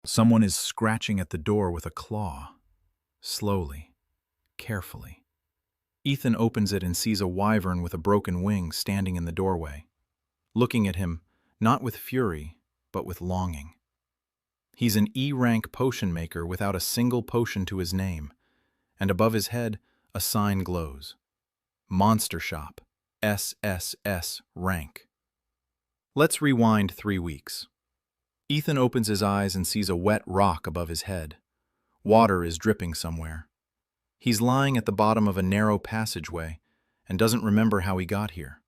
Someone is scratching at the door with a claw. Slowly, carefully. Ethan opens it and sees a wyvern with a broken wing standing in the doorway, looking at him not with fury, but with longing. He's an E-rank potion maker without a single potion to his name, and above his head a sign glows. Monster Shop, SSS rank. Let's rewind 3 weeks. Ethan opens his eyes and sees a wet rock above his head. Water is dripping somewhere. He's lying at the bottom of a narrow passageway and doesn't remember how he got here.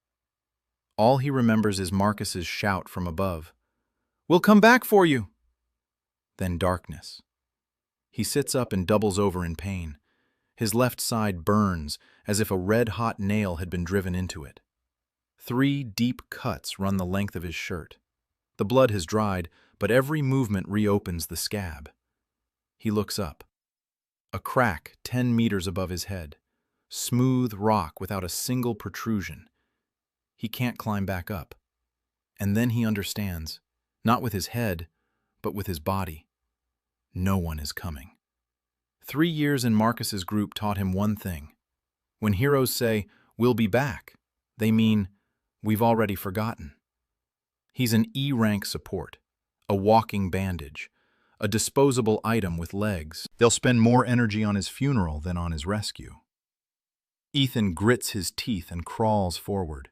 All he remembers is Marcus's shout from above, "We'll come back for you!" Then darkness. He sits up and doubles over in pain. His left side burns as if a red-hot nail had been driven into it. 3 deep cuts run the length of his shirt. The blood has dried, but every movement reopens the scab. He looks up. A crack 10 meters above his head. Smooth rock without a single protrusion. He can't climb back up. And then he understands, not with his head, but with his body. No one is coming. 3 years in Marcus's group taught him one thing. When heroes say, "We'll be back," they mean, "We've already forgotten." He's an E-rank support, a walking bandage, a disposable item with legs. They'll spend more energy on his funeral than on his rescue. Ethan grits his teeth and crawls forward.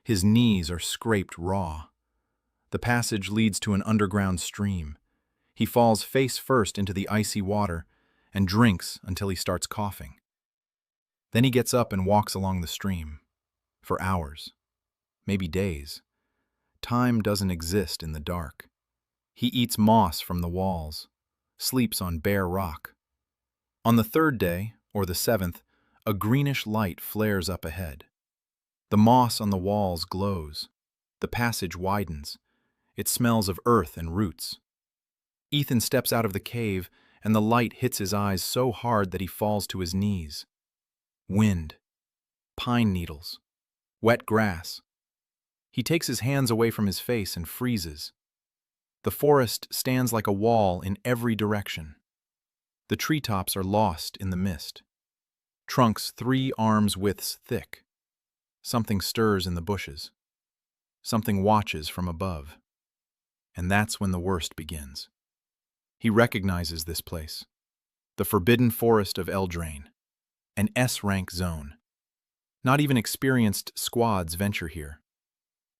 His knees are scraped raw. The passage leads to an underground stream. He falls face first into the icy water and drinks until he starts coughing. Then he gets up and walks along the stream. For hours, maybe days. Time doesn't exist in the dark. He eats moss from the walls, sleeps on bare rock. On the 3rd day, or the 7th, a greenish light flares up ahead. The moss on the walls glows. The passage widens. It smells of earth and roots. Ethan steps out of the cave, and the light hits his eyes so hard that he falls to his knees. Wind, pine needles, wet grass. He takes his hands away from his face and freezes. The forest stands like a wall in every direction. The treetops are lost in the mist. Trunks 3 arms' widths thick. Something stirs in the bushes. Something watches from above. And that's when the worst begins. He recognizes this place. The forbidden forest of Eldraine. An S-rank zone. Not even experienced squads venture here.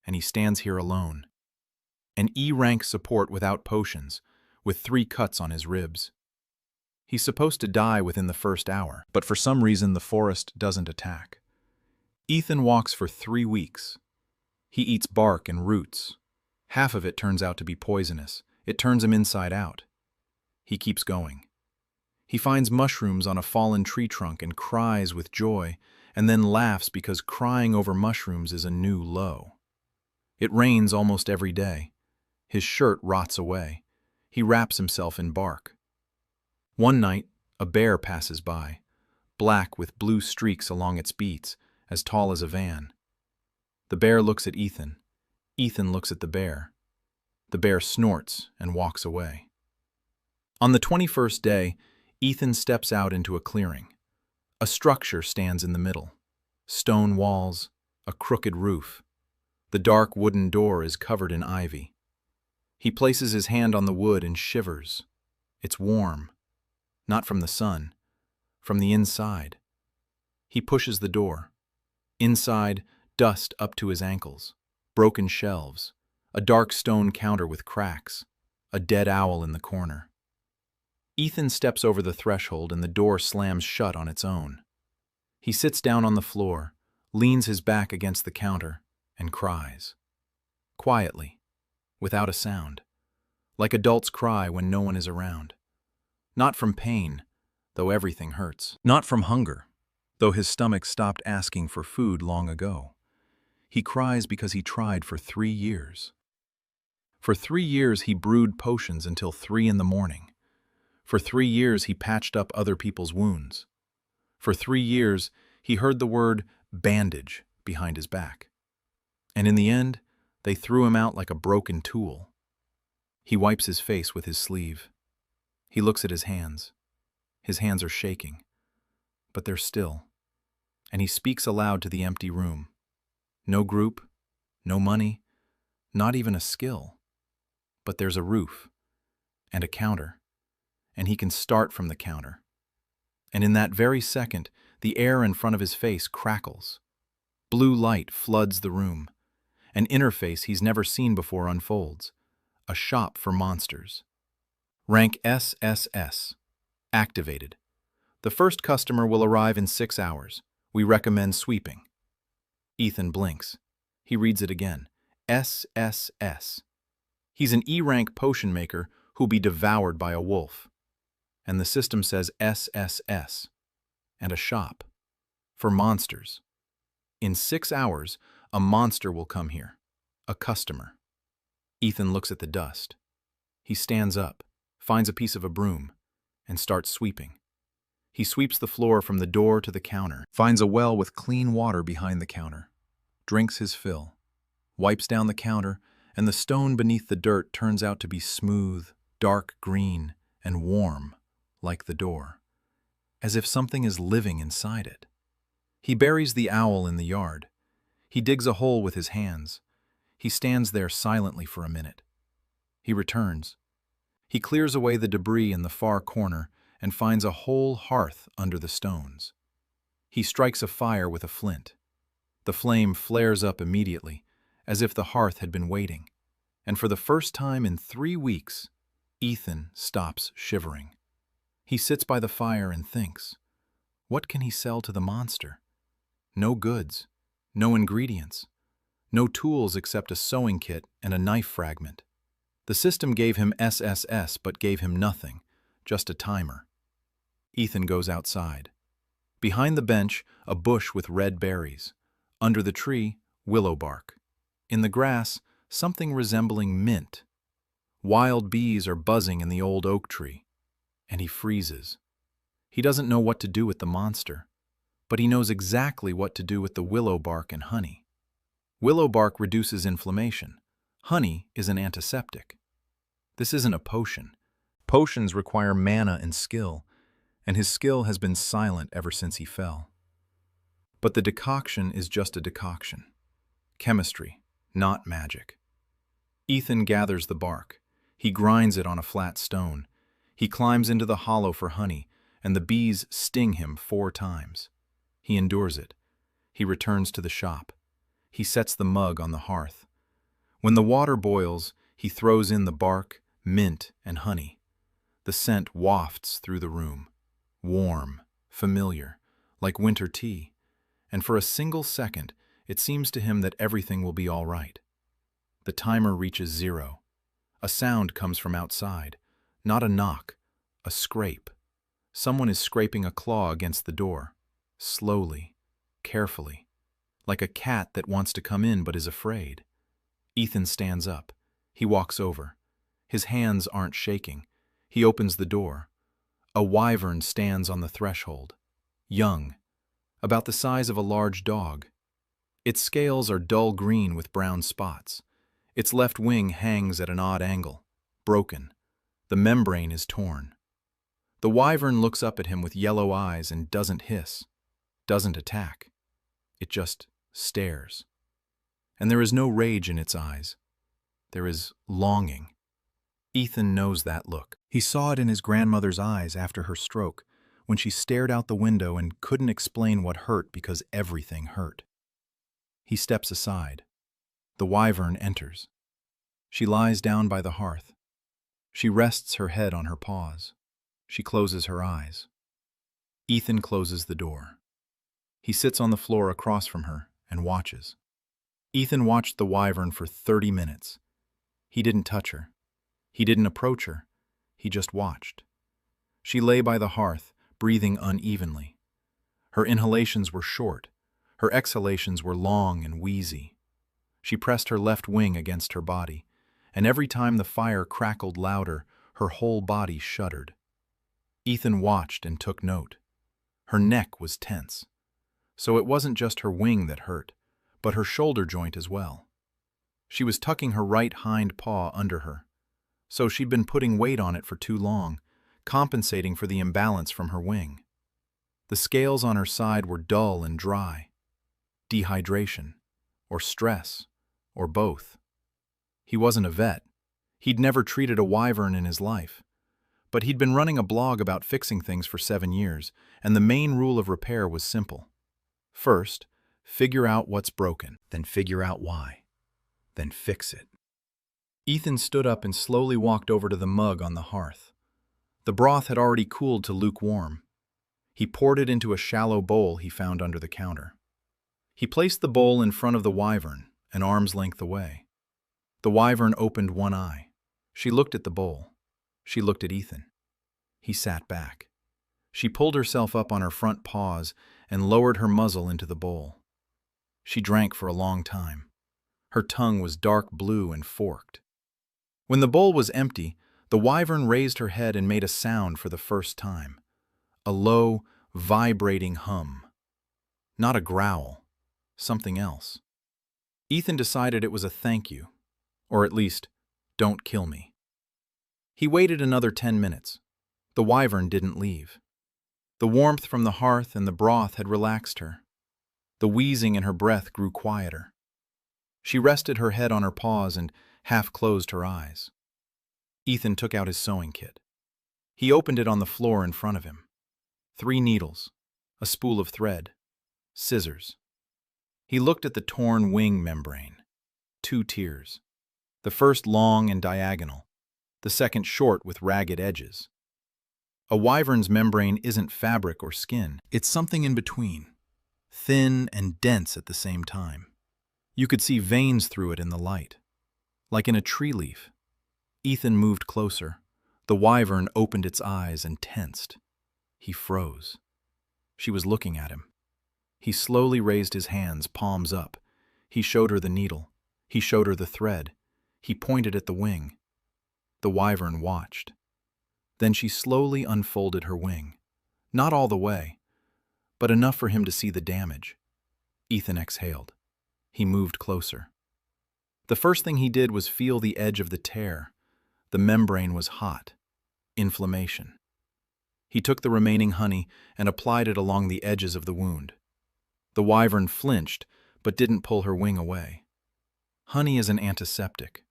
And he stands here alone. An E-rank support without potions, with 3 cuts on his ribs. He's supposed to die within the first hour, but for some reason the forest doesn't attack. Ethan walks for 3 weeks. He eats bark and roots. Half of it turns out to be poisonous. It turns him inside out. He keeps going. He finds mushrooms on a fallen tree trunk and cries with joy, and then laughs because crying over mushrooms is a new low. It rains almost every day. His shirt rots away. He wraps himself in bark. One night, a bear passes by, black with blue streaks along its beats, as tall as a van. The bear looks at Ethan. Ethan looks at the bear. The bear snorts and walks away. On the 21st day, Ethan steps out into a clearing. A structure stands in the middle. Stone walls, a crooked roof. The dark wooden door is covered in ivy. He places his hand on the wood and shivers. It's warm. Not from the sun, from the inside. He pushes the door. Inside, dust up to his ankles, broken shelves, a dark stone counter with cracks, a dead owl in the corner. Ethan steps over the threshold and the door slams shut on its own. He sits down on the floor, leans his back against the counter, and cries. Quietly, without a sound, like adults cry when no one is around. Not from pain, though everything hurts. Not from hunger, though his stomach stopped asking for food long ago. He cries because he tried for 3 years. For 3 years he brewed potions until 3 in the morning. For 3 years he patched up other people's wounds. For 3 years he heard the word bandage behind his back. And in the end, they threw him out like a broken tool. He wipes his face with his sleeve. He looks at his hands. His hands are shaking, but they're still. And he speaks aloud to the empty room. No group, no money, not even a skill. But there's a roof, and a counter, and he can start from the counter. And in that very second, the air in front of his face crackles. Blue light floods the room. An interface he's never seen before unfolds. A shop for monsters. Rank SSS. Activated. The first customer will arrive in 6 hours. We recommend sweeping. Ethan blinks. He reads it again. SSS. He's an E-rank potion maker who'll be devoured by a wolf. And the system says SSS. And a shop. For monsters. In 6 hours, a monster will come here. A customer. Ethan looks at the dust. He stands up, finds a piece of a broom, and starts sweeping. He sweeps the floor from the door to the counter, finds a well with clean water behind the counter, drinks his fill, wipes down the counter, and the stone beneath the dirt turns out to be smooth, dark green, and warm, like the door, as if something is living inside it. He buries the owl in the yard. He digs a hole with his hands. He stands there silently for a minute. He returns. He clears away the debris in the far corner and finds a whole hearth under the stones. He strikes a fire with a flint. The flame flares up immediately, as if the hearth had been waiting. And for the first time in 3 weeks, Ethan stops shivering. He sits by the fire and thinks, what can he sell to the monster? No goods, no ingredients, no tools except a sewing kit and a knife fragment. The system gave him SSS but gave him nothing, just a timer. Ethan goes outside. Behind the bench, a bush with red berries. Under the tree, willow bark. In the grass, something resembling mint. Wild bees are buzzing in the old oak tree. And he freezes. He doesn't know what to do with the monster, but he knows exactly what to do with the willow bark and honey. Willow bark reduces inflammation. Honey is an antiseptic. This isn't a potion. Potions require mana and skill, and his skill has been silent ever since he fell. But the decoction is just a decoction. Chemistry, not magic. Ethan gathers the bark. He grinds it on a flat stone. He climbs into the hollow for honey, and the bees sting him 4 times. He endures it. He returns to the shop. He sets the mug on the hearth. When the water boils, he throws in the bark, mint, and honey. The scent wafts through the room. Warm, familiar, like winter tea. And for a single second, it seems to him that everything will be all right. The timer reaches 0. A sound comes from outside. Not a knock, a scrape. Someone is scraping a claw against the door. Slowly, carefully. Like a cat that wants to come in but is afraid. Ethan stands up. He walks over. His hands aren't shaking. He opens the door. A wyvern stands on the threshold. Young, about the size of a large dog. Its scales are dull green with brown spots. Its left wing hangs at an odd angle, broken. The membrane is torn. The wyvern looks up at him with yellow eyes and doesn't hiss, doesn't attack. It just stares. And there is no rage in its eyes. There is longing. Ethan knows that look. He saw it in his grandmother's eyes after her stroke, when she stared out the window and couldn't explain what hurt because everything hurt. He steps aside. The wyvern enters. She lies down by the hearth. She rests her head on her paws. She closes her eyes. Ethan closes the door. He sits on the floor across from her and watches. Ethan watched the wyvern for 30 minutes. He didn't touch her. He didn't approach her. He just watched. She lay by the hearth, breathing unevenly. Her inhalations were short. Her exhalations were long and wheezy. She pressed her left wing against her body, and every time the fire crackled louder, her whole body shuddered. Ethan watched and took note. Her neck was tense. So it wasn't just her wing that hurt, but her shoulder joint as well. She was tucking her right hind paw under her. So she'd been putting weight on it for too long, compensating for the imbalance from her wing. The scales on her side were dull and dry. Dehydration, or stress, or both. He wasn't a vet. He'd never treated a wyvern in his life. But he'd been running a blog about fixing things for 7 years, and the main rule of repair was simple. First, figure out what's broken, then figure out why, then fix it. Ethan stood up and slowly walked over to the mug on the hearth. The broth had already cooled to lukewarm. He poured it into a shallow bowl he found under the counter. He placed the bowl in front of the wyvern, an arm's length away. The wyvern opened one eye. She looked at the bowl. She looked at Ethan. He sat back. She pulled herself up on her front paws and lowered her muzzle into the bowl. She drank for a long time. Her tongue was dark blue and forked. When the bowl was empty, the wyvern raised her head and made a sound for the first time. A low, vibrating hum. Not a growl. Something else. Ethan decided it was a thank you. Or at least, don't kill me. He waited another 10 minutes. The wyvern didn't leave. The warmth from the hearth and the broth had relaxed her. The wheezing in her breath grew quieter. She rested her head on her paws and half closed her eyes. Ethan took out his sewing kit. He opened it on the floor in front of him. 3 needles, a spool of thread, scissors. He looked at the torn wing membrane. 2 tiers. The first long and diagonal, the second short with ragged edges. A wyvern's membrane isn't fabric or skin. It's something in between, thin and dense at the same time. You could see veins through it in the light, like in a tree leaf. Ethan moved closer. The wyvern opened its eyes and tensed. He froze. She was looking at him. He slowly raised his hands, palms up. He showed her the needle. He showed her the thread. He pointed at the wing. The wyvern watched. Then she slowly unfolded her wing. Not all the way, but enough for him to see the damage. Ethan exhaled. He moved closer. The first thing he did was feel the edge of the tear. The membrane was hot. Inflammation. He took the remaining honey and applied it along the edges of the wound. The wyvern flinched, but didn't pull her wing away. Honey is an antiseptic.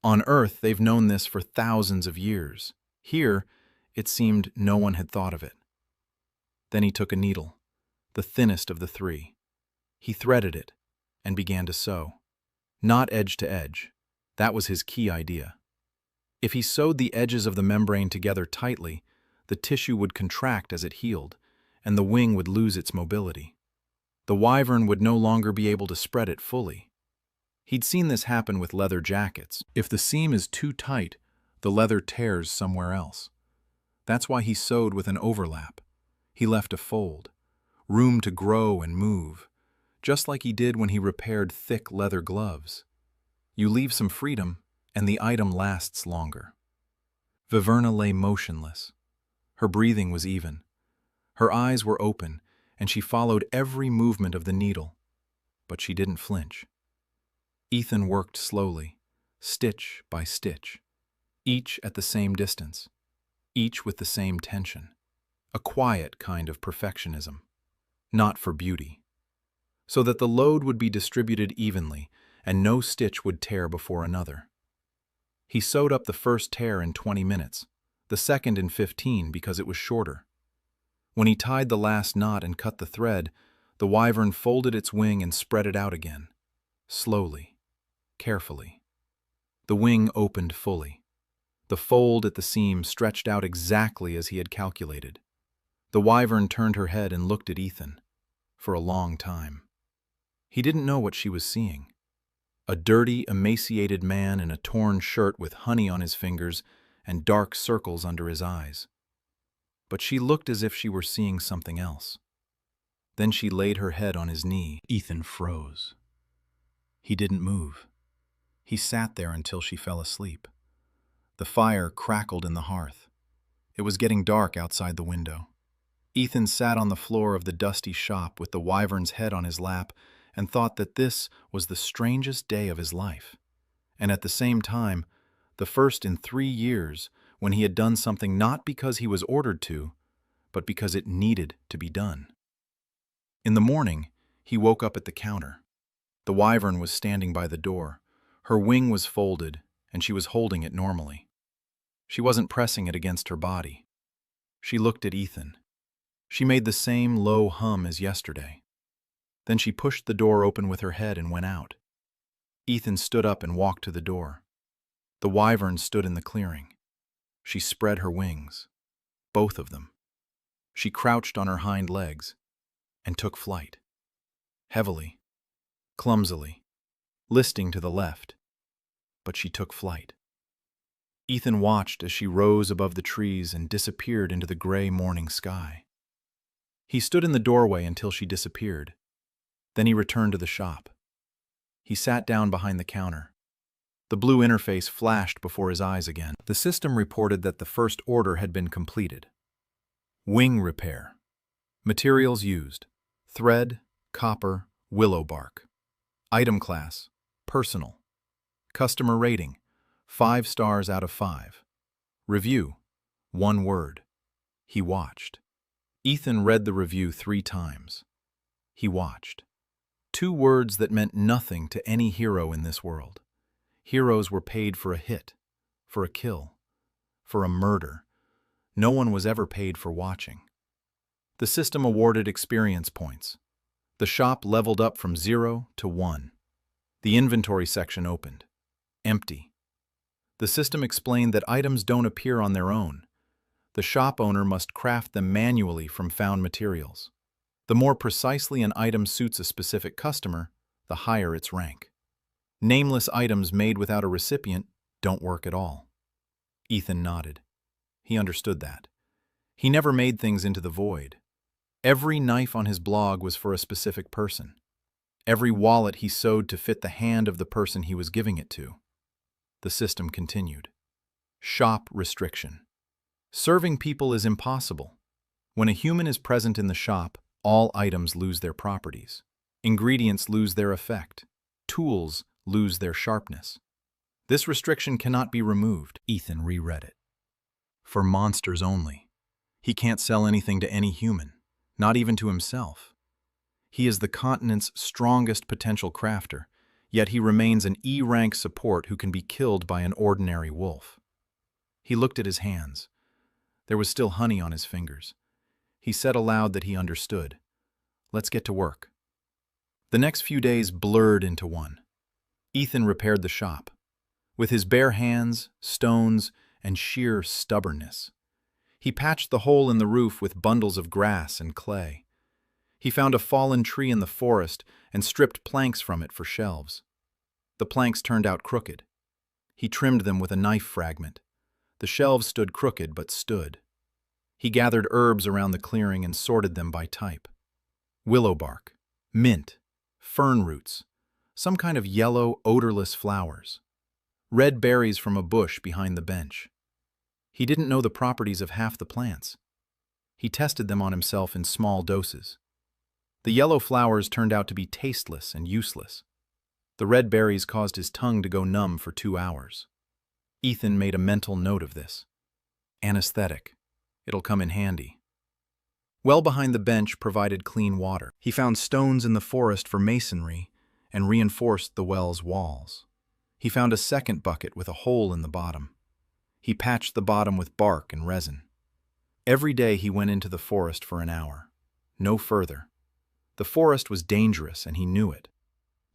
On Earth, they've known this for thousands of years. Here, it seemed no one had thought of it. Then he took a needle, the thinnest of the 3. He threaded it and began to sew. Not edge to edge. That was his key idea. If he sewed the edges of the membrane together tightly, the tissue would contract as it healed, and the wing would lose its mobility. The wyvern would no longer be able to spread it fully. He'd seen this happen with leather jackets. If the seam is too tight, the leather tears somewhere else. That's why he sewed with an overlap. He left a fold, room to grow and move, just like he did when he repaired thick leather gloves. You leave some freedom, and the item lasts longer. Viverna lay motionless. Her breathing was even. Her eyes were open, and she followed every movement of the needle. But she didn't flinch. Ethan worked slowly, stitch by stitch, each at the same distance, each with the same tension. A quiet kind of perfectionism, not for beauty. So that the load would be distributed evenly and no stitch would tear before another. He sewed up the first tear in 20 minutes, the second in 15 because it was shorter. When he tied the last knot and cut the thread, the wyvern folded its wing and spread it out again, slowly. Carefully. The wing opened fully. The fold at the seam stretched out exactly as he had calculated. The wyvern turned her head and looked at Ethan for a long time. He didn't know what she was seeing. A dirty, emaciated man in a torn shirt with honey on his fingers and dark circles under his eyes. But she looked as if she were seeing something else. Then she laid her head on his knee. Ethan froze. He didn't move. He sat there until she fell asleep. The fire crackled in the hearth. It was getting dark outside the window. Ethan sat on the floor of the dusty shop with the wyvern's head on his lap and thought that this was the strangest day of his life. And at the same time, the first in 3 years when he had done something not because he was ordered to, but because it needed to be done. In the morning, he woke up at the counter. The wyvern was standing by the door. Her wing was folded, and she was holding it normally. She wasn't pressing it against her body. She looked at Ethan. She made the same low hum as yesterday. Then she pushed the door open with her head and went out. Ethan stood up and walked to the door. The wyvern stood in the clearing. She spread her wings, both of them. She crouched on her hind legs and took flight. Heavily, clumsily, listing to the left, but she took flight. Ethan watched as she rose above the trees and disappeared into the gray morning sky. He stood in the doorway until she disappeared. Then he returned to the shop. He sat down behind the counter. The blue interface flashed before his eyes again. The system reported that the first order had been completed. Wing repair. Materials used: thread, copper, willow bark. Item class: personal. Customer rating: 5 stars out of 5. Review: 1 word. He watched. Ethan read the review 3 times. He watched. 2 words that meant nothing to any hero in this world. Heroes were paid for a hit, for a kill, for a murder. No one was ever paid for watching. The system awarded experience points. The shop leveled up from 0 to 1. The inventory section opened. Empty. The system explained that items don't appear on their own. The shop owner must craft them manually from found materials. The more precisely an item suits a specific customer, the higher its rank. Nameless items made without a recipient don't work at all. Ethan nodded. He understood that. He never made things into the void. Every knife on his blog was for a specific person. Every wallet he sewed to fit the hand of the person he was giving it to. The system continued. Shop restriction. Serving people is impossible. When a human is present in the shop, all items lose their properties. Ingredients lose their effect. Tools lose their sharpness. This restriction cannot be removed. Ethan reread it. For monsters only. He can't sell anything to any human, not even to himself. He is the continent's strongest potential crafter, yet he remains an E-rank support who can be killed by an ordinary wolf. He looked at his hands. There was still honey on his fingers. He said aloud that he understood. Let's get to work. The next few days blurred into one. Ethan repaired the shop. With his bare hands, stones, and sheer stubbornness. He patched the hole in the roof with bundles of grass and clay. He found a fallen tree in the forest and stripped planks from it for shelves. The planks turned out crooked. He trimmed them with a knife fragment. The shelves stood crooked but stood. He gathered herbs around the clearing and sorted them by type. Willow bark, mint, fern roots, some kind of yellow, odorless flowers. Red berries from a bush behind the bench. He didn't know the properties of half the plants. He tested them on himself in small doses. The yellow flowers turned out to be tasteless and useless. The red berries caused his tongue to go numb for 2 hours. Ethan made a mental note of this. Anesthetic. It'll come in handy. Well behind the bench provided clean water. He found stones in the forest for masonry and reinforced the well's walls. He found a second bucket with a hole in the bottom. He patched the bottom with bark and resin. Every day he went into the forest for an hour. No further. The forest was dangerous and he knew it.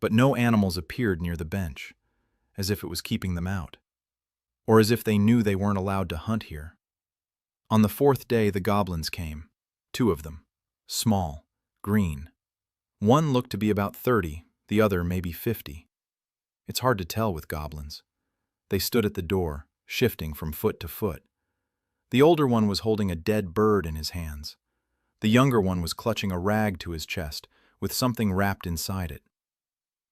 But no animals appeared near the bench, as if it was keeping them out. Or as if they knew they weren't allowed to hunt here. On the 4th day the goblins came. 2 of them. Small. Green. One looked to be about 30, the other maybe 50. It's hard to tell with goblins. They stood at the door, shifting from foot to foot. The older one was holding a dead bird in his hands. The younger one was clutching a rag to his chest, with something wrapped inside it.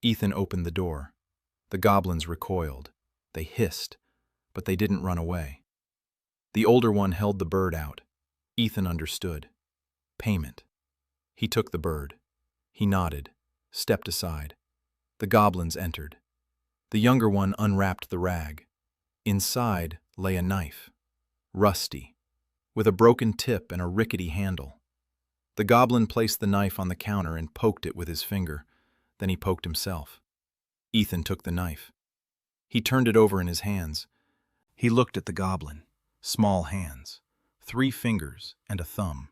Ethan opened the door. The goblins recoiled. They hissed, but they didn't run away. The older one held the bird out. Ethan understood. Payment. He took the bird. He nodded, stepped aside. The goblins entered. The younger one unwrapped the rag. Inside lay a knife. rusty, with a broken tip and a rickety handle. The goblin placed the knife on the counter and poked it with his finger. Then he poked himself. Ethan took the knife. He turned it over in his hands. He looked at the goblin. Small hands, 3 fingers and a thumb.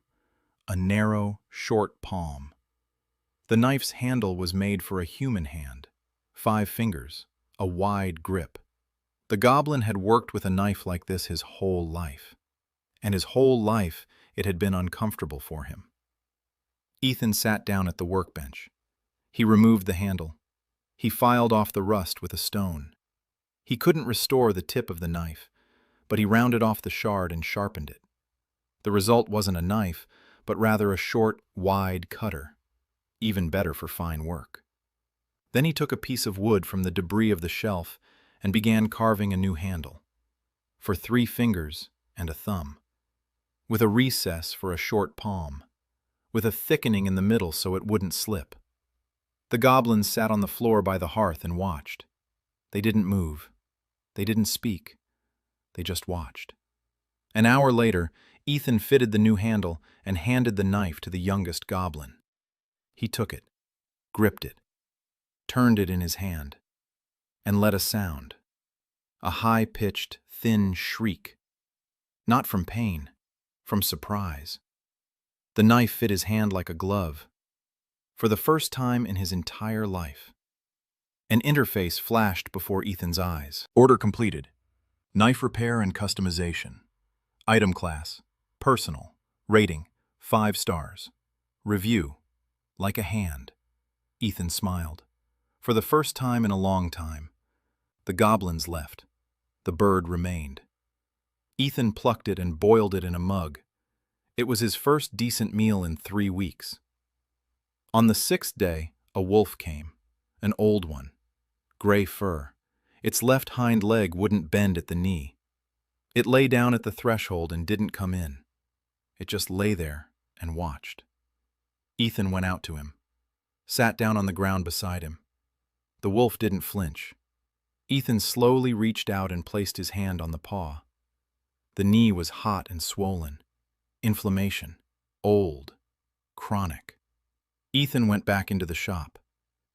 A narrow, short palm. The knife's handle was made for a human hand. 5 fingers, a wide grip. The goblin had worked with a knife like this his whole life. And his whole life it had been uncomfortable for him. Ethan sat down at the workbench. He removed the handle. He filed off the rust with a stone. He couldn't restore the tip of the knife, but he rounded off the shard and sharpened it. The result wasn't a knife, but rather a short, wide cutter, even better for fine work. Then he took a piece of wood from the debris of the shelf and began carving a new handle, for 3 fingers and a thumb, with a recess for a short palm, with a thickening in the middle so it wouldn't slip. The goblins sat on the floor by the hearth and watched. They didn't move. They didn't speak. They just watched. An hour later, Ethan fitted the new handle and handed the knife to the youngest goblin. He took it, gripped it, turned it in his hand, and let a sound. A high-pitched, thin shriek. Not from pain, from surprise. The knife fit his hand like a glove. For the first time in his entire life. An interface flashed before Ethan's eyes. Order completed. Knife repair and customization. Item class, personal. Rating, 5 stars. Review, like a hand. Ethan smiled. For the first time in a long time. The goblins left. The bird remained. Ethan plucked it and boiled it in a mug. It was his first decent meal in 3 weeks. On the 6th day, a wolf came, an old one, gray fur. Its left hind leg wouldn't bend at the knee. It lay down at the threshold and didn't come in. It just lay there and watched. Ethan went out to him, sat down on the ground beside him. The wolf didn't flinch. Ethan slowly reached out and placed his hand on the paw. The knee was hot and swollen. Inflammation. Old. Chronic. Ethan went back into the shop.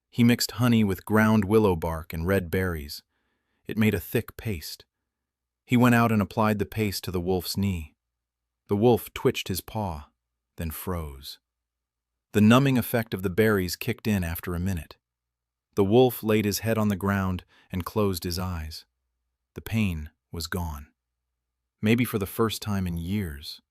He mixed honey with ground willow bark and red berries. It made a thick paste. He went out and applied the paste to the wolf's knee. The wolf twitched his paw, then froze. The numbing effect of the berries kicked in after a minute. The wolf laid his head on the ground and closed his eyes. The pain was gone. Maybe for the first time in years.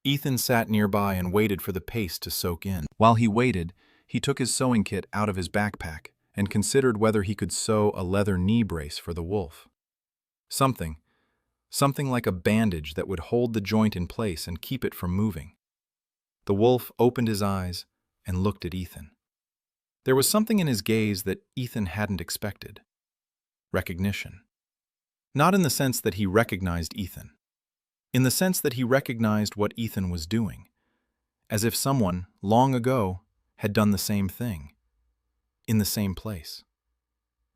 Ethan sat nearby and waited for the paste to soak in. While he waited, he took his sewing kit out of his backpack and considered whether he could sew a leather knee brace for the wolf. Something like a bandage that would hold the joint in place and keep it from moving. The wolf opened his eyes and looked at Ethan. There was something in his gaze that Ethan hadn't expected. Recognition. Not in the sense that he recognized Ethan. In the sense that he recognized what Ethan was doing, as if someone, long ago, had done the same thing, in the same place.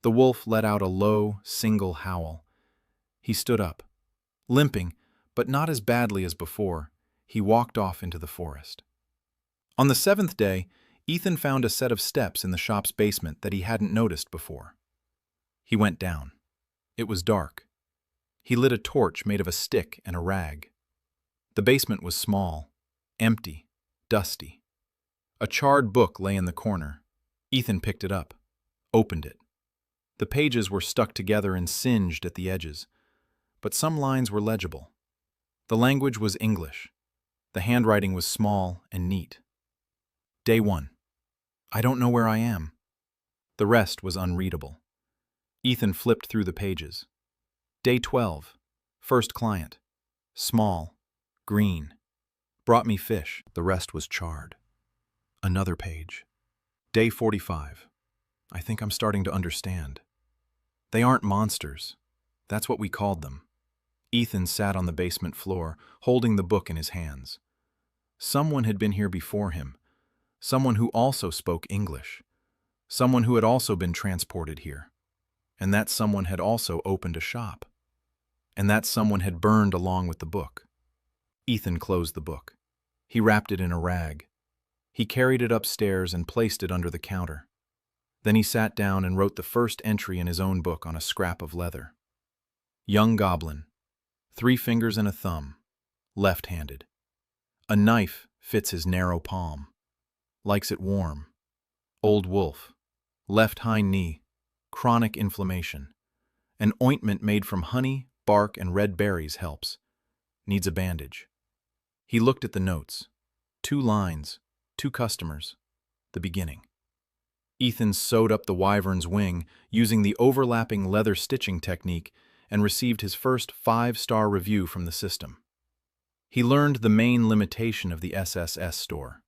The wolf let out a low, single howl. He stood up. Limping, but not as badly as before, he walked off into the forest. On the 7th day, Ethan found a set of steps in the shop's basement that he hadn't noticed before. He went down. It was dark. He lit a torch made of a stick and a rag. The basement was small, empty, dusty. A charred book lay in the corner. Ethan picked it up, opened it. The pages were stuck together and singed at the edges, but some lines were legible. The language was English. The handwriting was small and neat. Day 1. I don't know where I am. The rest was unreadable. Ethan flipped through the pages. Day 12. First client. Small. Green. Brought me fish. The rest was charred. Another page. Day 45. I think I'm starting to understand. They aren't monsters. That's what we called them. Ethan sat on the basement floor, holding the book in his hands. Someone had been here before him. Someone who also spoke English. Someone who had also been transported here. And that someone had also opened a shop. and that someone had burned along with the book. Ethan closed the book. He wrapped it in a rag. He carried it upstairs and placed it under the counter. Then he sat down and wrote the first entry in his own book on a scrap of leather. Young goblin, 3 fingers and a thumb, left-handed. A knife fits his narrow palm. Likes it warm. Old wolf, left hind knee, chronic inflammation. An ointment made from honey, bark, and red berries helps. Needs a bandage. He looked at the notes. 2 lines, 2 customers, the beginning. Ethan sewed up the wyvern's wing using the overlapping leather stitching technique and received his first 5-star review from the system. He learned the main limitation of the SSS store.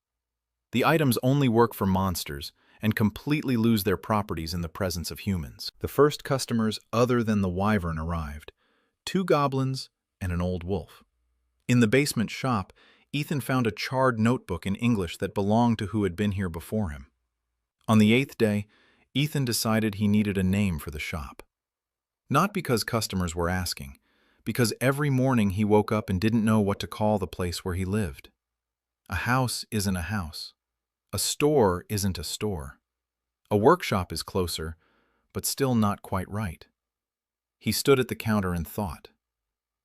The items only work for monsters and completely lose their properties in the presence of humans. The first customers other than the wyvern arrived, 2 goblins and an old wolf. In the basement shop, Ethan found a charred notebook in English that belonged to who had been here before him. On the 8th day, Ethan decided he needed a name for the shop. Not because customers were asking, because every morning he woke up and didn't know what to call the place where he lived. A house isn't a house. A store isn't a store. A workshop is closer, but still not quite right. He stood at the counter and thought.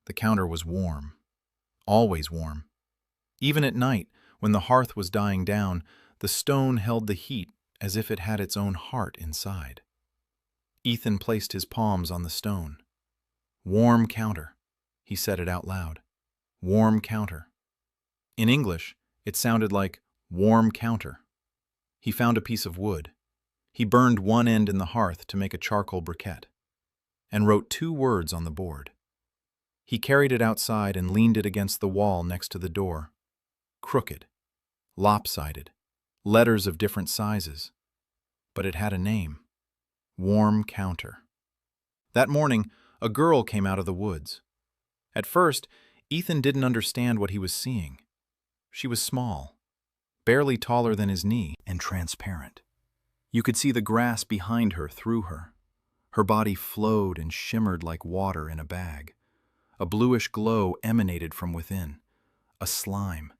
The counter was warm. Always warm. Even at night, when the hearth was dying down, the stone held the heat as if it had its own heart inside. Ethan placed his palms on the stone. Warm counter. He said it out loud. Warm counter. In English, it sounded like warm counter. He found a piece of wood. He burned one end in the hearth to make a charcoal briquette, and wrote 2 words on the board. He carried it outside and leaned it against the wall next to the door. Crooked, lopsided, letters of different sizes. But it had a name. Warm counter. That morning, a girl came out of the woods. At first, Ethan didn't understand what he was seeing. She was small, barely taller than his knee, and transparent. You could see the grass behind her through her. Her body flowed and shimmered like water in a bag. A bluish glow emanated from within. A slime.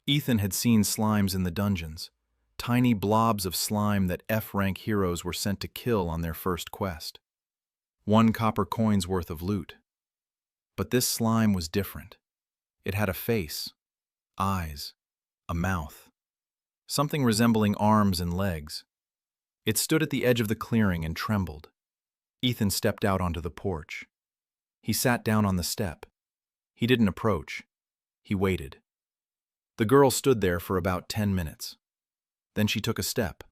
Ethan had seen slimes in the dungeons. Tiny blobs of slime that F-rank heroes were sent to kill on their first quest. 1 copper coin's worth of loot. But this slime was different. It had a face, eyes, a mouth, something resembling arms and legs. It stood at the edge of the clearing and trembled. Ethan stepped out onto the porch. He sat down on the step. He didn't approach. He waited. The girl stood there for about 10 minutes. Then she took a step.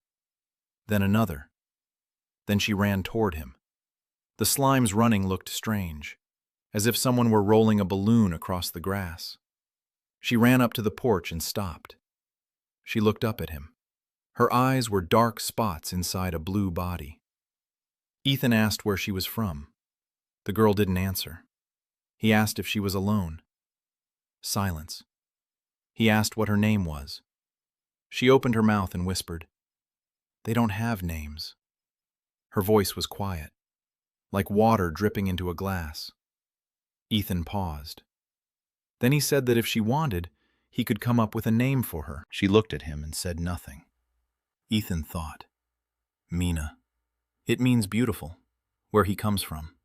Then another. Then she ran toward him. The slime's running looked strange, as if someone were rolling a balloon across the grass. She ran up to the porch and stopped. She looked up at him. Her eyes were dark spots inside a blue body. Ethan asked where she was from. The girl didn't answer. He asked if she was alone. Silence. He asked what her name was. She opened her mouth and whispered, "They don't have names." Her voice was quiet, like water dripping into a glass. Ethan paused. Then he said that if she wanted, he could come up with a name for her. She looked at him and said nothing. Ethan thought, Mina. It means beautiful, where he comes from.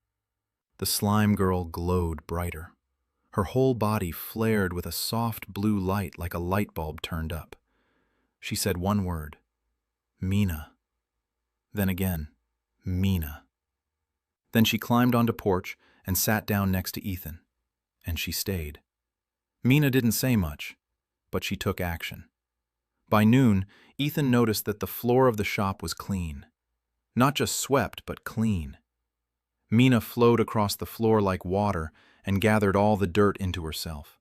The slime girl glowed brighter. Her whole body flared with a soft blue light like a light bulb turned up. She said 1 word, Mina. Then again, Mina. Then she climbed onto porch and sat down next to Ethan, and she stayed. Mina didn't say much, but she took action. By noon, Ethan noticed that the floor of the shop was clean. Not just swept, but clean. Mina flowed across the floor like water and gathered all the dirt into herself.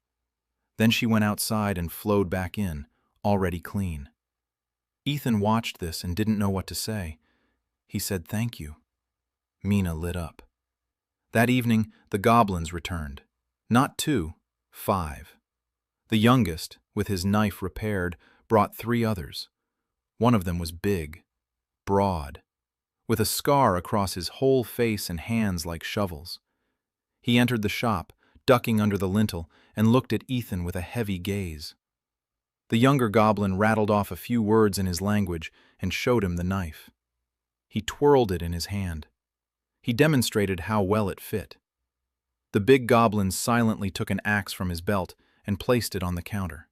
Then she went outside and flowed back in, already clean. Ethan watched this and didn't know what to say. He said, "Thank you." Mina lit up. That evening, the goblins returned. Not 2, 5. The youngest, with his knife repaired, brought 3 others. One of them was big, broad, with a scar across his whole face and hands like shovels. He entered the shop, ducking under the lintel, and looked at Ethan with a heavy gaze. The younger goblin rattled off a few words in his language and showed him the knife. He twirled it in his hand. He demonstrated how well it fit. The big goblin silently took an axe from his belt and placed it on the counter.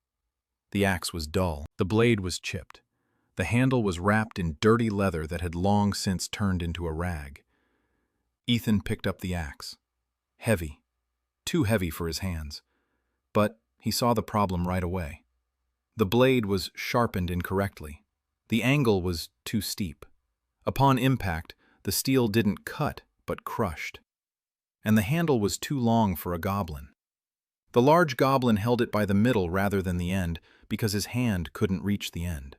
The axe was dull. The blade was chipped. The handle was wrapped in dirty leather that had long since turned into a rag. Ethan picked up the axe. Heavy. Too heavy for his hands. But he saw the problem right away. The blade was sharpened incorrectly. The angle was too steep. Upon impact, the steel didn't cut, but crushed. And the handle was too long for a goblin. The large goblin held it by the middle rather than the end because his hand couldn't reach the end.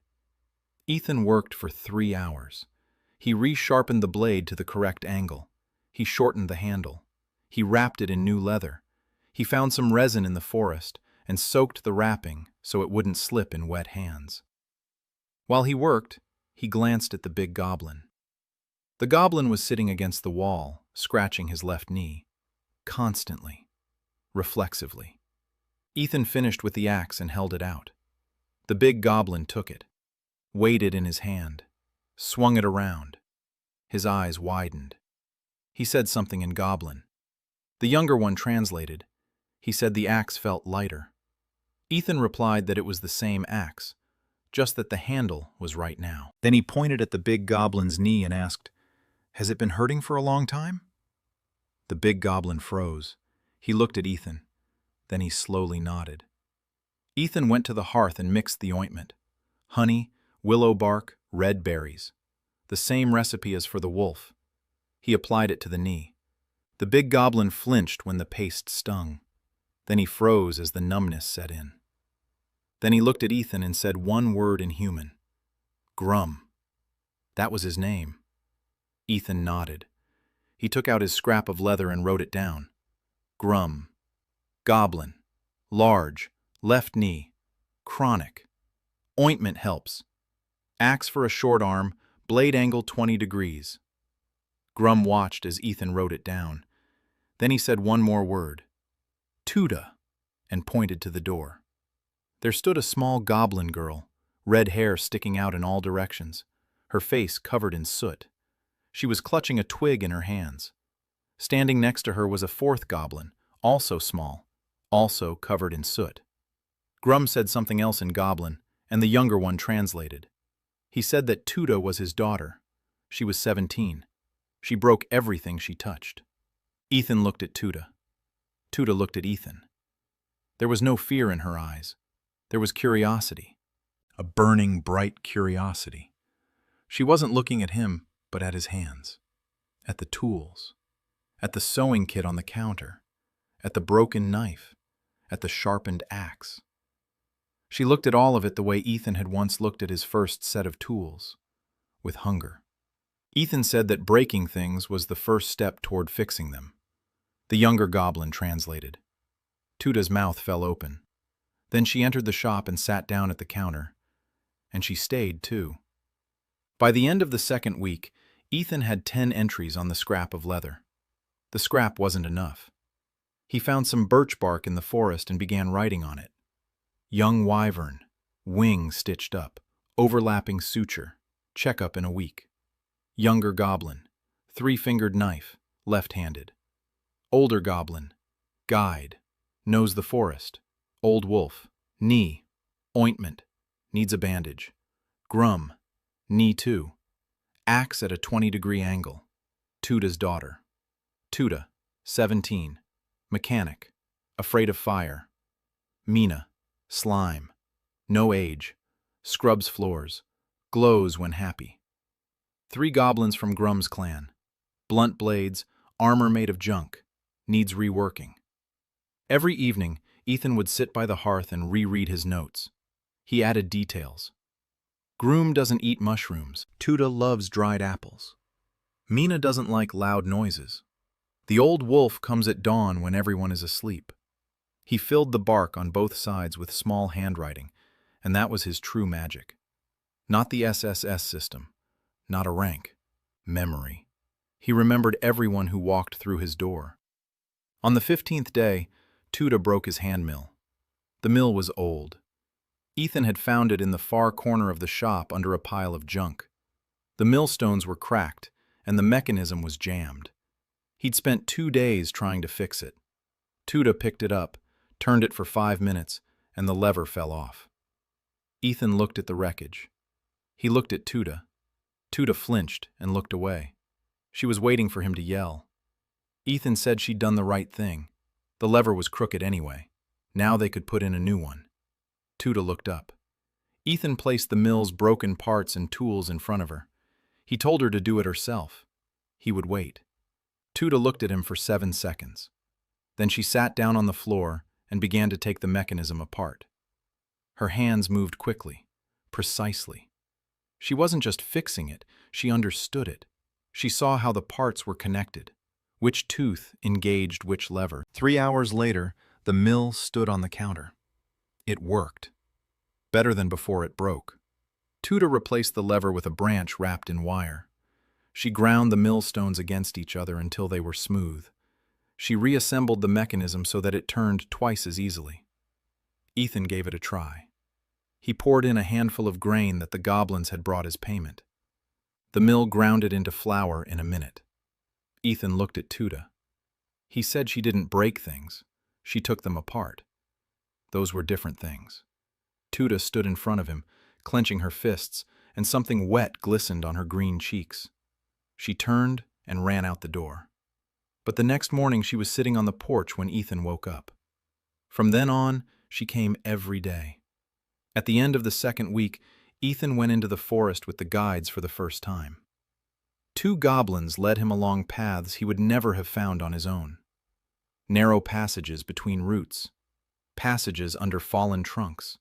Ethan worked for 3 hours. He resharpened the blade to the correct angle. He shortened the handle. He wrapped it in new leather. He found some resin in the forest and soaked the wrapping so it wouldn't slip in wet hands. While he worked, he glanced at the big goblin. The goblin was sitting against the wall, scratching his left knee. Constantly. Reflexively. Ethan finished with the axe and held it out. The big goblin took it, weighed it in his hand, swung it around. His eyes widened. He said something in Goblin. The younger one translated. He said the axe felt lighter. Ethan replied that it was the same axe, just that the handle was right now. Then he pointed at the big goblin's knee and asked, "Has it been hurting for a long time?" The big goblin froze. He looked at Ethan. Then he slowly nodded. Ethan went to the hearth and mixed the ointment. Honey, willow bark, red berries. The same recipe as for the wolf. He applied it to the knee. The big goblin flinched when the paste stung. Then he froze as the numbness set in. Then he looked at Ethan and said one word in human. Grum. That was his name. Ethan nodded. He took out his scrap of leather and wrote it down. Grum. Goblin. Large. Left knee. Chronic. Ointment helps. Axe for a short arm, blade angle 20 degrees. Grum watched as Ethan wrote it down. Then he said one more word. Tuda, and pointed to the door. There stood a small goblin girl, red hair sticking out in all directions, her face covered in soot. She was clutching a twig in her hands. Standing next to her was a fourth goblin, also small, also covered in soot. Grum said something else in Goblin, and the younger one translated. He said that Tuda was his daughter. She was 17. She broke everything she touched. Ethan looked at Tuda. Tuda looked at Ethan. There was no fear in her eyes. There was curiosity. A burning, bright curiosity. She wasn't looking at him, but at his hands. At the tools. At the sewing kit on the counter. At the broken knife. At the sharpened axe. She looked at all of it the way Ethan had once looked at his first set of tools. With hunger. Ethan said that breaking things was the first step toward fixing them. The younger goblin translated. Tuda's mouth fell open. Then she entered the shop and sat down at the counter. And she stayed, too. By the end of the second week, Ethan had 10 entries on the scrap of leather. The scrap wasn't enough. He found some birch bark in the forest and began writing on it. Young wyvern, wing stitched up, overlapping suture, checkup in a week. Younger goblin, 3-fingered knife, left-handed. Older goblin, guide, knows the forest. Old wolf, knee, ointment, needs a bandage. Grum, knee 2, axe at a 20-degree angle. Tuda's daughter. Tuda, 17, mechanic, afraid of fire. Mina, slime, no age, scrubs floors, glows when happy. 3 goblins from Grum's clan. Blunt blades, armor made of junk, needs reworking. Every evening, Ethan would sit by the hearth and reread his notes. He added details. Groom doesn't eat mushrooms. Tuda loves dried apples. Mina doesn't like loud noises. The old wolf comes at dawn when everyone is asleep. He filled the bark on both sides with small handwriting, and that was his true magic. Not the SSS system, not a rank, memory. He remembered everyone who walked through his door. On the 15th day, Tuda broke his hand mill. The mill was old. Ethan had found it in the far corner of the shop under a pile of junk. The millstones were cracked, and the mechanism was jammed. He'd spent 2 days trying to fix it. Tuda picked it up, turned it for 5 minutes, and the lever fell off. Ethan looked at the wreckage. He looked at Tuda. Tuda flinched and looked away. She was waiting for him to yell. Ethan said she'd done the right thing. The lever was crooked anyway. Now they could put in a new one. Tuda looked up. Ethan placed the mill's broken parts and tools in front of her. He told her to do it herself. He would wait. Tuda looked at him for 7 seconds. Then she sat down on the floor and began to take the mechanism apart. Her hands moved quickly, precisely. She wasn't just fixing it, she understood it. She saw how the parts were connected, which tooth engaged which lever. 3 hours later, the mill stood on the counter. It worked. Better than before it broke. Tuda replaced the lever with a branch wrapped in wire. She ground the millstones against each other until they were smooth. She reassembled the mechanism so that it turned twice as easily. Ethan gave it a try. He poured in a handful of grain that the goblins had brought as payment. The mill ground it into flour in a minute. Ethan looked at Tuda. He said she didn't break things. She took them apart. Those were different things. Tuda stood in front of him, clenching her fists, and something wet glistened on her green cheeks. She turned and ran out the door. But the next morning she was sitting on the porch when Ethan woke up. From then on, she came every day. At the end of the 2nd week, Ethan went into the forest with the guides for the first time. 2 goblins led him along paths he would never have found on his own. Narrow passages between roots, passages under fallen trunks,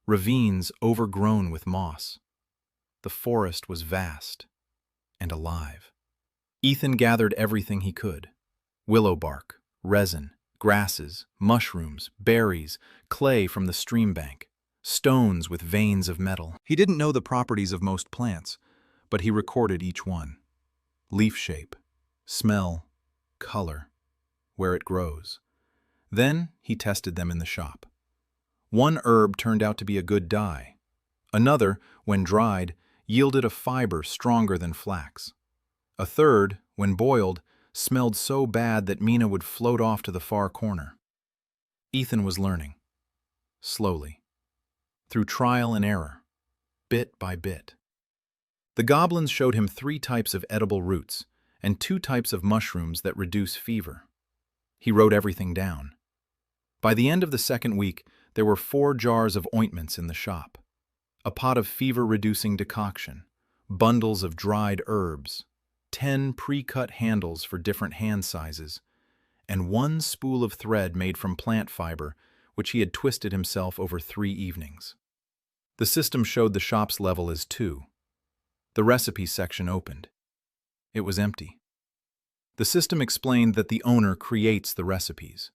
ravines overgrown with moss. The forest was vast and alive. Ethan gathered everything he could: willow bark, resin, grasses, mushrooms, berries, clay from the stream bank, stones with veins of metal. He didn't know the properties of most plants, but he recorded each one: leaf shape, smell, color, where it grows. Then he tested them in the shop. One herb turned out to be a good dye. Another, when dried, yielded a fiber stronger than flax. A third, when boiled, smelled so bad that Mina would float off to the far corner. Ethan was learning, slowly, through trial and error, bit by bit. The goblins showed him 3 types of edible roots and 2 types of mushrooms that reduce fever. He wrote everything down. By the end of the 2nd week, there were 4 jars of ointments in the shop, a pot of fever-reducing decoction, bundles of dried herbs, 10 pre-cut handles for different hand sizes, and 1 spool of thread made from plant fiber, which he had twisted himself over 3 evenings. The system showed the shop's level as 2. The recipe section opened. It was empty. The system explained that the owner creates the recipes.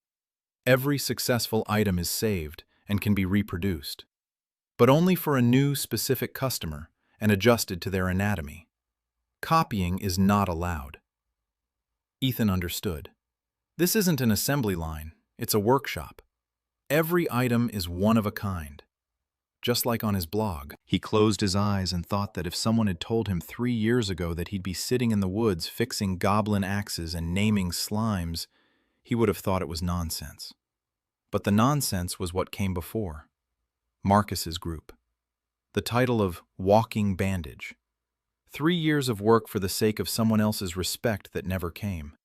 Every successful item is saved and can be reproduced, but only for a new specific customer and adjusted to their anatomy. Copying is not allowed. Ethan understood. This isn't an assembly line, it's a workshop. Every item is one of a kind. Just like on his blog. He closed his eyes and thought that if someone had told him 3 years ago that he'd be sitting in the woods fixing goblin axes and naming slimes, he would have thought it was nonsense. But the nonsense was what came before. Marcus's group. The title of Walking Bandage. 3 years of work for the sake of someone else's respect that never came.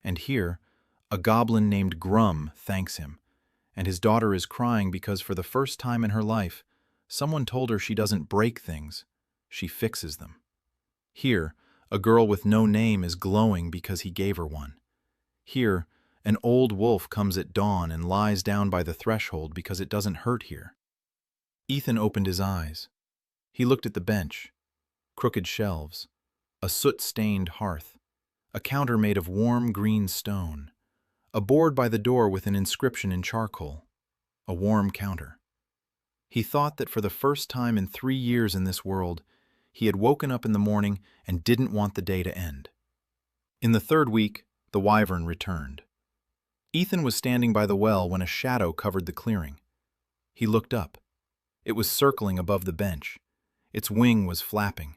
And here, a goblin named Grum thanks him, and his daughter is crying because for the first time in her life, someone told her she doesn't break things, she fixes them. Here, a girl with no name is glowing because he gave her one. Here, an old wolf comes at dawn and lies down by the threshold because it doesn't hurt here. Ethan opened his eyes. He looked at the bench, crooked shelves, a soot-stained hearth, a counter made of warm green stone, a board by the door with an inscription in charcoal, a warm counter. He thought that for the first time in 3 years in this world, he had woken up in the morning and didn't want the day to end. In the 3rd week, the wyvern returned. Ethan was standing by the well when a shadow covered the clearing. He looked up. It was circling above the bench. Its wing was flapping.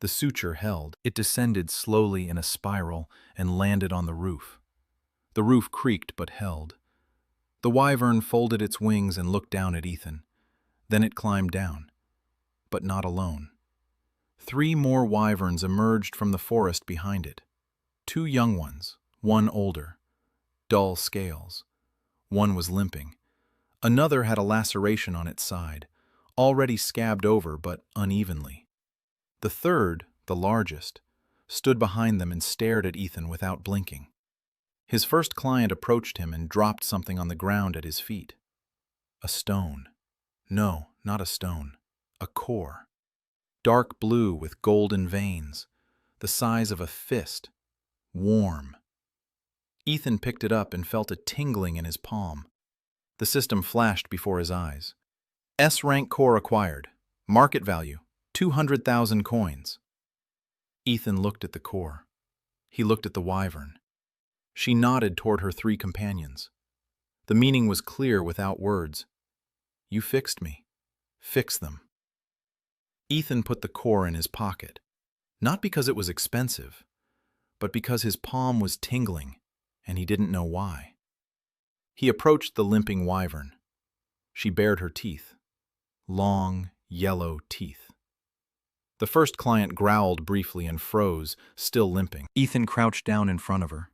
The suture held. It descended slowly in a spiral and landed on the roof. The roof creaked but held. The wyvern folded its wings and looked down at Ethan. Then it climbed down. But not alone. 3 more wyverns emerged from the forest behind it. 2 young ones, one older. Dull scales. One was limping. Another had a laceration on its side, already scabbed over but unevenly. The third, the largest, stood behind them and stared at Ethan without blinking. His first client approached him and dropped something on the ground at his feet. A stone. No, not a stone. A core. Dark blue with golden veins, the size of a fist. Warm. Ethan picked it up and felt a tingling in his palm. The system flashed before his eyes. S-rank core acquired. Market value, 200,000 coins. Ethan looked at the core. He looked at the wyvern. She nodded toward her 3 companions. The meaning was clear without words. You fixed me. Fix them. Ethan put the core in his pocket, not because it was expensive, but because his palm was tingling, and he didn't know why. He approached the limping wyvern. She bared her teeth. Long, yellow teeth. The first client growled briefly and froze, still limping. Ethan crouched down in front of her.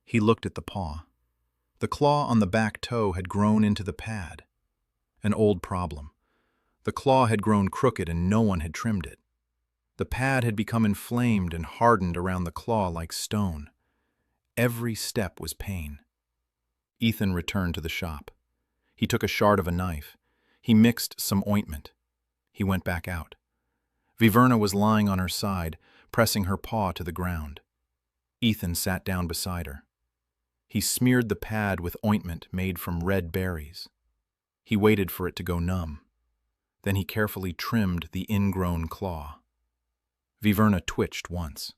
He looked at the paw. The claw on the back toe had grown into the pad. An old problem. The claw had grown crooked and no one had trimmed it. The pad had become inflamed and hardened around the claw like stone. Every step was pain. Ethan returned to the shop. He took a shard of a knife. He mixed some ointment. He went back out. Viverna was lying on her side, pressing her paw to the ground. Ethan sat down beside her. He smeared the pad with ointment made from red berries. He waited for it to go numb. Then he carefully trimmed the ingrown claw. Viverna twitched once.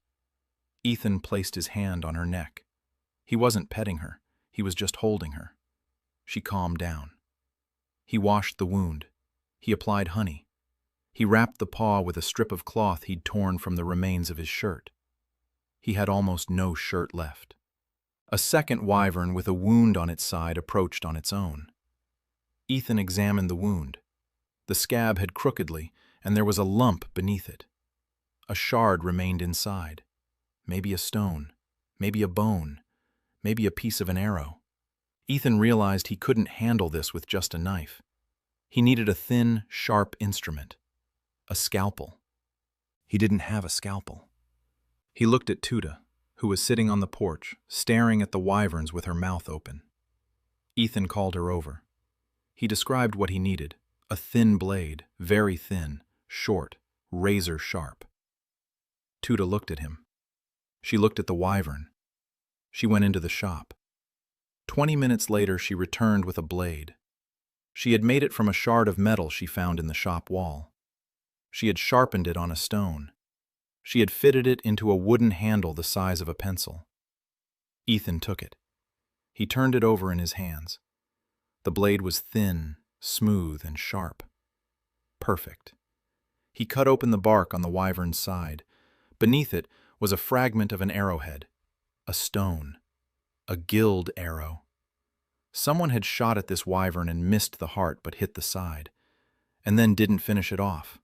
Ethan placed his hand on her neck. He wasn't petting her. He was just holding her. She calmed down. He washed the wound. He applied honey. He wrapped the paw with a strip of cloth he'd torn from the remains of his shirt. He had almost no shirt left. A second wyvern with a wound on its side approached on its own. Ethan examined the wound. The scab had crookedly, and there was a lump beneath it. A shard remained inside. Maybe a stone. Maybe a bone. Maybe a piece of an arrow. Ethan realized he couldn't handle this with just a knife. He needed a thin, sharp instrument. A scalpel. He didn't have a scalpel. He looked at Tuda, who was sitting on the porch, staring at the wyverns with her mouth open. Ethan called her over. He described what he needed. A thin blade, very thin, short, razor sharp. Tuda looked at him. She looked at the wyvern. She went into the shop. 20 minutes later, she returned with a blade. She had made it from a shard of metal she found in the shop wall. She had sharpened it on a stone. She had fitted it into a wooden handle the size of a pencil. Ethan took it. He turned it over in his hands. The blade was thin, smooth, and sharp. Perfect. He cut open the bark on the wyvern's side. Beneath it was a fragment of an arrowhead. A stone. A gild arrow. Someone had shot at this wyvern and missed the heart but hit the side, and then didn't finish it off.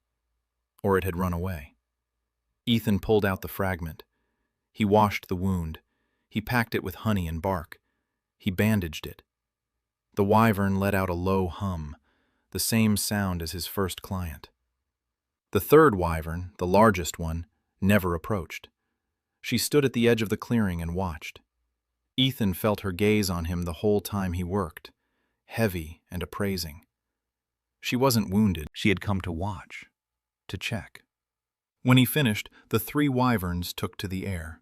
Or it had run away. Ethan pulled out the fragment. He washed the wound. He packed it with honey and bark. He bandaged it. The wyvern let out a low hum, the same sound as his first client. The third wyvern, the largest one, never approached. She stood at the edge of the clearing and watched. Ethan felt her gaze on him the whole time he worked, heavy and appraising. She wasn't wounded. She had come to watch, to check. When he finished, the 3 wyverns took to the air.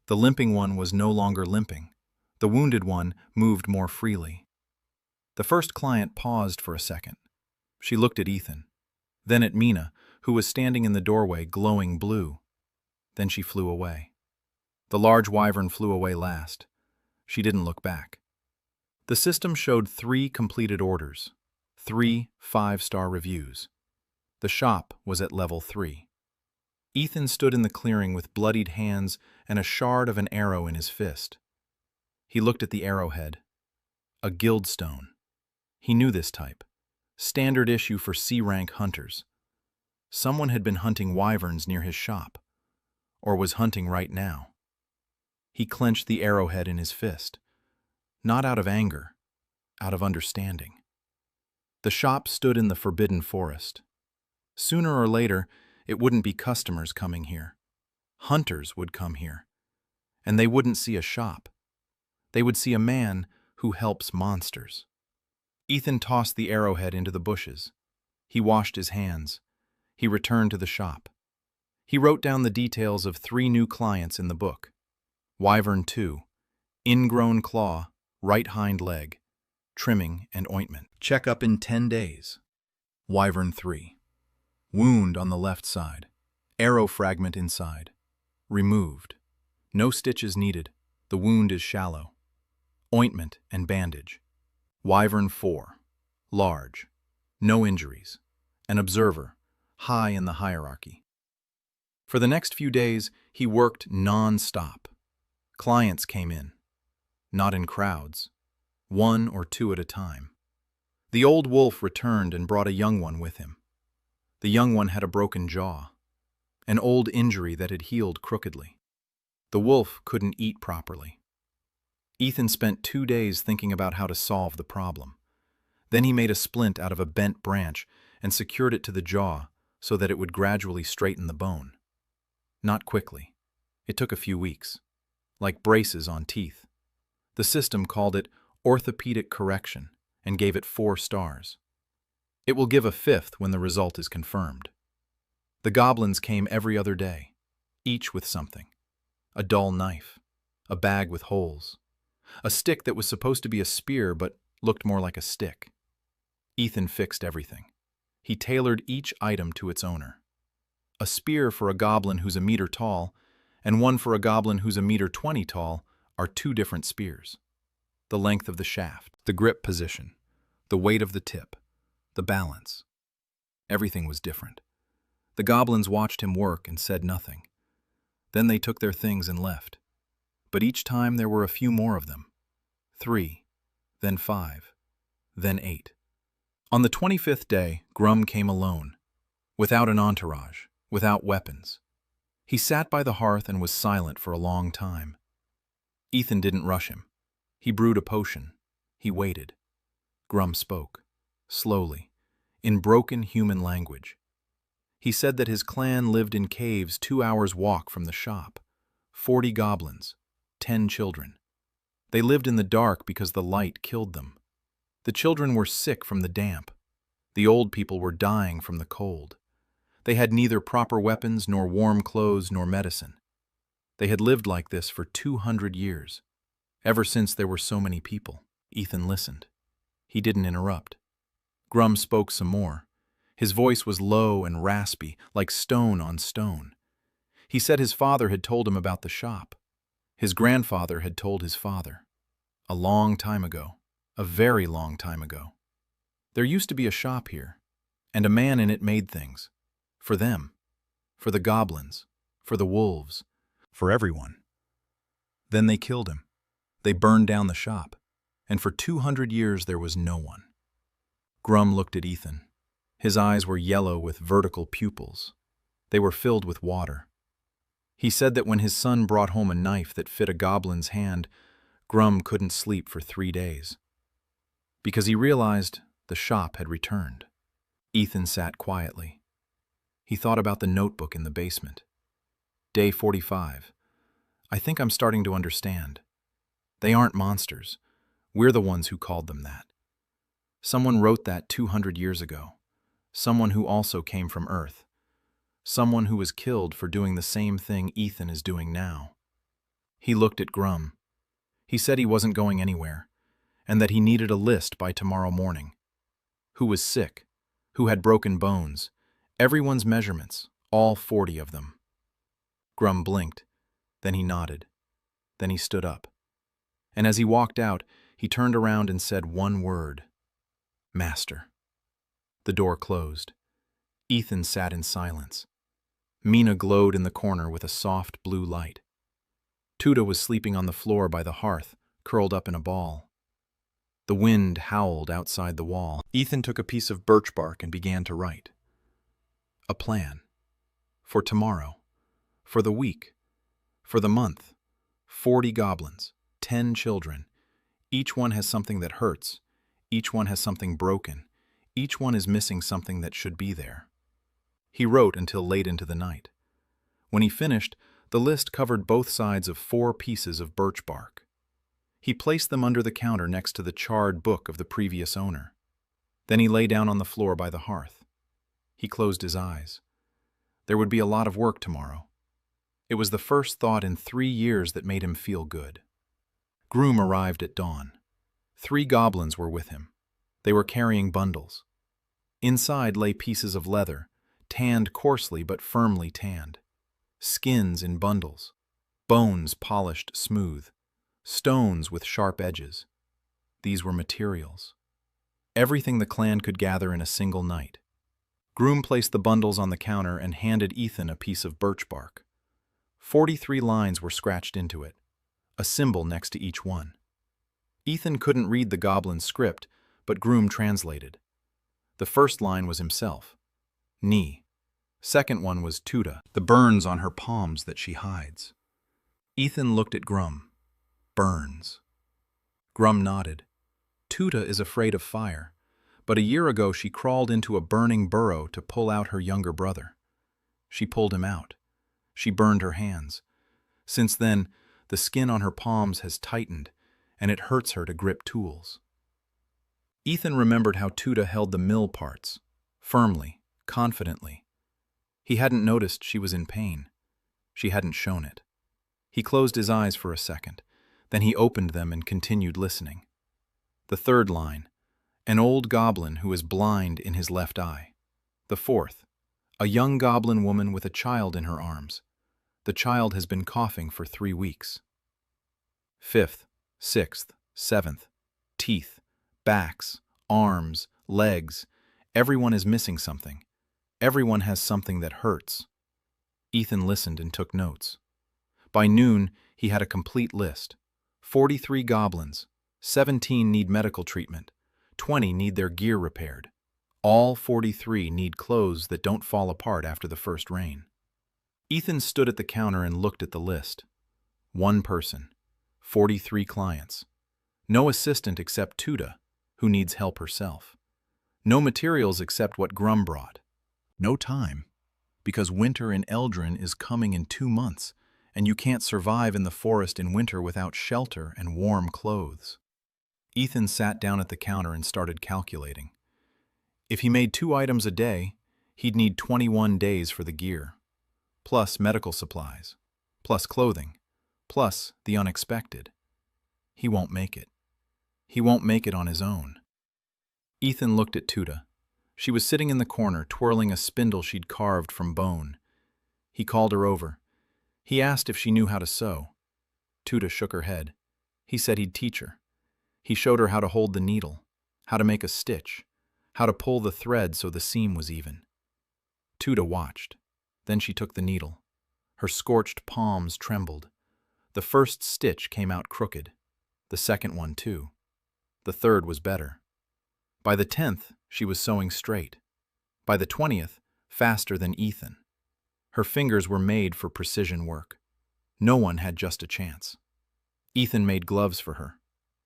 The limping one was no longer limping. The wounded one moved more freely. The first client paused for a second. She looked at Ethan, then at Mina, who was standing in the doorway, glowing blue. Then she flew away. The large wyvern flew away last. She didn't look back. The system showed 3 completed orders, 3 5-star reviews. The shop was at level 3. Ethan stood in the clearing with bloodied hands and a shard of an arrow in his fist. He looked at the arrowhead. A guildstone. He knew this type. Standard issue for C-rank hunters. Someone had been hunting wyverns near his shop, or was hunting right now. He clenched the arrowhead in his fist, not out of anger, out of understanding. The shop stood in the forbidden forest. Sooner or later, it wouldn't be customers coming here. Hunters would come here, and they wouldn't see a shop. They would see a man who helps monsters. Ethan tossed the arrowhead into the bushes. He washed his hands. He returned to the shop. He wrote down the details of 3 new clients in the book. Wyvern 2, ingrown claw, right hind leg, trimming and ointment. Check up in 10 days. Wyvern 3, wound on the left side, arrow fragment inside, removed. No stitches needed. The wound is shallow. Ointment and bandage. Wyvern 4, large, no injuries, an observer, high in the hierarchy. For the next few days, he worked non-stop. Clients came in, not in crowds, 1 or 2 at a time. The old wolf returned and brought a young one with him. The young one had a broken jaw, an old injury that had healed crookedly. The wolf couldn't eat properly. Ethan spent 2 days thinking about how to solve the problem. Then he made a splint out of a bent branch and secured it to the jaw so that it would gradually straighten the bone. Not quickly. It took a few weeks, like braces on teeth. The system called it orthopedic correction and gave it 4 stars. It will give a 5th when the result is confirmed. The goblins came every other day, each with something. A dull knife, a bag with holes, a stick that was supposed to be a spear but looked more like a stick. Ethan fixed everything. He tailored each item to its owner. A spear for a goblin who's a meter tall and one for a goblin who's a meter 20 tall are 2 different spears. The length of the shaft, the grip position, the weight of the tip, the balance. Everything was different. The goblins watched him work and said nothing. Then they took their things and left. But each time there were a few more of them. 3, then 5, then 8. On the 25th day, Grum came alone, without an entourage, without weapons. He sat by the hearth and was silent for a long time. Ethan didn't rush him. He brewed a potion. He waited. Grum spoke, slowly, in broken human language. He said that his clan lived in caves 2 hours' walk from the shop. 40 goblins, 10 children. They lived in the dark because the light killed them. The children were sick from the damp. The old people were dying from the cold. They had neither proper weapons, nor warm clothes, nor medicine. They had lived like this for 200 years. Ever since there were so many people. Ethan listened. He didn't interrupt. Grum spoke some more. His voice was low and raspy, like stone on stone. He said his father had told him about the shop. His grandfather had told his father. A long time ago. A very long time ago. There used to be a shop here, and a man in it made things. For them. For the goblins. For the wolves. For everyone. Then they killed him. They burned down the shop, and for 200 years there was no one. Grum looked at Ethan. His eyes were yellow with vertical pupils. They were filled with water. He said that when his son brought home a knife that fit a goblin's hand, Grum couldn't sleep for 3 days. Because he realized the shop had returned. Ethan sat quietly. He thought about the notebook in the basement. Day 45. I think I'm starting to understand. They aren't monsters. We're the ones who called them that. Someone wrote that 200 years ago. Someone who also came from Earth. Someone who was killed for doing the same thing Ethan is doing now. He looked at Grum. He said he wasn't going anywhere, and that he needed a list by tomorrow morning. Who was sick? Who had broken bones? Everyone's measurements, all 40 of them. Grum blinked. Then he nodded. Then he stood up. And as he walked out, He turned around and said one word. Master. The door closed. Ethan sat in silence. Mina glowed in the corner with a soft blue light. Tuda was sleeping on the floor by the hearth, curled up in a ball. The wind howled outside the wall. Ethan took a piece of birch bark and began to write. A plan. For tomorrow. For the week. For the month. 40 goblins. 10 children. Each one has something that hurts. Each one has something broken. Each one is missing something that should be there. He wrote until late into the night. When he finished, the list covered both sides of 4 pieces of birch bark. He placed them under the counter next to the charred book of the previous owner. Then he lay down on the floor by the hearth. He closed his eyes. There would be a lot of work tomorrow. It was the first thought in 3 years that made him feel good. Groom arrived at dawn. 3 goblins were with him. They were carrying bundles. Inside lay pieces of leather, tanned coarsely but firmly tanned. Skins in bundles. Bones polished smooth. Stones with sharp edges. These were materials. Everything the clan could gather in a single night. Groom placed the bundles on the counter and handed Ethan a piece of birch bark. 43 lines were scratched into it, a symbol next to each one. Ethan couldn't read the goblin script, but Groom translated. The first line was himself. Knee. Second one was Tuda, the burns on her palms that she hides. Ethan looked at Grum. Burns. Grum nodded. Tuda is afraid of fire, but a year ago she crawled into a burning burrow to pull out her younger brother. She pulled him out. She burned her hands. Since then, the skin on her palms has tightened, and it hurts her to grip tools. Ethan remembered how Tuda held the mill parts, firmly, confidently. He hadn't noticed she was in pain. She hadn't shown it. He closed his eyes for a second. Then he opened them and continued listening. The third line, an old goblin who is blind in his left eye. The fourth, a young goblin woman with a child in her arms. The child has been coughing for 3 weeks. Fifth, sixth, seventh, teeth, backs, arms, legs. Everyone is missing something. Everyone has something that hurts. Ethan listened and took notes. By noon, he had a complete list. 43 goblins, 17 need medical treatment, 20 need their gear repaired. All 43 need clothes that don't fall apart after the first rain. Ethan stood at the counter and looked at the list. 1 person, 43 clients. No assistant except Tuda, who needs help herself. No materials except what Grum brought. No time, because winter in Eldrin is coming in 2 months, and you can't survive in the forest in winter without shelter and warm clothes. Ethan sat down at the counter and started calculating. If he made 2 items a day, he'd need 21 days for the gear, plus medical supplies, plus clothing, plus the unexpected. He won't make it. He won't make it on his own. Ethan looked at Tuda. She was sitting in the corner, twirling a spindle she'd carved from bone. He called her over. He asked if she knew how to sew. Tuda shook her head. He said he'd teach her. He showed her how to hold the needle, how to make a stitch, how to pull the thread so the seam was even. Tuda watched. Then she took the needle. Her scorched palms trembled. The first stitch came out crooked. The second one, too. The third was better. By the 10th, she was sewing straight. By the 20th, faster than Ethan. Her fingers were made for precision work. No one had just a chance. Ethan made gloves for her,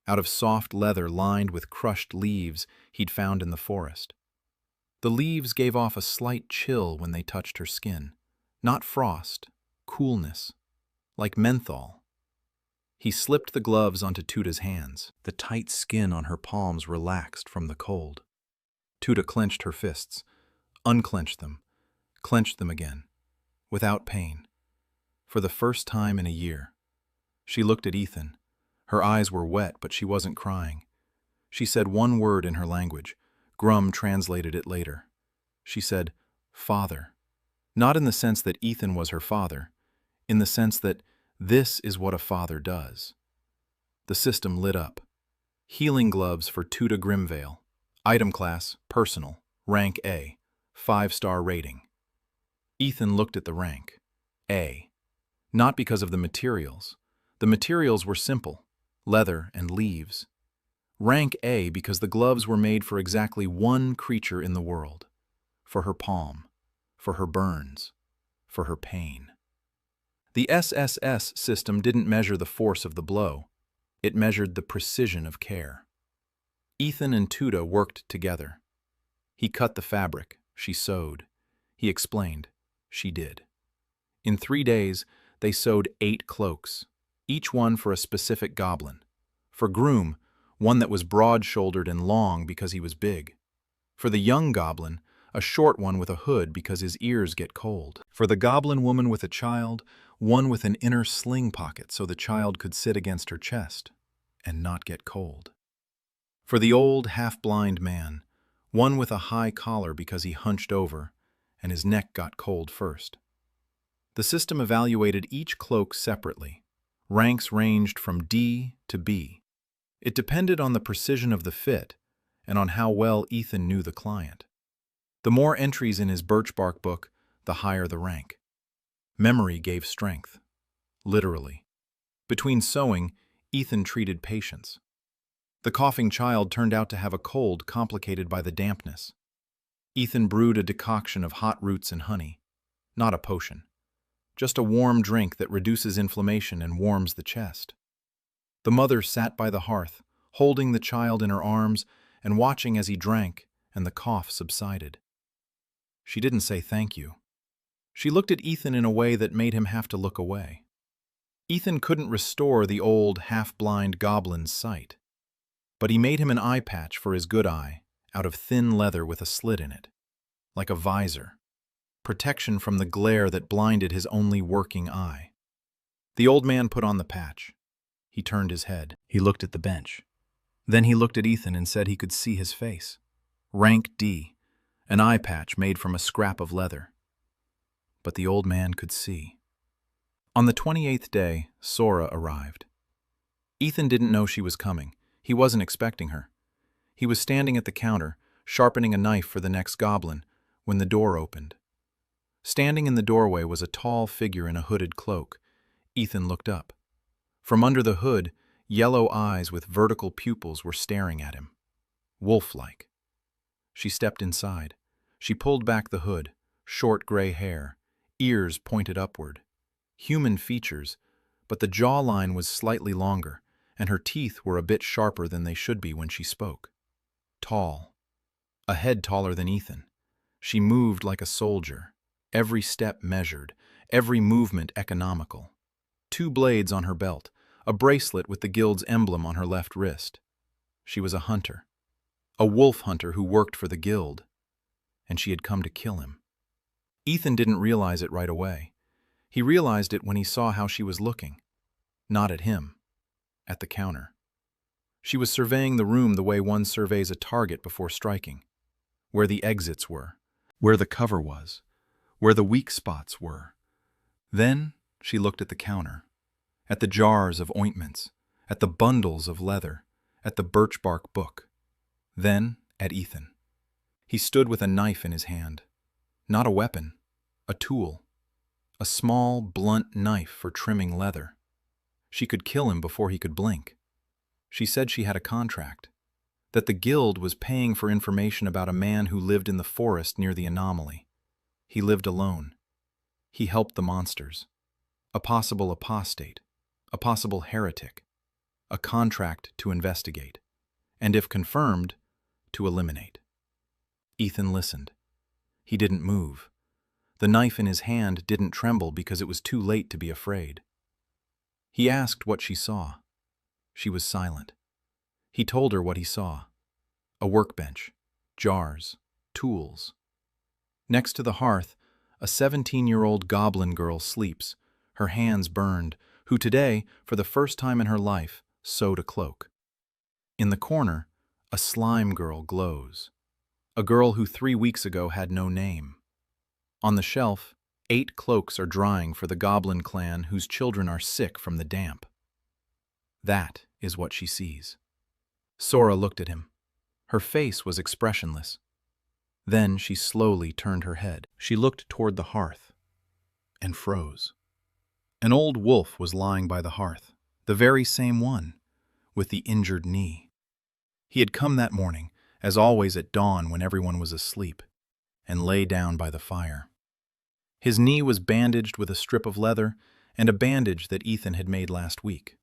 out of soft leather lined with crushed leaves he'd found in the forest. The leaves gave off a slight chill when they touched her skin. Not frost, coolness, like menthol. He slipped the gloves onto Tuda's hands. The tight skin on her palms relaxed from the cold. Tuda clenched her fists, unclenched them, clenched them again, without pain. For the first time in a year. She looked at Ethan. Her eyes were wet, but she wasn't crying. She said one word in her language. Grum translated it later. She said, "Father." Not in the sense that Ethan was her father, in the sense that this is what a father does. The system lit up. Healing gloves for Tuda Grimvale. Item class, personal. Rank A. 5-star rating. Ethan looked at the rank. A. Not because of the materials. The materials were simple. Leather and leaves. Rank A because the gloves were made for exactly one creature in the world. For her palm. For her burns. For her pain. The SSS system didn't measure the force of the blow. It measured the precision of care. Ethan and Tuda worked together. He cut the fabric, she sewed. He explained, she did. In 3 days, they sewed 8 cloaks, each one for a specific goblin. For Groom, one that was broad-shouldered and long because he was big. For the young goblin, a short one with a hood because his ears get cold. For the goblin woman with a child, one with an inner sling pocket so the child could sit against her chest and not get cold. For the old, half-blind man, one with a high collar because he hunched over and his neck got cold first. The system evaluated each cloak separately. Ranks ranged from D to B. It depended on the precision of the fit and on how well Ethan knew the client. The more entries in his birchbark book, the higher the rank. Memory gave strength. Literally. Between sewing, Ethan treated patients. The coughing child turned out to have a cold complicated by the dampness. Ethan brewed a decoction of hot roots and honey. Not a potion. Just a warm drink that reduces inflammation and warms the chest. The mother sat by the hearth, holding the child in her arms and watching as he drank, and the cough subsided. She didn't say thank you. She looked at Ethan in a way that made him have to look away. Ethan couldn't restore the old, half-blind goblin's sight. But he made him an eye patch for his good eye, out of thin leather with a slit in it. Like a visor. Protection from the glare that blinded his only working eye. The old man put on the patch. He turned his head. He looked at the bench. Then he looked at Ethan and said he could see his face. Rank D, an eye patch made from a scrap of leather. But the old man could see. On the 28th day, Sora arrived. Ethan didn't know she was coming. He wasn't expecting her. He was standing at the counter, sharpening a knife for the next goblin, when the door opened. Standing in the doorway was a tall figure in a hooded cloak. Ethan looked up. From under the hood, yellow eyes with vertical pupils were staring at him. Wolf-like. She stepped inside. She pulled back the hood, short gray hair, ears pointed upward. Human features, but the jawline was slightly longer, and her teeth were a bit sharper than they should be when she spoke. Tall. A head taller than Ethan. She moved like a soldier, every step measured, every movement economical. 2 blades on her belt, a bracelet with the guild's emblem on her left wrist. She was a hunter. A wolf hunter who worked for the guild. And she had come to kill him. Ethan didn't realize it right away. He realized it when he saw how she was looking. Not at him. At the counter. She was surveying the room the way one surveys a target before striking. Where the exits were. Where the cover was. Where the weak spots were. Then she looked at the counter. At the jars of ointments. At the bundles of leather. At the birchbark book. Then at Ethan. He stood with a knife in his hand. Not a weapon. A tool. A small, blunt knife for trimming leather. She could kill him before he could blink. She said she had a contract. That the guild was paying for information about a man who lived in the forest near the anomaly. He lived alone. He helped the monsters. A possible apostate. A possible heretic. A contract to investigate. And if confirmed, to eliminate. Ethan listened. He didn't move. The knife in his hand didn't tremble because it was too late to be afraid. He asked what she saw. She was silent. He told her what he saw. A workbench, jars, tools. Next to the hearth, a 17-year-old goblin girl sleeps, her hands burned, who today, for the first time in her life, sewed a cloak. In the corner, a slime girl glows. A girl who 3 weeks ago had no name. On the shelf, 8 cloaks are drying for the goblin clan whose children are sick from the damp. That is what she sees. Sora looked at him. Her face was expressionless. Then she slowly turned her head. She looked toward the hearth and froze. An old wolf was lying by the hearth, the very same one, with the injured knee. He had come that morning, as always at dawn when everyone was asleep, and lay down by the fire. His knee was bandaged with a strip of leather and a bandage that Ethan had made last week.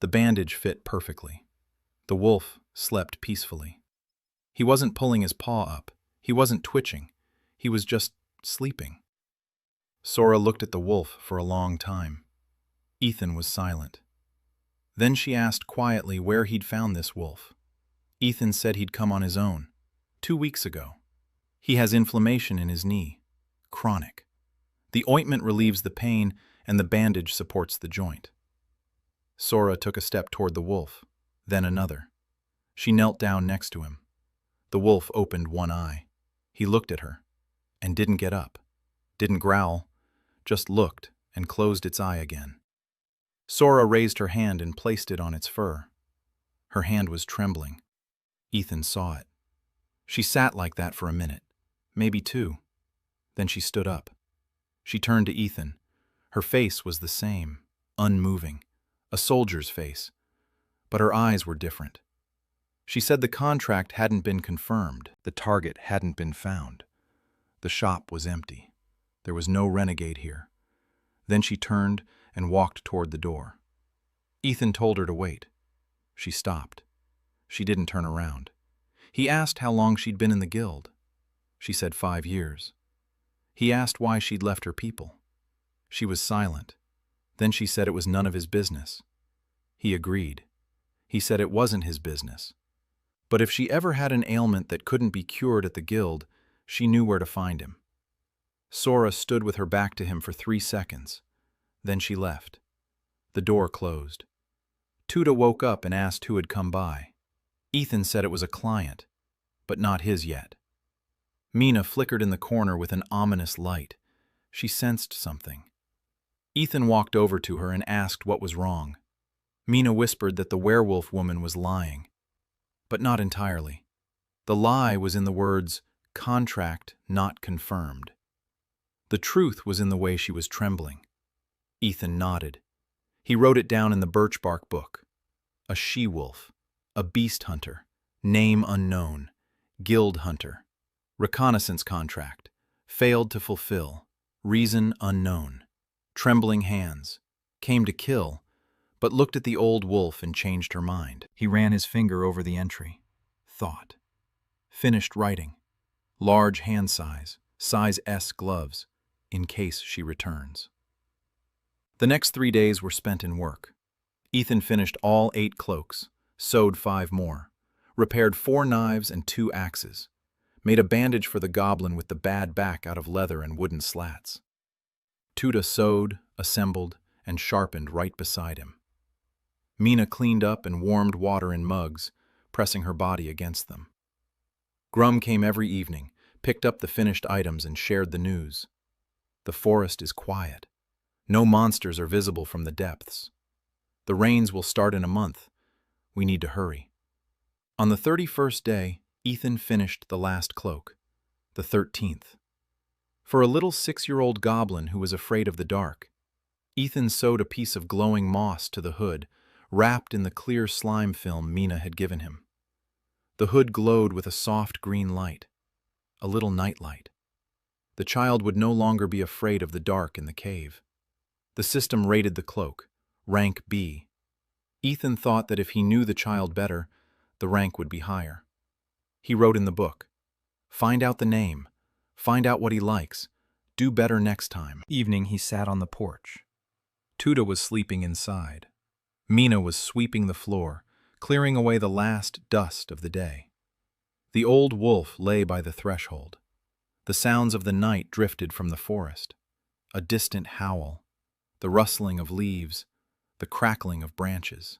The bandage fit perfectly. The wolf slept peacefully. He wasn't pulling his paw up. He wasn't twitching. He was just sleeping. Sora looked at the wolf for a long time. Ethan was silent. Then she asked quietly where he'd found this wolf. Ethan said he'd come on his own, 2 weeks ago. He has inflammation in his knee, chronic. The ointment relieves the pain and the bandage supports the joint. Sora took a step toward the wolf, then another. She knelt down next to him. The wolf opened one eye. He looked at her and didn't get up, didn't growl, just looked and closed its eye again. Sora raised her hand and placed it on its fur. Her hand was trembling. Ethan saw it. She sat like that for a minute, maybe 2. Then she stood up. She turned to Ethan. Her face was the same, unmoving, a soldier's face, but her eyes were different. She said the contract hadn't been confirmed, the target hadn't been found. The shop was empty. There was no renegade here. Then she turned and walked toward the door. Ethan told her to wait. She stopped. She didn't turn around. He asked how long she'd been in the guild. She said 5 years. He asked why she'd left her people. She was silent. Then she said it was none of his business. He agreed. He said it wasn't his business. But if she ever had an ailment that couldn't be cured at the guild, she knew where to find him. Sora stood with her back to him for 3 seconds. Then she left. The door closed. Tuda woke up and asked who had come by. Ethan said it was a client, but not his yet. Mina flickered in the corner with an ominous light. She sensed something. Ethan walked over to her and asked what was wrong. Mina whispered that the werewolf woman was lying. But not entirely. The lie was in the words, "contract not confirmed." The truth was in the way she was trembling. Ethan nodded. He wrote it down in the birch bark book. A she-wolf, a beast hunter, name unknown, guild hunter, reconnaissance contract, failed to fulfill, reason unknown, trembling hands, came to kill, but looked at the old wolf and changed her mind. He ran his finger over the entry. Thought. Finished writing. Large hand size S gloves, in case she returns. The next 3 days were spent in work. Ethan finished all 8 cloaks, sewed 5 more, repaired 4 knives and 2 axes, made a bandage for the goblin with the bad back out of leather and wooden slats. Tuda sewed, assembled, and sharpened right beside him. Mina cleaned up and warmed water in mugs, pressing her body against them. Grum came every evening, picked up the finished items and shared the news. The forest is quiet. No monsters are visible from the depths. The rains will start in a month. We need to hurry. On the 31st day, Ethan finished the last cloak, the 13th. For a little 6-year-old goblin who was afraid of the dark, Ethan sewed a piece of glowing moss to the hood, wrapped in the clear slime film Mina had given him. The hood glowed with a soft green light, a little nightlight. The child would no longer be afraid of the dark in the cave. The system rated the cloak, rank B. Ethan thought that if he knew the child better, the rank would be higher. He wrote in the book, "Find out the name, find out what he likes, do better next time." Evening he sat on the porch. Tuda was sleeping inside. Mina was sweeping the floor, clearing away the last dust of the day. The old wolf lay by the threshold. The sounds of the night drifted from the forest. A distant howl, the rustling of leaves, the crackling of branches.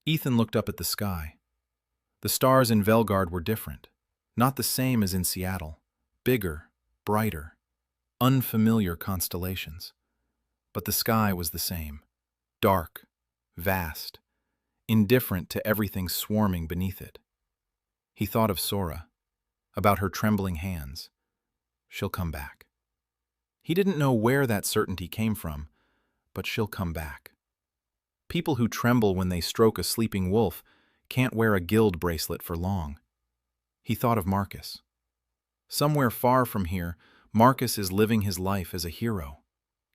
Ethan looked up at the sky. The stars in Velgard were different, not the same as in Seattle, bigger, brighter, unfamiliar constellations. But the sky was the same, dark, vast, indifferent to everything swarming beneath it. He thought of Sora, about her trembling hands. She'll come back. He didn't know where that certainty came from, but she'll come back. People who tremble when they stroke a sleeping wolf can't wear a guild bracelet for long. He thought of Marcus. Somewhere far from here, Marcus is living his life as a hero,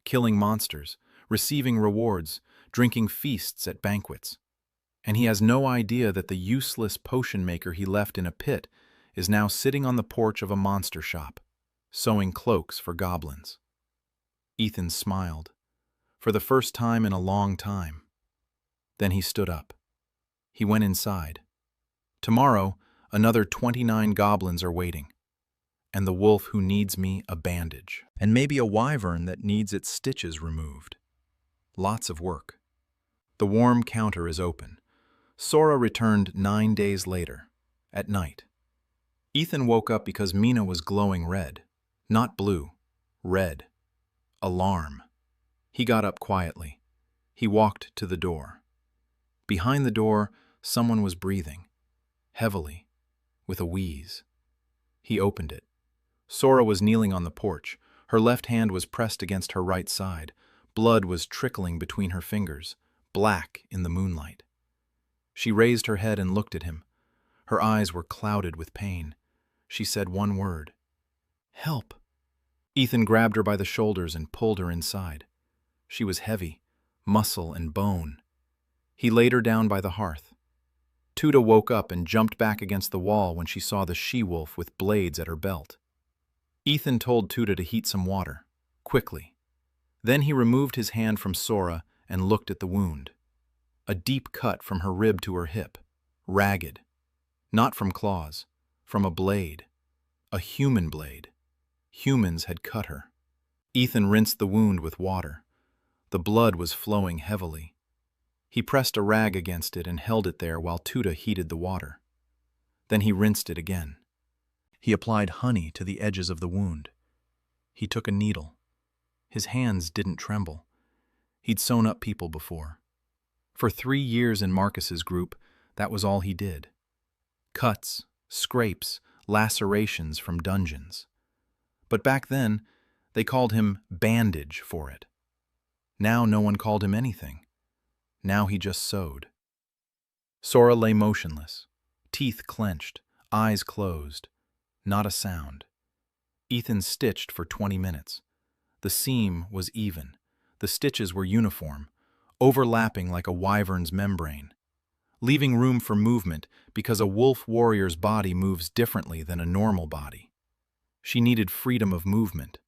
killing monsters, receiving rewards, drinking feasts at banquets. And he has no idea that the useless potion maker he left in a pit is now sitting on the porch of a monster shop, sewing cloaks for goblins. Ethan smiled, for the first time in a long time. Then he stood up. He went inside. Tomorrow, another 29 goblins are waiting, and the wolf who needs me a bandage, and maybe a wyvern that needs its stitches removed. Lots of work. The warm counter is open. Sora returned 9 days later, at night. Ethan woke up because Mina was glowing red. Not blue, red. Alarm. He got up quietly. He walked to the door. Behind the door, someone was breathing, heavily, with a wheeze. He opened it. Sora was kneeling on the porch. Her left hand was pressed against her right side. Blood was trickling between her fingers, black in the moonlight. She raised her head and looked at him. Her eyes were clouded with pain. She said one word. "Help." Ethan grabbed her by the shoulders and pulled her inside. She was heavy, muscle and bone. He laid her down by the hearth. Tuda woke up and jumped back against the wall when she saw the she-wolf with blades at her belt. Ethan told Tuda to heat some water, quickly. Then he removed his hand from Sora and looked at the wound. A deep cut from her rib to her hip, ragged. Not from claws, from a blade. A human blade. Humans had cut her. Ethan rinsed the wound with water. The blood was flowing heavily. He pressed a rag against it and held it there while Tuda heated the water. Then he rinsed it again. He applied honey to the edges of the wound. He took a needle. His hands didn't tremble. He'd sewn up people before. For 3 years in Marcus's group, that was all he did. Cuts, scrapes, lacerations from dungeons. But back then, they called him bandage for it. Now no one called him anything. Now he just sewed. Sora lay motionless, teeth clenched, eyes closed. Not a sound. Ethan stitched for 20 minutes. The seam was even. The stitches were uniform, overlapping like a wyvern's membrane, leaving room for movement because a wolf warrior's body moves differently than a normal body. She needed freedom of movement.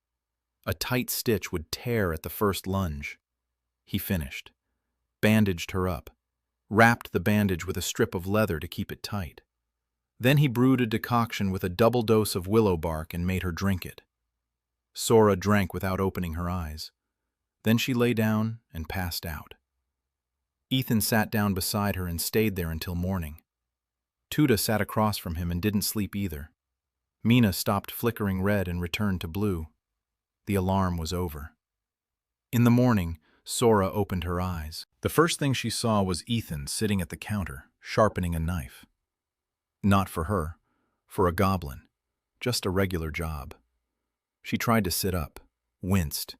A tight stitch would tear at the first lunge. He finished, bandaged her up, wrapped the bandage with a strip of leather to keep it tight. Then he brewed a decoction with a double dose of willow bark and made her drink it. Sora drank without opening her eyes. Then she lay down and passed out. Ethan sat down beside her and stayed there until morning. Tuda sat across from him and didn't sleep either. Mina stopped flickering red and returned to blue. The alarm was over. In the morning, Sora opened her eyes. The first thing she saw was Ethan sitting at the counter, sharpening a knife. Not for her, for a goblin, just a regular job. She tried to sit up, winced.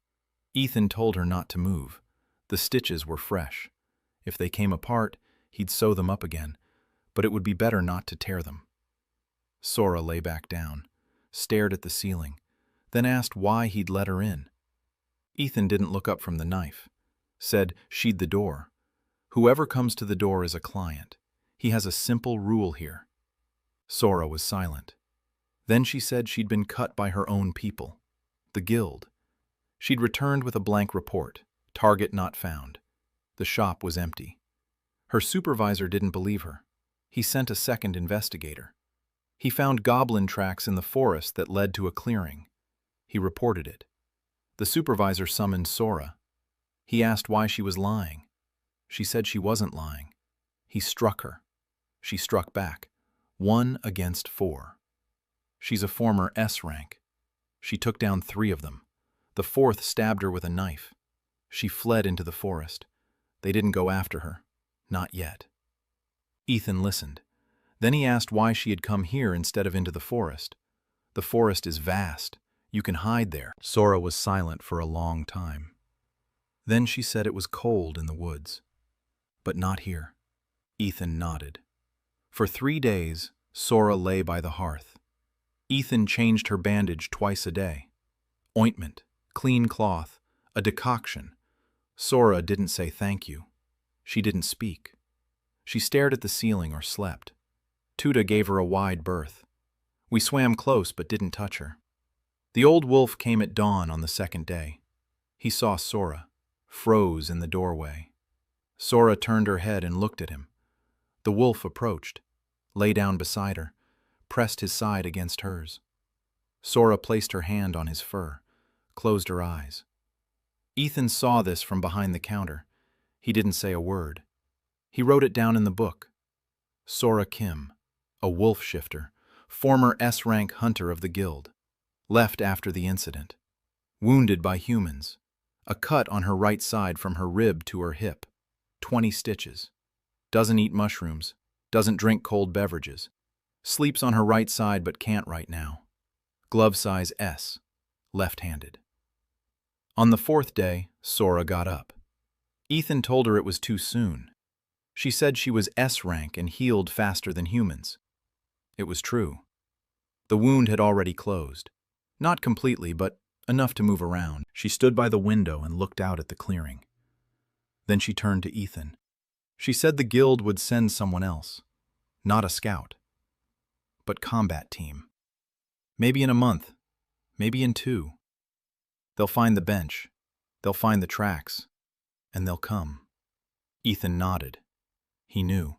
Ethan told her not to move. The stitches were fresh. If they came apart, he'd sew them up again, but it would be better not to tear them. Sora lay back down, stared at the ceiling, then asked why he'd let her in. Ethan didn't look up from the knife, said she'd the door. Whoever comes to the door is a client. He has a simple rule here. Sora was silent. Then she said she'd been cut by her own people, the guild. She'd returned with a blank report, target not found. The shop was empty. Her supervisor didn't believe her. He sent a second investigator. He found goblin tracks in the forest that led to a clearing. He reported it. The supervisor summoned Sora. He asked why she was lying. She said she wasn't lying. He struck her. She struck back. 1 against 4. She's a former S rank. She took down 3 of them. The 4th stabbed her with a knife. She fled into the forest. They didn't go after her. Not yet. Ethan listened. Then he asked why she had come here instead of into the forest. The forest is vast. You can hide there. Sora was silent for a long time. Then she said it was cold in the woods. But not here. Ethan nodded. For 3 days, Sora lay by the hearth. Ethan changed her bandage twice a day. Ointment, clean cloth, a decoction. Sora didn't say thank you. She didn't speak. She stared at the ceiling or slept. Tuda gave her a wide berth. We swam close but didn't touch her. The old wolf came at dawn on the 2nd day. He saw Sora, froze in the doorway. Sora turned her head and looked at him. The wolf approached, lay down beside her, pressed his side against hers. Sora placed her hand on his fur, closed her eyes. Ethan saw this from behind the counter. He didn't say a word. He wrote it down in the book. Sora Kim, a wolf shifter, former S-rank hunter of the guild. Left after the incident. Wounded by humans. A cut on her right side from her rib to her hip. 20 stitches. Doesn't eat mushrooms. Doesn't drink cold beverages. Sleeps on her right side but can't right now. Glove size S. Left-handed. On the 4th day, Sora got up. Ethan told her it was too soon. She said she was S-rank and healed faster than humans. It was true. The wound had already closed. Not completely, but enough to move around. She stood by the window and looked out at the clearing. Then she turned to Ethan. She said the guild would send someone else. Not a scout, but combat team. Maybe in a month, maybe in 2. They'll find the bench, they'll find the tracks, and they'll come. Ethan nodded. He knew.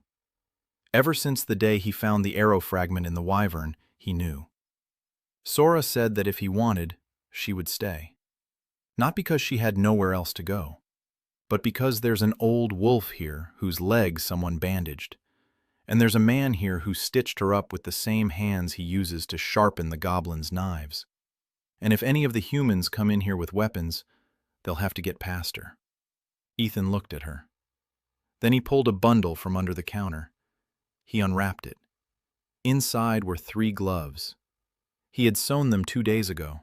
Ever since the day he found the arrow fragment in the wyvern, he knew. Sora said that if he wanted, she would stay. Not because she had nowhere else to go, but because there's an old wolf here whose leg someone bandaged, and there's a man here who stitched her up with the same hands he uses to sharpen the goblins' knives. And if any of the humans come in here with weapons, they'll have to get past her. Ethan looked at her. Then he pulled a bundle from under the counter. He unwrapped it. Inside were 3 gloves. He had sewn them 2 days ago,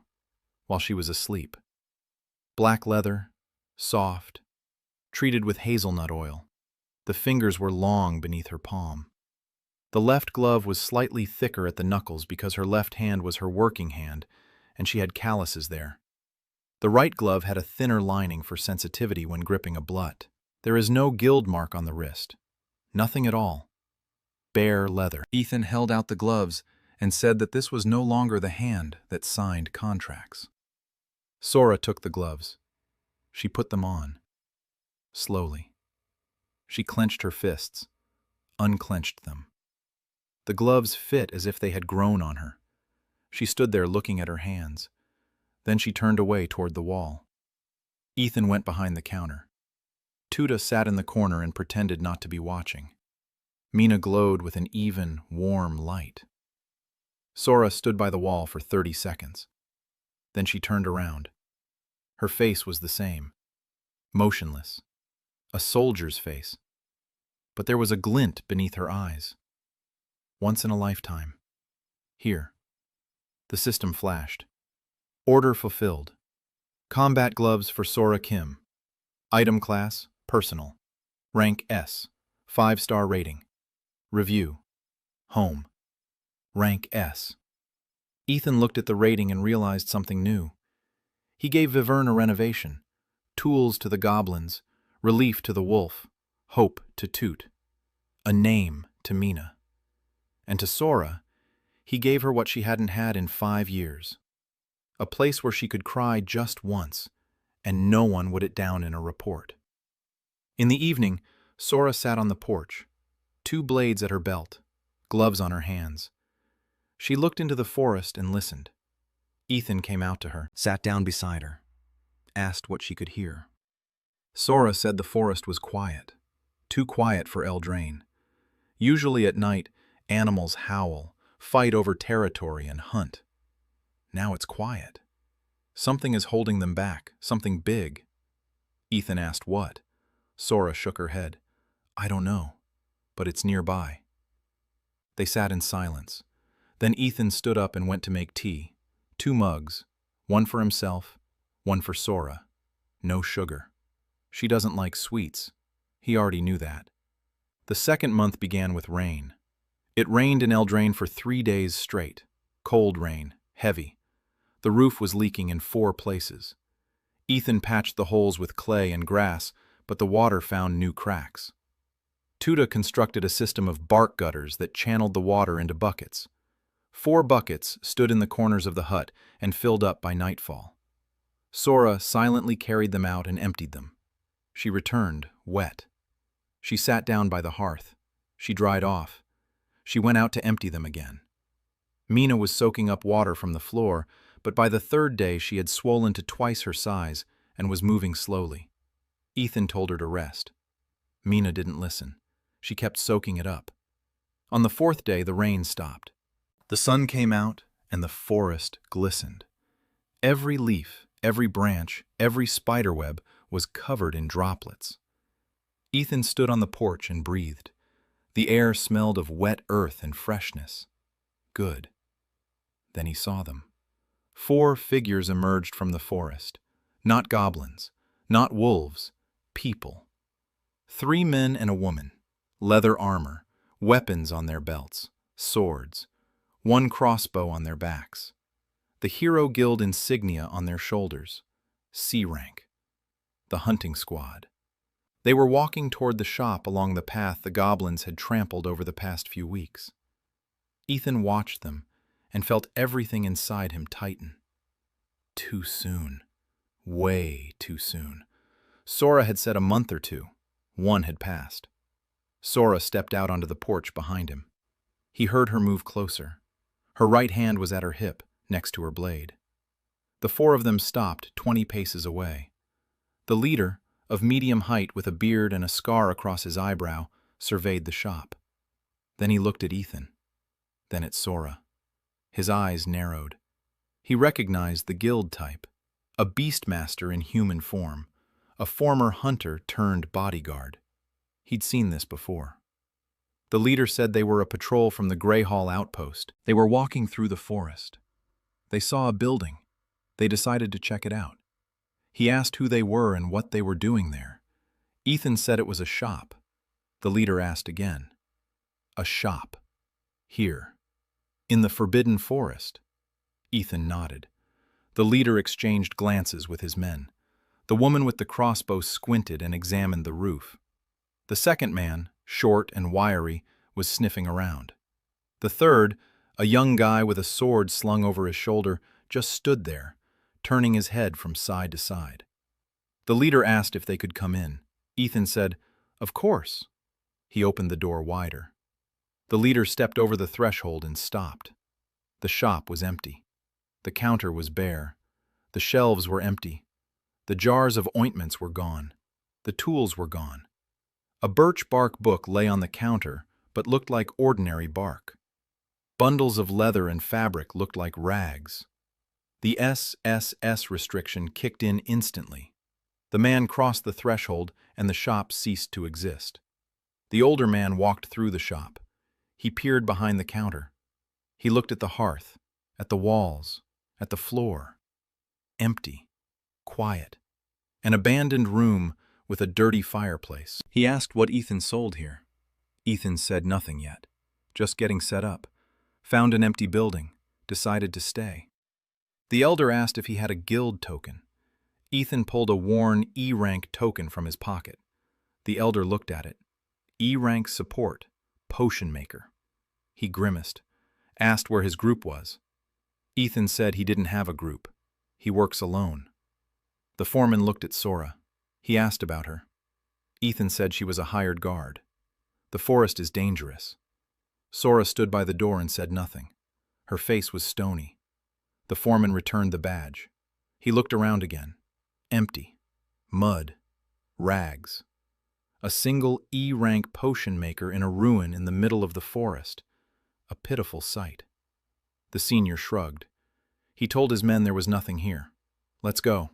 while she was asleep. Black leather, soft, treated with hazelnut oil. The fingers were long beneath her palm. The left glove was slightly thicker at the knuckles because her left hand was her working hand, and she had calluses there. The right glove had a thinner lining for sensitivity when gripping a blunt. There is no guild mark on the wrist. Nothing at all. Bare leather. Ethan held out the gloves and said that this was no longer the hand that signed contracts. Sora took the gloves. She put them on. Slowly. She clenched her fists, unclenched them. The gloves fit as if they had grown on her. She stood there looking at her hands. Then she turned away toward the wall. Ethan went behind the counter. Tuda sat in the corner and pretended not to be watching. Mina glowed with an even, warm light. Sora stood by the wall for 30 seconds. Then she turned around. Her face was the same. Motionless. A soldier's face. But there was a glint beneath her eyes. Once in a lifetime. Here. The system flashed. Order fulfilled. Combat gloves for Sora Kim. Item class, personal. Rank S. 5-star rating. Review. Home. Rank S. Ethan looked at the rating and realized something new. He gave Vivern a renovation. Tools to the goblins. Relief to the wolf. Hope to Toot. A name to Mina. And to Sora, he gave her what she hadn't had in 5 years. A place where she could cry just once, and no one would it down in a report. In the evening, Sora sat on the porch, 2 blades at her belt, gloves on her hands. She looked into the forest and listened. Ethan came out to her, sat down beside her, asked what she could hear. Sora said the forest was quiet, too quiet for Eldraine. Usually at night, animals howl, fight over territory, and hunt. Now it's quiet. Something is holding them back, something big. Ethan asked what. Sora shook her head. I don't know, but it's nearby. They sat in silence. Then Ethan stood up and went to make tea. 2 mugs, one for himself, one for Sora. No sugar. She doesn't like sweets. He already knew that. The second month began with rain. It rained in Eldraine for 3 days straight. Cold rain, heavy. The roof was leaking in 4 places. Ethan patched the holes with clay and grass, but the water found new cracks. Tuda constructed a system of bark gutters that channeled the water into buckets. 4 buckets stood in the corners of the hut and filled up by nightfall. Sora silently carried them out and emptied them. She returned, wet. She sat down by the hearth. She dried off. She went out to empty them again. Mina was soaking up water from the floor, but by the 3rd day she had swollen to twice her size and was moving slowly. Ethan told her to rest. Mina didn't listen. She kept soaking it up. On the 4th day, the rain stopped. The sun came out, and the forest glistened. Every leaf, every branch, every spiderweb was covered in droplets. Ethan stood on the porch and breathed. The air smelled of wet earth and freshness. Good. Then he saw them. 4 figures emerged from the forest. Not goblins, not wolves, people. 3 men and a woman. Leather armor, weapons on their belts, swords, 1 crossbow on their backs, the Hero Guild insignia on their shoulders, C rank, the hunting squad. They were walking toward the shop along the path the goblins had trampled over the past few weeks. Ethan watched them and felt everything inside him tighten. Too soon. Way too soon. Sora had said a month or 2. 1 had passed. Sora stepped out onto the porch behind him. He heard her move closer. Her right hand was at her hip, next to her blade. The 4 of them stopped 20 paces away. The leader, of medium height with a beard and a scar across his eyebrow, surveyed the shop. Then he looked at Ethan. Then at Sora. His eyes narrowed. He recognized the guild type, a beastmaster in human form, a former hunter turned bodyguard. He'd seen this before. The leader said they were a patrol from the Grey Hall outpost. They were walking through the forest. They saw a building. They decided to check it out. He asked who they were and what they were doing there. Ethan said it was a shop. The leader asked again. A shop. Here. In the Forbidden Forest. Ethan nodded. The leader exchanged glances with his men. The woman with the crossbow squinted and examined the roof. The second man, short and wiry, was sniffing around. The third, a young guy with a sword slung over his shoulder, just stood there, turning his head from side to side. The leader asked if they could come in. Ethan said, "Of course." He opened the door wider. The leader stepped over the threshold and stopped. The shop was empty. The counter was bare. The shelves were empty. The jars of ointments were gone. The tools were gone. A birch bark book lay on the counter, but looked like ordinary bark. Bundles of leather and fabric looked like rags. The SSS restriction kicked in instantly. The man crossed the threshold, and the shop ceased to exist. The older man walked through the shop. He peered behind the counter. He looked at the hearth, at the walls, at the floor. Empty. Quiet. An abandoned room with a dirty fireplace. He asked what Ethan sold here. Ethan said nothing yet. Just getting set up. Found an empty building. Decided to stay. The elder asked if he had a guild token. Ethan pulled a worn E-rank token from his pocket. The elder looked at it. E-rank support. Potion maker. He grimaced. Asked where his group was. Ethan said he didn't have a group. He works alone. The foreman looked at Sora. He asked about her. Ethan said she was a hired guard. The forest is dangerous. Sora stood by the door and said nothing. Her face was stony. The foreman returned the badge. He looked around again. Empty. Mud. Rags. A single E-rank potion maker in a ruin in the middle of the forest. A pitiful sight. The senior shrugged. He told his men there was nothing here. Let's go.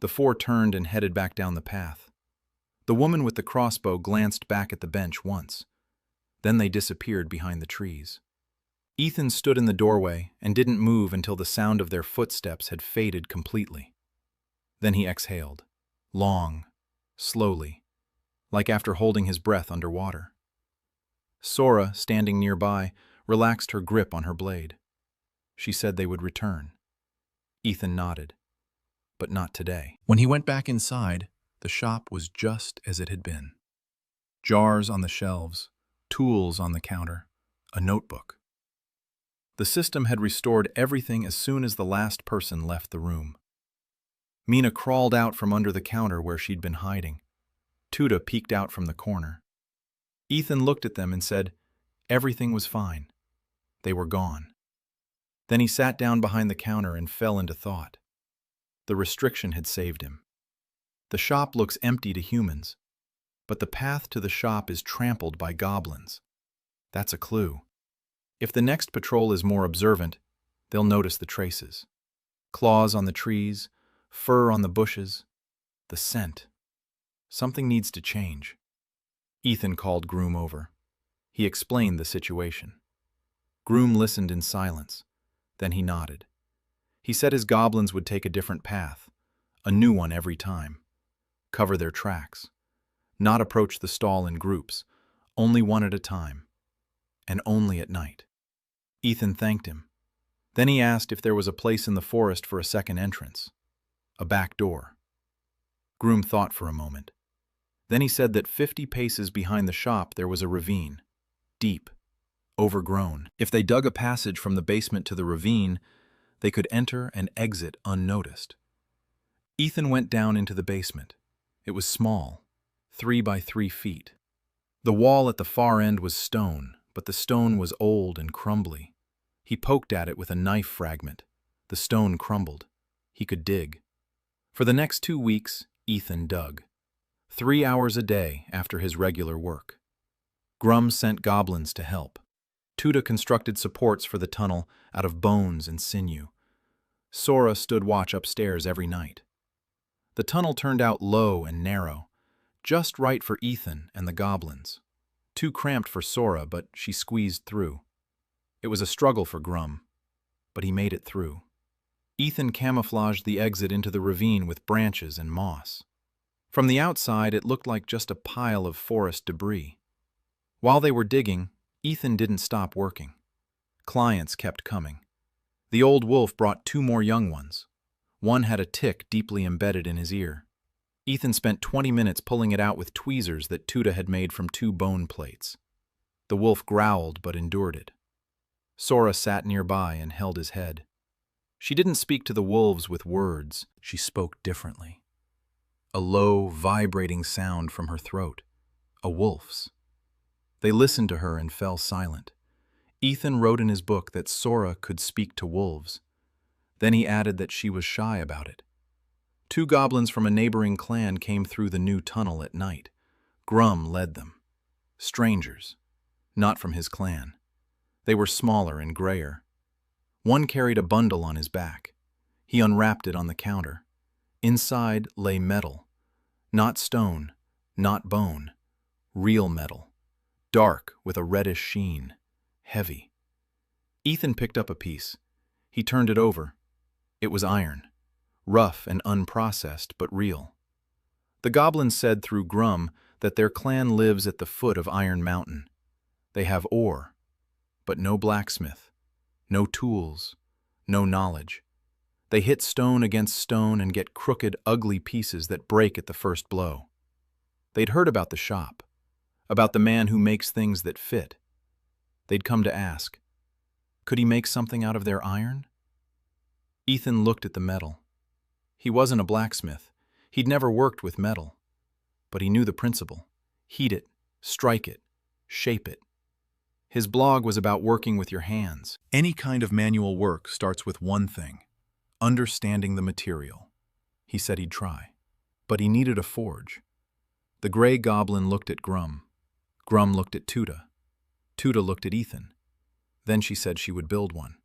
The 4 turned and headed back down the path. The woman with the crossbow glanced back at the bench once. Then they disappeared behind the trees. Ethan stood in the doorway and didn't move until the sound of their footsteps had faded completely. Then he exhaled, long, slowly, like after holding his breath underwater. Sora, standing nearby, relaxed her grip on her blade. She said they would return. Ethan nodded. But not today. When he went back inside, the shop was just as it had been. Jars on the shelves, tools on the counter, a notebook. The system had restored everything as soon as the last person left the room. Mina crawled out from under the counter where she'd been hiding. Tuda peeked out from the corner. Ethan looked at them and said, everything was fine. They were gone. Then he sat down behind the counter and fell into thought. The restriction had saved him. The shop looks empty to humans, but the path to the shop is trampled by goblins. That's a clue. If the next patrol is more observant, they'll notice the traces. Claws on the trees, fur on the bushes, the scent. Something needs to change. Ethan called Groom over. He explained the situation. Groom listened in silence. Then he nodded. He said his goblins would take a different path, a new one every time. Cover their tracks. Not approach the stall in groups, only one at a time. And only at night. Ethan thanked him. Then he asked if there was a place in the forest for a second entrance. A back door. Groom thought for a moment. Then he said that 50 paces behind the shop there was a ravine. Deep. Overgrown. If they dug a passage from the basement to the ravine, they could enter and exit unnoticed. Ethan went down into the basement. It was small, 3 by 3 feet. The wall at the far end was stone, but the stone was old and crumbly. He poked at it with a knife fragment. The stone crumbled. He could dig. For the next 2 weeks, Ethan dug. 3 hours a day after his regular work. Grum sent goblins to help. Tuda constructed supports for the tunnel out of bones and sinew. Sora stood watch upstairs every night. The tunnel turned out low and narrow, just right for Ethan and the goblins. Too cramped for Sora, but she squeezed through. It was a struggle for Grum, but he made it through. Ethan camouflaged the exit into the ravine with branches and moss. From the outside, it looked like just a pile of forest debris. While they were digging, Ethan didn't stop working. Clients kept coming. The old wolf brought 2 more young ones. One had a tick deeply embedded in his ear. Ethan spent 20 minutes pulling it out with tweezers that Tuda had made from 2 bone plates. The wolf growled but endured it. Sora sat nearby and held his head. She didn't speak to the wolves with words. She spoke differently. A low, vibrating sound from her throat. A wolf's. They listened to her and fell silent. Ethan wrote in his book that Sora could speak to wolves. Then he added that she was shy about it. 2 goblins from a neighboring clan came through the new tunnel at night. Grum led them. Strangers. Not from his clan. They were smaller and grayer. One carried a bundle on his back. He unwrapped it on the counter. Inside lay metal. Not stone, not bone. Real metal. Dark with a reddish sheen. Heavy. Ethan picked up a piece. He turned it over. It was iron. Rough and unprocessed, but real. The goblins said through Grum that their clan lives at the foot of Iron Mountain. They have ore, but no blacksmith, no tools, no knowledge. They hit stone against stone and get crooked, ugly pieces that break at the first blow. They'd heard about the shop, about the man who makes things that fit. They'd come to ask, could he make something out of their iron? Ethan looked at the metal. He wasn't a blacksmith. He'd never worked with metal. But he knew the principle. Heat it, strike it, shape it. His blog was about working with your hands. Any kind of manual work starts with one thing: understanding the material. He said he'd try. But he needed a forge. The gray goblin looked at Grum. Grum looked at Tuda. Tuda looked at Ethan. Then she said she would build one.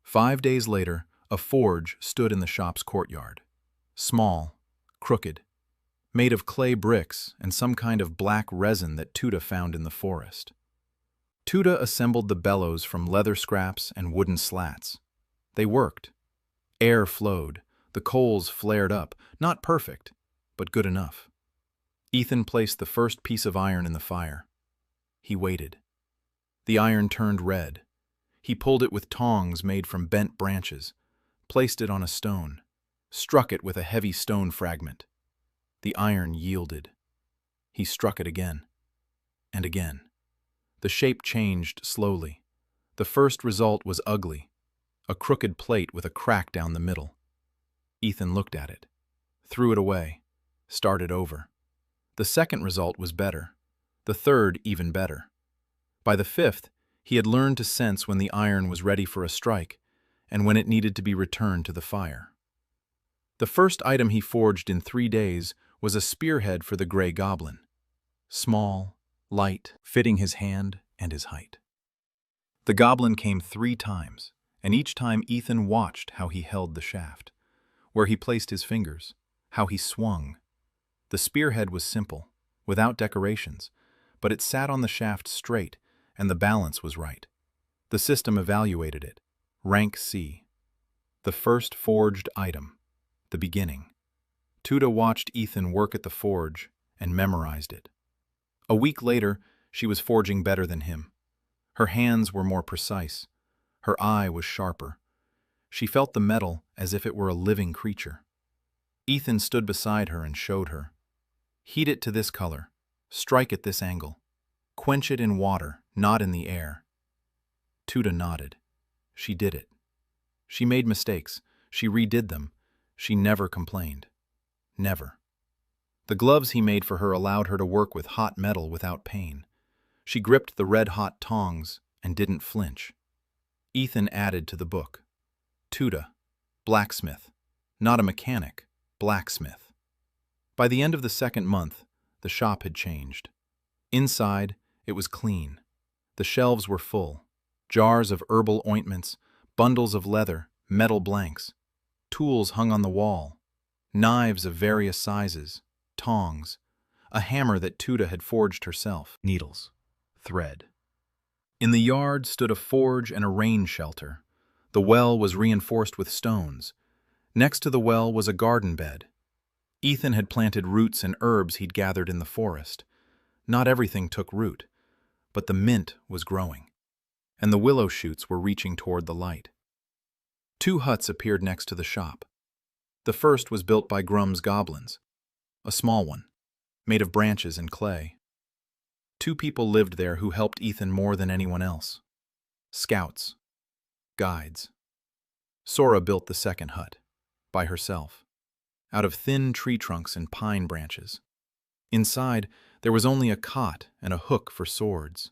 5 days later, a forge stood in the shop's courtyard. Small, crooked, made of clay bricks and some kind of black resin that Tuda found in the forest. Tuda assembled the bellows from leather scraps and wooden slats. They worked. Air flowed. The coals flared up, not perfect, but good enough. Ethan placed the first piece of iron in the fire. He waited. The iron turned red. He pulled it with tongs made from bent branches, placed it on a stone, struck it with a heavy stone fragment. The iron yielded. He struck it again, and again. The shape changed slowly. The first result was ugly, a crooked plate with a crack down the middle. Ethan looked at it, threw it away, started over. The second result was better, the third even better. By the fifth, he had learned to sense when the iron was ready for a strike and when it needed to be returned to the fire. The first item he forged in 3 days was a spearhead for the gray goblin. Small, light, fitting his hand and his height. The goblin came 3 times, and each time Ethan watched how he held the shaft, where he placed his fingers, how he swung. The spearhead was simple, without decorations, but it sat on the shaft straight, and the balance was right. The system evaluated it. Rank C. The first forged item. The beginning. Tuda watched Ethan work at the forge and memorized it. A week later, she was forging better than him. Her hands were more precise. Her eye was sharper. She felt the metal as if it were a living creature. Ethan stood beside her and showed her. Heat it to this color. Strike at this angle. Quench it in water, not in the air. Tuda nodded. She did it. She made mistakes. She redid them. She never complained. Never. The gloves he made for her allowed her to work with hot metal without pain. She gripped the red-hot tongs and didn't flinch. Ethan added to the book. Tuda, blacksmith. Not a mechanic, blacksmith. By the end of the second month, the shop had changed. Inside, it was clean. The shelves were full. Jars of herbal ointments, bundles of leather, metal blanks. Tools hung on the wall. Knives of various sizes, tongs, a hammer that Tuda had forged herself, needles, thread. In the yard stood a forge and a rain shelter. The well was reinforced with stones. Next to the well was a garden bed. Ethan had planted roots and herbs he'd gathered in the forest. Not everything took root, but the mint was growing, and the willow shoots were reaching toward the light. 2 huts appeared next to the shop. The first was built by Grum's goblins, a small one, made of branches and clay. 2 people lived there who helped Ethan more than anyone else. Scouts. Guides. Sora built the second hut, by herself, out of thin tree trunks and pine branches. Inside, there was only a cot and a hook for swords.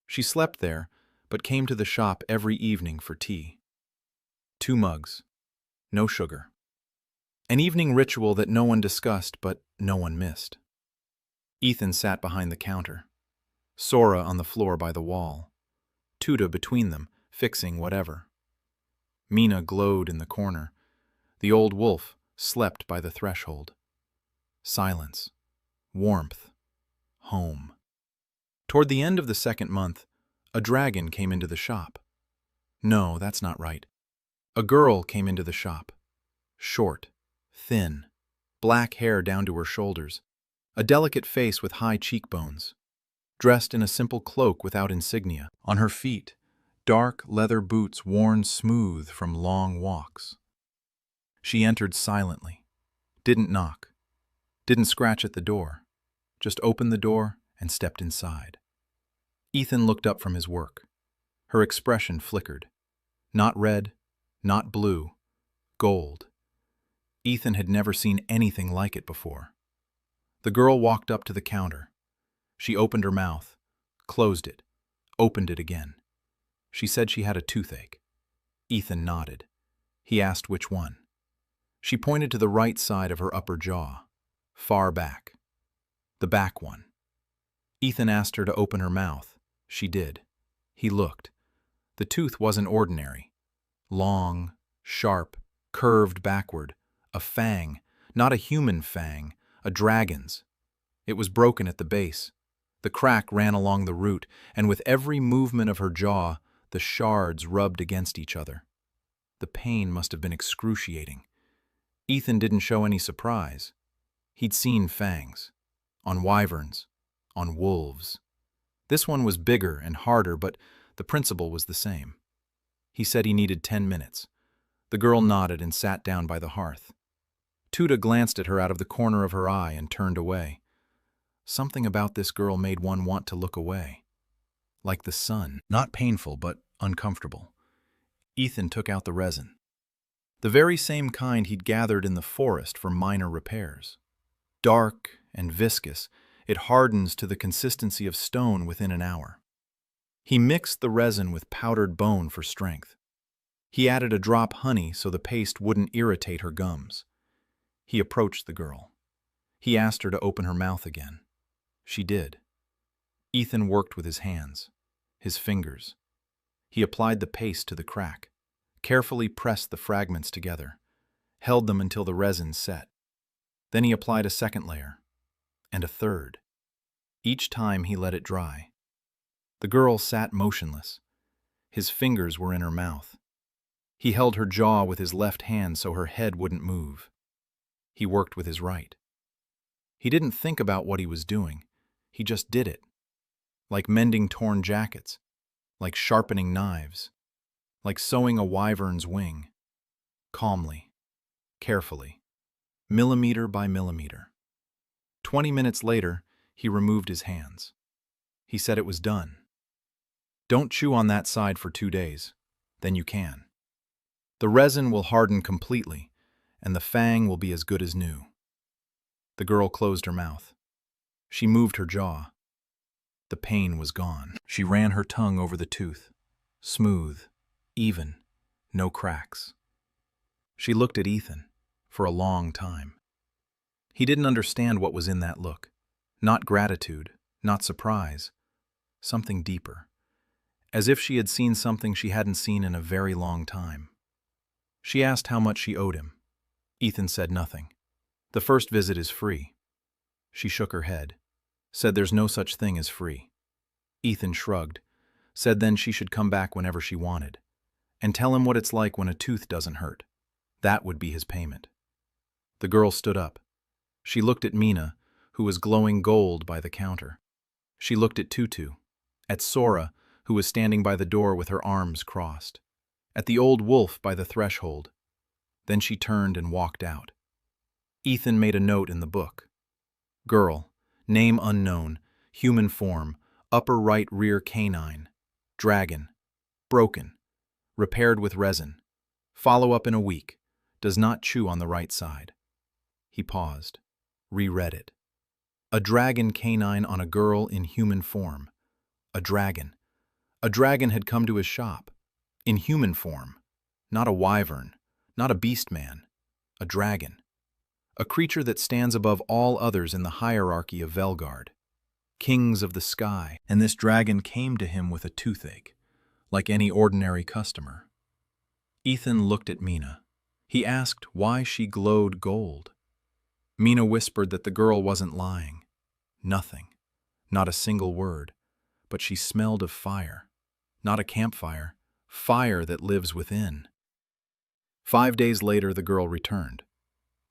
She slept there, but came to the shop every evening for tea. 2 mugs. No sugar. An evening ritual that no one discussed, but no one missed. Ethan sat behind the counter. Sora on the floor by the wall. Tuda between them, fixing whatever. Mina glowed in the corner. The old wolf slept by the threshold. Silence. Warmth. Home. Toward the end of the second month, a dragon came into the shop. No, that's not right. A girl came into the shop. Short, thin, black hair down to her shoulders, a delicate face with high cheekbones, dressed in a simple cloak without insignia. On her feet, dark leather boots worn smooth from long walks. She entered silently, didn't knock, didn't scratch at the door, just opened the door and stepped inside. Ethan looked up from his work. Her expression flickered. Not red, not blue, gold. Ethan had never seen anything like it before. The girl walked up to the counter. She opened her mouth, closed it, opened it again. She said she had a toothache. Ethan nodded. He asked which one. She pointed to the right side of her upper jaw, far back. The back one. Ethan asked her to open her mouth. She did. He looked. The tooth wasn't ordinary. Long, sharp, curved backward, a fang, not a human fang, a dragon's. It was broken at the base. The crack ran along the root, and with every movement of her jaw, the shards rubbed against each other. The pain must have been excruciating. Ethan didn't show any surprise. He'd seen fangs. On wyverns. On wolves. This one was bigger and harder, but the principle was the same. He said he needed 10 minutes. The girl nodded and sat down by the hearth. Tuda glanced at her out of the corner of her eye and turned away. Something about this girl made one want to look away. Like the sun. Not painful, but uncomfortable. Ethan took out the resin. The very same kind he'd gathered in the forest for minor repairs. Dark and viscous, it hardens to the consistency of stone within an hour. He mixed the resin with powdered bone for strength. He added a drop honey so the paste wouldn't irritate her gums. He approached the girl. He asked her to open her mouth again. She did. Ethan worked with his hands, his fingers. He applied the paste to the crack, carefully pressed the fragments together, held them until the resin set. Then he applied a second layer, and a third. Each time he let it dry. The girl sat motionless. His fingers were in her mouth. He held her jaw with his left hand so her head wouldn't move. He worked with his right. He didn't think about what he was doing. He just did it. Like mending torn jackets, like sharpening knives, like sewing a wyvern's wing. Calmly, carefully, millimeter by millimeter. 20 minutes later, he removed his hands. He said it was done. Don't chew on that side for 2 days. Then you can. The resin will harden completely, and the fang will be as good as new. The girl closed her mouth. She moved her jaw. The pain was gone. She ran her tongue over the tooth. Smooth, even, no cracks. She looked at Ethan for a long time. He didn't understand what was in that look. Not gratitude, not surprise. Something deeper. As if she had seen something she hadn't seen in a very long time. She asked how much she owed him. Ethan said nothing. The first visit is free. She shook her head, said there's no such thing as free. Ethan shrugged, said then she should come back whenever she wanted, and tell him what it's like when a tooth doesn't hurt. That would be his payment. The girl stood up. She looked at Mina, who was glowing gold by the counter. She looked at Tutu, at Sora, who was standing by the door with her arms crossed, at the old wolf by the threshold. Then she turned and walked out. Ethan made a note in the book. Girl, name unknown, human form, upper right rear canine, dragon, broken, repaired with resin, follow up in a week, does not chew on the right side. He paused, reread it. A dragon canine on a girl in human form. A dragon. A dragon had come to his shop. In human form. Not a wyvern. Not a beastman. A dragon. A creature that stands above all others in the hierarchy of Velgard. Kings of the sky. And this dragon came to him with a toothache, like any ordinary customer. Ethan looked at Mina. He asked why she glowed gold. Mina whispered that the girl wasn't lying. Nothing. Not a single word. But she smelled of fire. Not a campfire. Fire that lives within. 5 days later, the girl returned.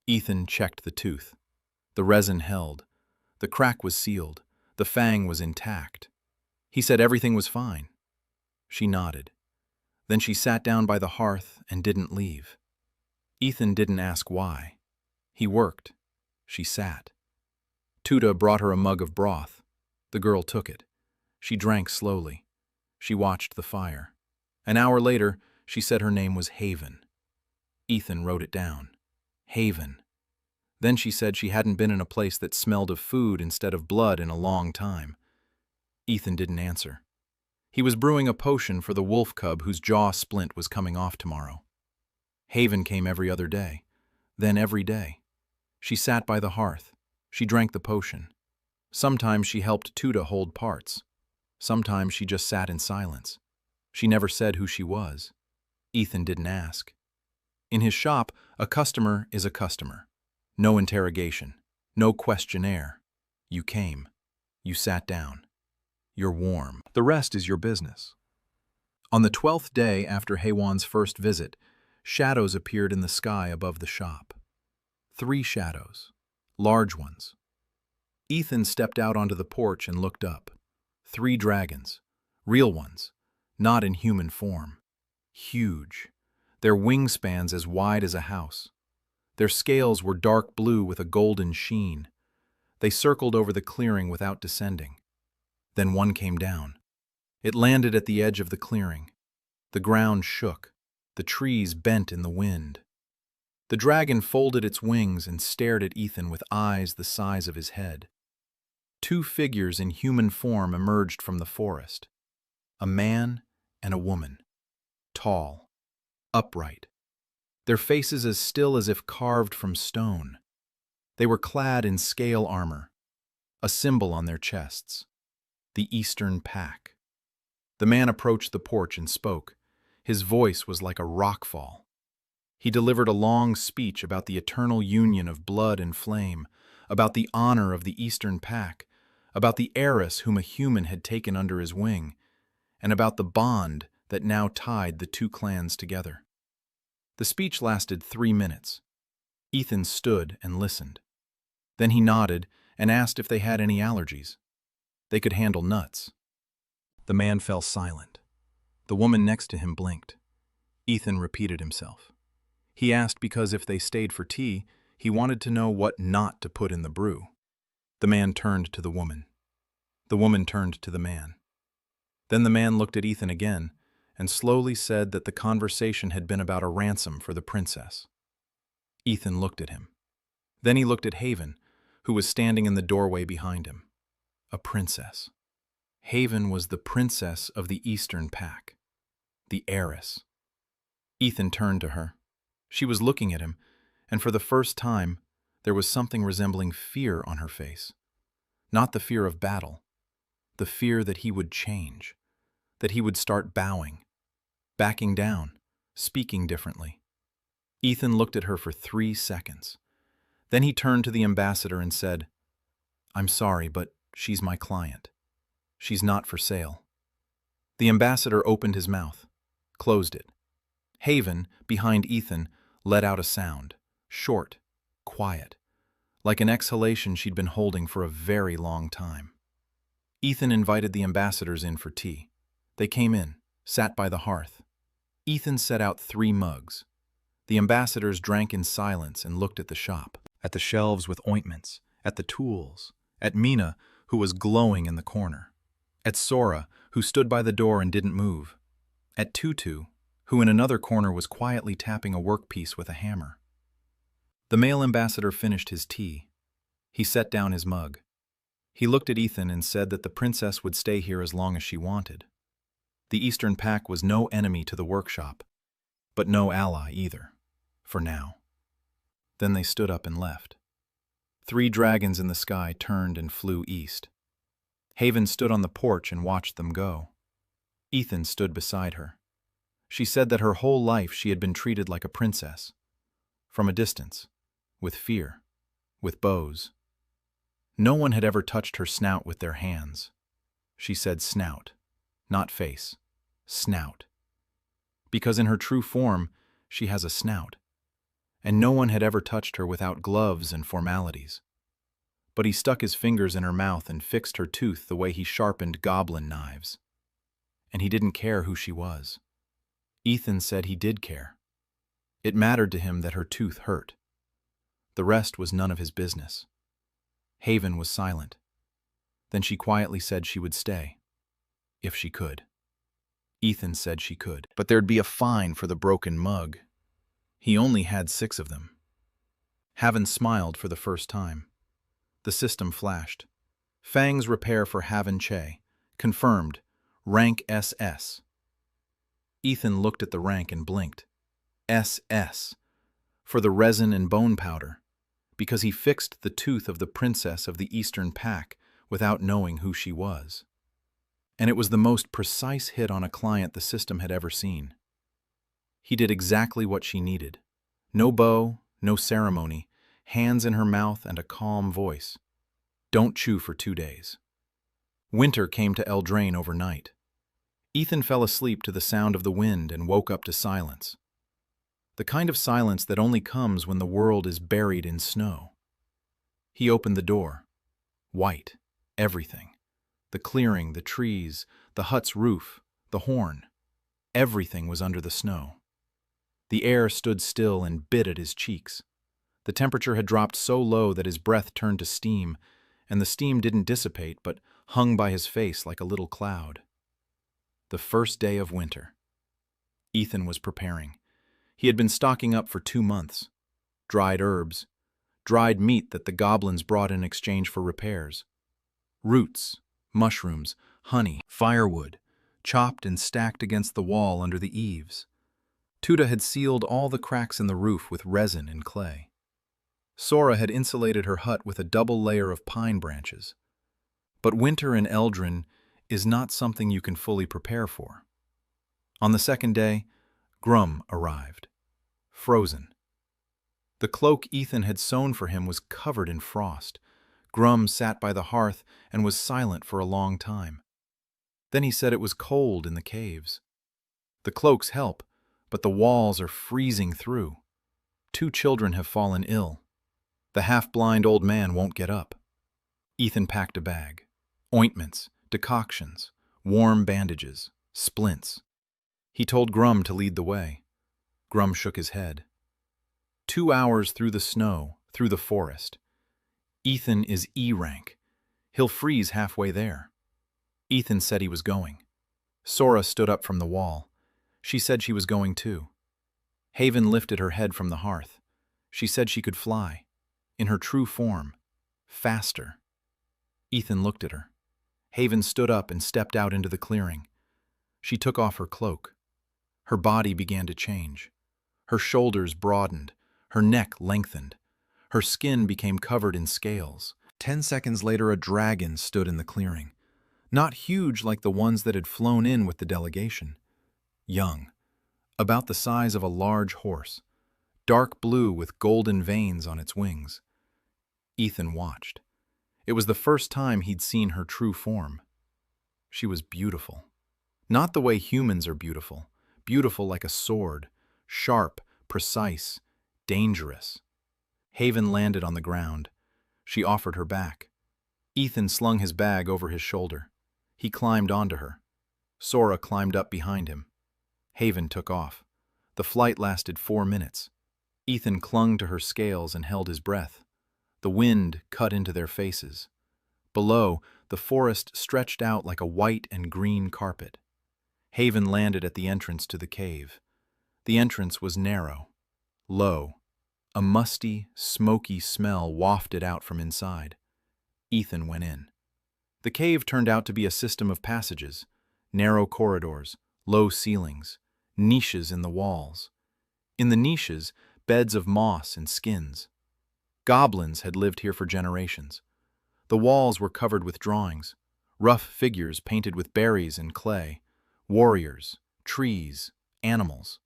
Ethan checked the tooth. The resin held. The crack was sealed. The fang was intact. He said everything was fine. She nodded. Then she sat down by the hearth and didn't leave. Ethan didn't ask why. He worked. She sat. Tuda brought her a mug of broth. The girl took it. She drank slowly. She watched the fire. An hour later, she said her name was Haven. Ethan wrote it down. Haven. Then she said she hadn't been in a place that smelled of food instead of blood in a long time. Ethan didn't answer. He was brewing a potion for the wolf cub whose jaw splint was coming off tomorrow. Haven came every other day, then every day. She sat by the hearth. She drank the potion. Sometimes she helped Tuda hold parts. Sometimes she just sat in silence. She never said who she was. Ethan didn't ask. In his shop, a customer is a customer. No interrogation. No questionnaire. You came. You sat down. You're warm. The rest is your business. On the 12th day after Haywan's first visit, shadows appeared in the sky above the shop. 3 shadows, large ones. Ethan stepped out onto the porch and looked up. 3 dragons, real ones, not in human form. Huge, their wingspans as wide as a house. Their scales were dark blue with a golden sheen. They circled over the clearing without descending. Then one came down. It landed at the edge of the clearing. The ground shook. The trees bent in the wind. The dragon folded its wings and stared at Ethan with eyes the size of his head. 2 figures in human form emerged from the forest. A man and a woman. Tall, upright. Their faces as still as if carved from stone. They were clad in scale armor, a symbol on their chests. The Eastern Pack. The man approached the porch and spoke. His voice was like a rockfall. He delivered a long speech about the eternal union of blood and flame, about the honor of the Eastern Pack, about the heiress whom a human had taken under his wing, and about the bond that now tied the 2 clans together. The speech lasted 3 minutes. Ethan stood and listened. Then he nodded and asked if they had any allergies. They could handle nuts. The man fell silent. The woman next to him blinked. Ethan repeated himself. He asked because if they stayed for tea, he wanted to know what not to put in the brew. The man turned to the woman. The woman turned to the man. Then the man looked at Ethan again and slowly said that the conversation had been about a ransom for the princess. Ethan looked at him. Then he looked at Haven, who was standing in the doorway behind him. A princess. Haven was the princess of the Eastern Pack. The heiress. Ethan turned to her. She was looking at him, and for the first time, there was something resembling fear on her face. Not the fear of battle, the fear that he would change, that he would start bowing, backing down, speaking differently. Ethan looked at her for 3 seconds. Then he turned to the ambassador and said, "I'm sorry, but she's my client. She's not for sale." The ambassador opened his mouth, closed it. Haven, behind Ethan, let out a sound, short, quiet, like an exhalation she'd been holding for a very long time. Ethan invited the ambassadors in for tea. They came in, sat by the hearth. Ethan set out 3 mugs. The ambassadors drank in silence and looked at the shop, at the shelves with ointments, at the tools, at Mina, who was glowing in the corner, at Sora, who stood by the door and didn't move, at Tutu, who in another corner was quietly tapping a workpiece with a hammer. The male ambassador finished his tea. He set down his mug. He looked at Ethan and said that the princess would stay here as long as she wanted. The Eastern Pack was no enemy to the workshop, but no ally either, for now. Then they stood up and left. 3 dragons in the sky turned and flew east. Haven stood on the porch and watched them go. Ethan stood beside her. She said that her whole life she had been treated like a princess. From a distance, with fear, with bows. No one had ever touched her snout with their hands. She said snout, not face, snout. Because in her true form, she has a snout. And no one had ever touched her without gloves and formalities. But he stuck his fingers in her mouth and fixed her tooth the way he sharpened goblin knives. And he didn't care who she was. Ethan said he did care. It mattered to him that her tooth hurt. The rest was none of his business. Haven was silent. Then she quietly said she would stay, if she could. Ethan said she could, but there'd be a fine for the broken mug. He only had 6 of them. Haven smiled for the first time. The system flashed. Fang's repair for Haven Che. Confirmed. Rank SS. Ethan looked at the rank and blinked. SS. For the resin and bone powder. Because he fixed the tooth of the princess of the Eastern Pack without knowing who she was. And it was the most precise hit on a client the system had ever seen. He did exactly what she needed. No bow, no ceremony, hands in her mouth and a calm voice. Don't chew for 2 days. Winter came to Eldraine overnight. Ethan fell asleep to the sound of the wind and woke up to silence. The kind of silence that only comes when the world is buried in snow. He opened the door. White. Everything. The clearing, the trees, the hut's roof, the horn. Everything was under the snow. The air stood still and bit at his cheeks. The temperature had dropped so low that his breath turned to steam, and the steam didn't dissipate but hung by his face like a little cloud. The first day of winter. Ethan was preparing. He had been stocking up for 2 months. Dried herbs, dried meat that the goblins brought in exchange for repairs, roots, mushrooms, honey, firewood, chopped and stacked against the wall under the eaves. Tuda had sealed all the cracks in the roof with resin and clay. Sora had insulated her hut with a double layer of pine branches. But winter in Eldraine is not something you can fully prepare for. On the second day, Grum arrived, frozen. The cloak Ethan had sewn for him was covered in frost. Grum sat by the hearth and was silent for a long time. Then he said it was cold in the caves. The cloaks help, but the walls are freezing through. 2 children have fallen ill. The half-blind old man won't get up. Ethan packed a bag. Ointments, decoctions, warm bandages, splints. He told Grum to lead the way. Grum shook his head. 2 hours through the snow, through the forest. Ethan is E rank. He'll freeze halfway there. Ethan said he was going. Sora stood up from the wall. She said she was going too. Haven lifted her head from the hearth. She said she could fly. In her true form. Faster. Ethan looked at her. Haven stood up and stepped out into the clearing. She took off her cloak. Her body began to change. Her shoulders broadened. Her neck lengthened. Her skin became covered in scales. 10 seconds later, a dragon stood in the clearing. Not huge like the ones that had flown in with the delegation. Young. About the size of a large horse. Dark blue with golden veins on its wings. Ethan watched. It was the first time he'd seen her true form. She was beautiful. Not the way humans are beautiful. Beautiful like a sword. Sharp, precise, dangerous. Haven landed on the ground. She offered her back. Ethan slung his bag over his shoulder. He climbed onto her. Sora climbed up behind him. Haven took off. The flight lasted 4 minutes. Ethan clung to her scales and held his breath. The wind cut into their faces. Below, the forest stretched out like a white and green carpet. Haven landed at the entrance to the cave. The entrance was narrow, low. A musty, smoky smell wafted out from inside. Ethan went in. The cave turned out to be a system of passages, narrow corridors, low ceilings, niches in the walls. In the niches, beds of moss and skins. Goblins had lived here for generations. The walls were covered with drawings, rough figures painted with berries and clay, warriors, trees, animals.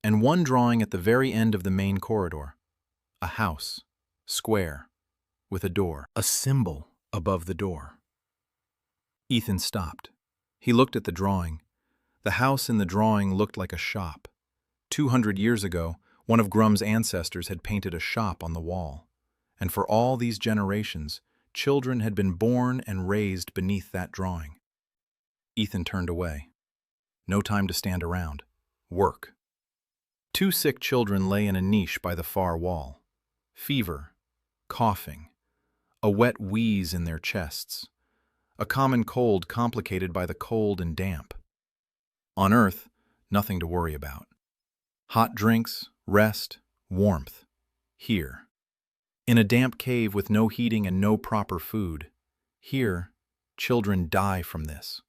And one drawing at the very end of the main corridor. A house, square, with a door, a symbol above the door. Ethan stopped. He looked at the drawing. The house in the drawing looked like a shop. 200 years ago, one of Grum's ancestors had painted a shop on the wall. And for all these generations, children had been born and raised beneath that drawing. Ethan turned away. No time to stand around. Work. 2 sick children lay in a niche by the far wall. Fever, coughing, a wet wheeze in their chests, a common cold complicated by the cold and damp. On Earth, nothing to worry about. Hot drinks, rest, warmth. Here. In a damp cave with no heating and no proper food. Here, children die from this.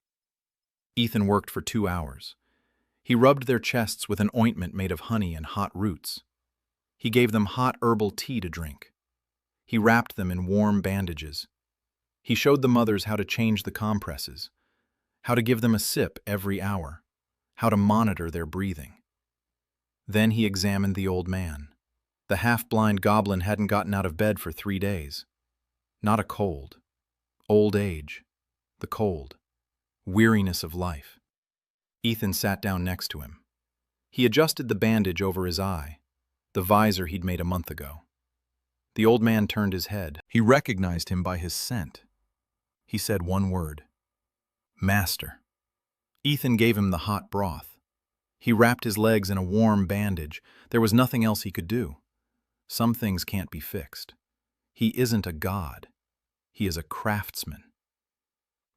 Ethan worked for 2 hours. He rubbed their chests with an ointment made of honey and hot roots. He gave them hot herbal tea to drink. He wrapped them in warm bandages. He showed the mothers how to change the compresses, how to give them a sip every hour, how to monitor their breathing. Then he examined the old man. The half-blind goblin hadn't gotten out of bed for 3 days. Not a cold. Old age. the cold, weariness of life. Ethan sat down next to him. He adjusted the bandage over his eye, the visor he'd made a month ago. The old man turned his head. He recognized him by his scent. He said one word, "Master." Ethan gave him the hot broth. He wrapped his legs in a warm bandage. There was nothing else he could do. Some things can't be fixed. He isn't a god. He is a craftsman.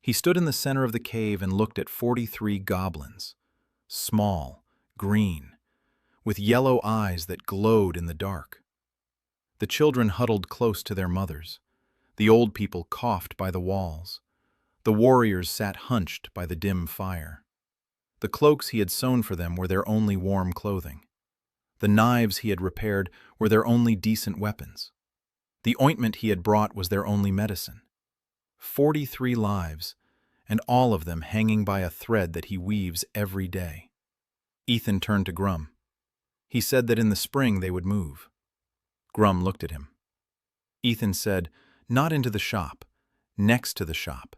He stood in the center of the cave and looked at 43 goblins, small, green, with yellow eyes that glowed in the dark. The children huddled close to their mothers. The old people coughed by the walls. The warriors sat hunched by the dim fire. The cloaks he had sewn for them were their only warm clothing. The knives he had repaired were their only decent weapons. The ointment he had brought was their only medicine. 43 lives, and all of them hanging by a thread that he weaves every day. Ethan turned to Grum. He said that in the spring they would move. Grum looked at him. Ethan said, not into the shop, next to the shop.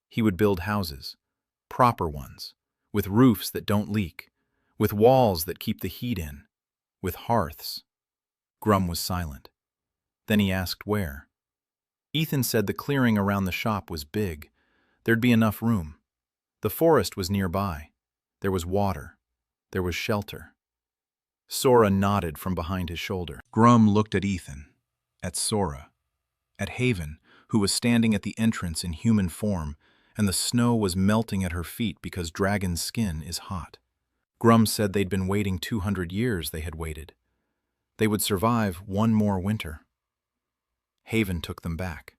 He would build houses, proper ones, with roofs that don't leak, with walls that keep the heat in, with hearths. Grum was silent. Then he asked where. Ethan said the clearing around the shop was big. There'd be enough room. The forest was nearby. There was water. There was shelter. Sora nodded from behind his shoulder. Grum looked at Ethan, at Sora, at Haven, who was standing at the entrance in human form, and the snow was melting at her feet because dragon's skin is hot. Grum said they'd been waiting 200 years. They had waited. They would survive one more winter. Haven took them back.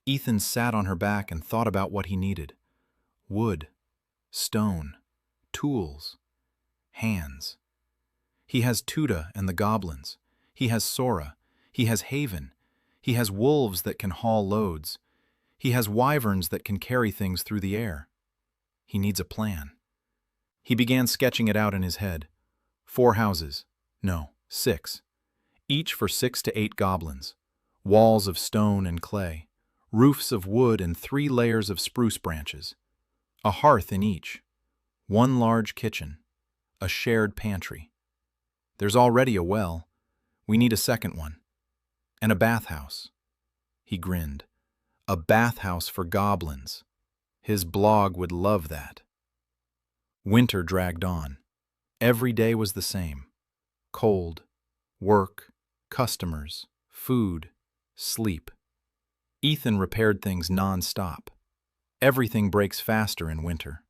Ethan sat on her back and thought about what he needed. Wood, stone, tools, hands. He has Tuda and the goblins. He has Sora. He has Haven. He has wolves that can haul loads. He has wyverns that can carry things through the air. He needs a plan. He began sketching it out in his head. 4 houses. No, 6. Each for 6 to 8 goblins. Walls of stone and clay. Roofs of wood and 3 layers of spruce branches. A hearth in each. 1 large kitchen. A shared pantry. There's already a well. We need a second one. And a bathhouse. He grinned. A bathhouse for goblins. His blog would love that. Winter dragged on. Every day was the same. Cold, work, customers, food, sleep. Ethan repaired things non-stop. Everything breaks faster in winter.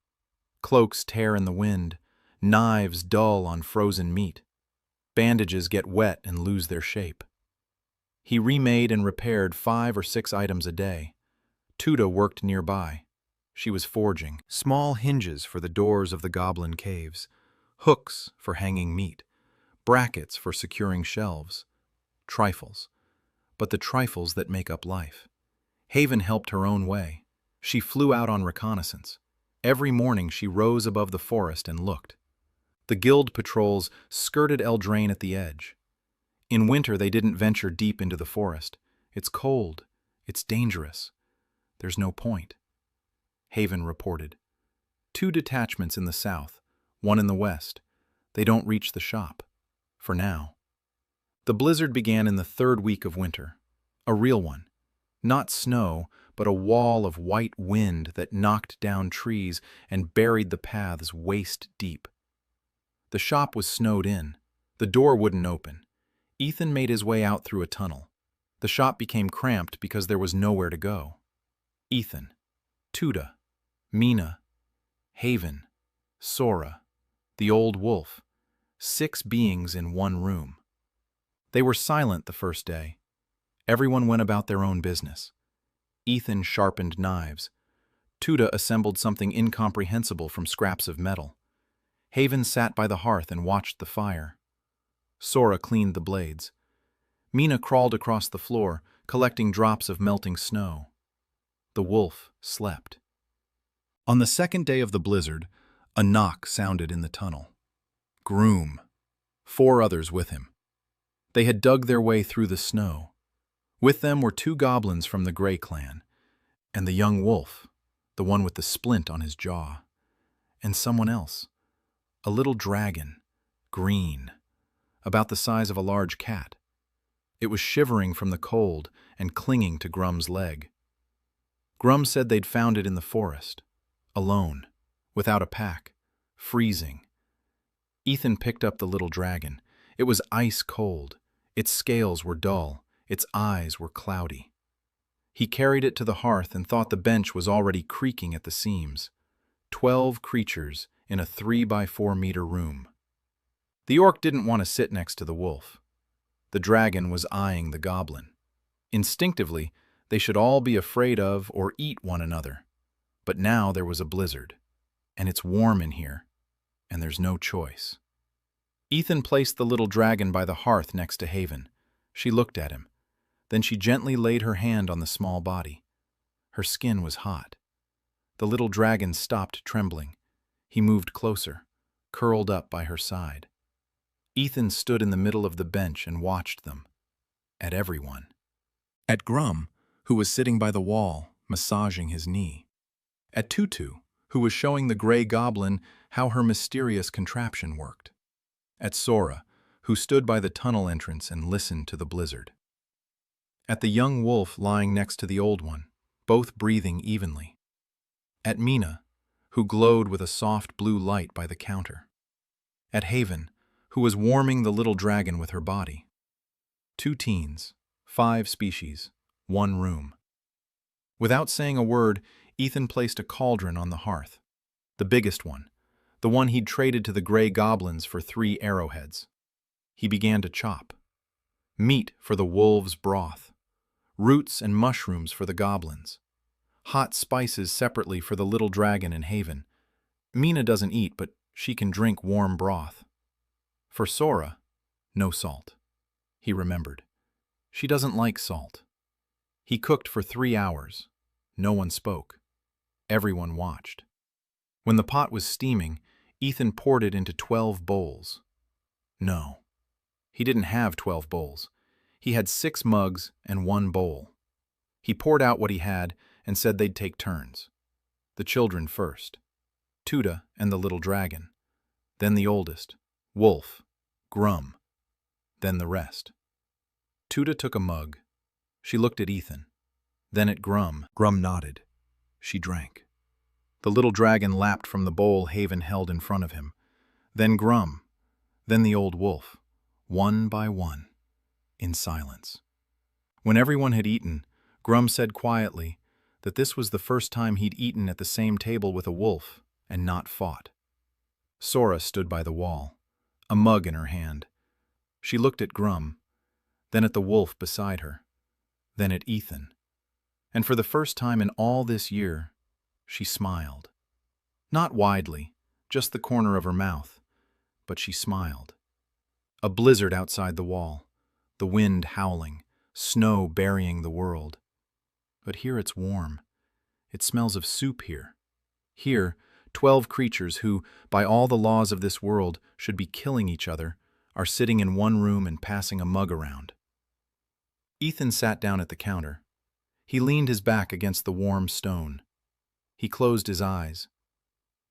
Cloaks tear in the wind, knives dull on frozen meat. Bandages get wet and lose their shape. He remade and repaired 5 or 6 items a day. Tuda worked nearby. She was forging small hinges for the doors of the goblin caves, hooks for hanging meat, brackets for securing shelves. Trifles, but the trifles that make up life. Haven helped her own way. She flew out on reconnaissance. Every morning she rose above the forest and looked. The guild patrols skirted Eldraine at the edge. In winter they didn't venture deep into the forest. It's cold. It's dangerous. There's no point. Haven reported. 2 detachments in the south, 1 in the west. They don't reach the shop. For now. The blizzard began in the 3rd week of winter. A real one. Not snow, but a wall of white wind that knocked down trees and buried the paths waist deep. The shop was snowed in. The door wouldn't open. Ethan made his way out through a tunnel. The shop became cramped because there was nowhere to go. Ethan, Tuda, Mina, Haven, Sora, the old wolf, 6 beings in one room. They were silent the first day. Everyone went about their own business. Ethan sharpened knives. Tuda assembled something incomprehensible from scraps of metal. Haven sat by the hearth and watched the fire. Sora cleaned the blades. Mina crawled across the floor, collecting drops of melting snow. The wolf slept. On the 2nd day of the blizzard, a knock sounded in the tunnel. Groom. 4 others with him. They had dug their way through the snow. With them were 2 goblins from the Grey clan, and the young wolf, the one with the splint on his jaw. And someone else. A little dragon, green, about the size of a large cat. It was shivering from the cold and clinging to Grum's leg. Grum said they'd found it in the forest, alone, without a pack, freezing. Ethan picked up the little dragon. It was ice cold. Its scales were dull. Its eyes were cloudy. He carried it to the hearth and thought the bench was already creaking at the seams. 12 creatures in a 3-by-4-meter room. The orc didn't want to sit next to the wolf. The dragon was eyeing the goblin. Instinctively, they should all be afraid of or eat one another. But now there was a blizzard, and it's warm in here, and there's no choice. Ethan placed the little dragon by the hearth next to Haven. She looked at him. Then she gently laid her hand on the small body. Her skin was hot. The little dragon stopped trembling. He moved closer, curled up by her side. Ethan stood in the middle of the bench and watched them. At everyone. At Grum, who was sitting by the wall, massaging his knee. At Tutu, who was showing the gray goblin how her mysterious contraption worked. At Sora, who stood by the tunnel entrance and listened to the blizzard. At the young wolf lying next to the old one, both breathing evenly. At Mina, who glowed with a soft blue light by the counter. At Haven, who was warming the little dragon with her body. 2 teens, 5 species, 1 room. Without saying a word, Ethan placed a cauldron on the hearth. The biggest one, the one he'd traded to the gray goblins for 3 arrowheads. He began to chop. Meat for the wolves' broth. Roots and mushrooms for the goblins. Hot spices separately for the little dragon and Haven. Mina doesn't eat, but she can drink warm broth. For Sora, no salt. He remembered. She doesn't like salt. He cooked for 3 hours. No one spoke. Everyone watched. When the pot was steaming, Ethan poured it into 12 bowls. No, he didn't have 12 bowls. He had 6 mugs and 1 bowl. He poured out what he had and said they'd take turns. The children first. Tuta and the little dragon. Then the oldest, Wolf, Grum. Then the rest. Tuta took a mug. She looked at Ethan. Then at Grum. Grum nodded. She drank. The little dragon lapped from the bowl Haven held in front of him. Then Grum. Then the old wolf. One by one. In silence. When everyone had eaten, Grum said quietly that this was the first time he'd eaten at the same table with a wolf and not fought. Sora stood by the wall, a mug in her hand. She looked at Grum, then at the wolf beside her, then at Ethan. And for the first time in all this year, she smiled. Not widely, just the corner of her mouth, but she smiled. A blizzard outside the wall, the wind howling, snow burying the world. But here it's warm. It smells of soup here. Here, 12 creatures who, by all the laws of this world, should be killing each other, are sitting in one room and passing a mug around. Ethan sat down at the counter. He leaned his back against the warm stone. He closed his eyes.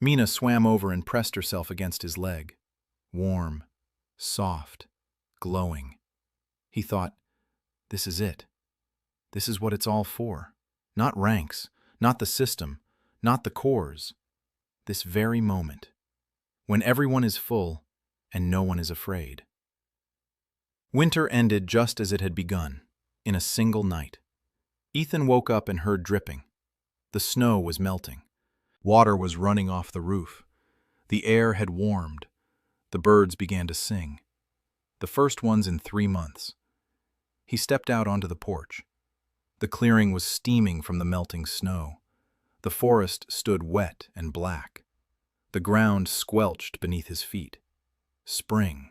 Mina swam over and pressed herself against his leg. Warm, soft, glowing. He thought, this is it. This is what it's all for. Not ranks, not the system, not the cores. This very moment, when everyone is full and no one is afraid. Winter ended just as it had begun, in a single night. Ethan woke up and heard dripping. The snow was melting. Water was running off the roof. The air had warmed. The birds began to sing. The first ones in 3 months. He stepped out onto the porch. The clearing was steaming from the melting snow. The forest stood wet and black. The ground squelched beneath his feet. Spring.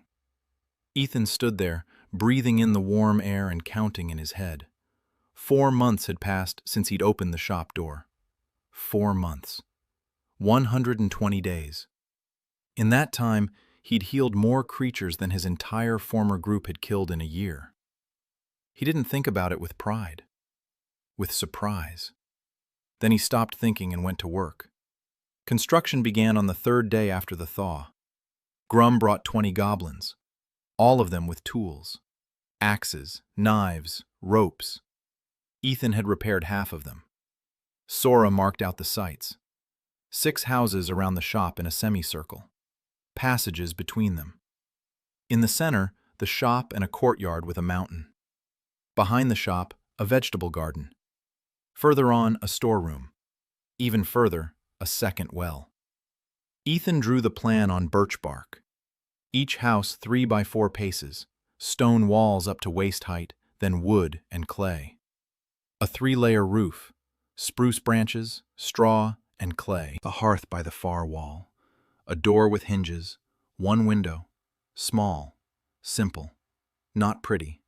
Ethan stood there, breathing in the warm air and counting in his head. 4 months had passed since he'd opened the shop door. 4 months. 120 days. In that time, he'd healed more creatures than his entire former group had killed in a year. He didn't think about it with pride. With surprise. Then he stopped thinking and went to work. Construction began on the third day after the thaw. Grum brought 20 goblins, all of them with tools. Axes, knives, ropes. Ethan had repaired half of them. Sora marked out the sites. 6 houses around the shop in a semicircle. Passages between them. In the center, the shop and a courtyard with a mountain. Behind the shop, a vegetable garden. Further on, a storeroom. Even further, a second well. Ethan drew the plan on birch bark. Each house 3 by 4 paces, stone walls up to waist height, then wood and clay. A 3-layer roof, spruce branches, straw, and clay. A hearth by the far wall. A door with hinges, 1 window, small, simple, not pretty,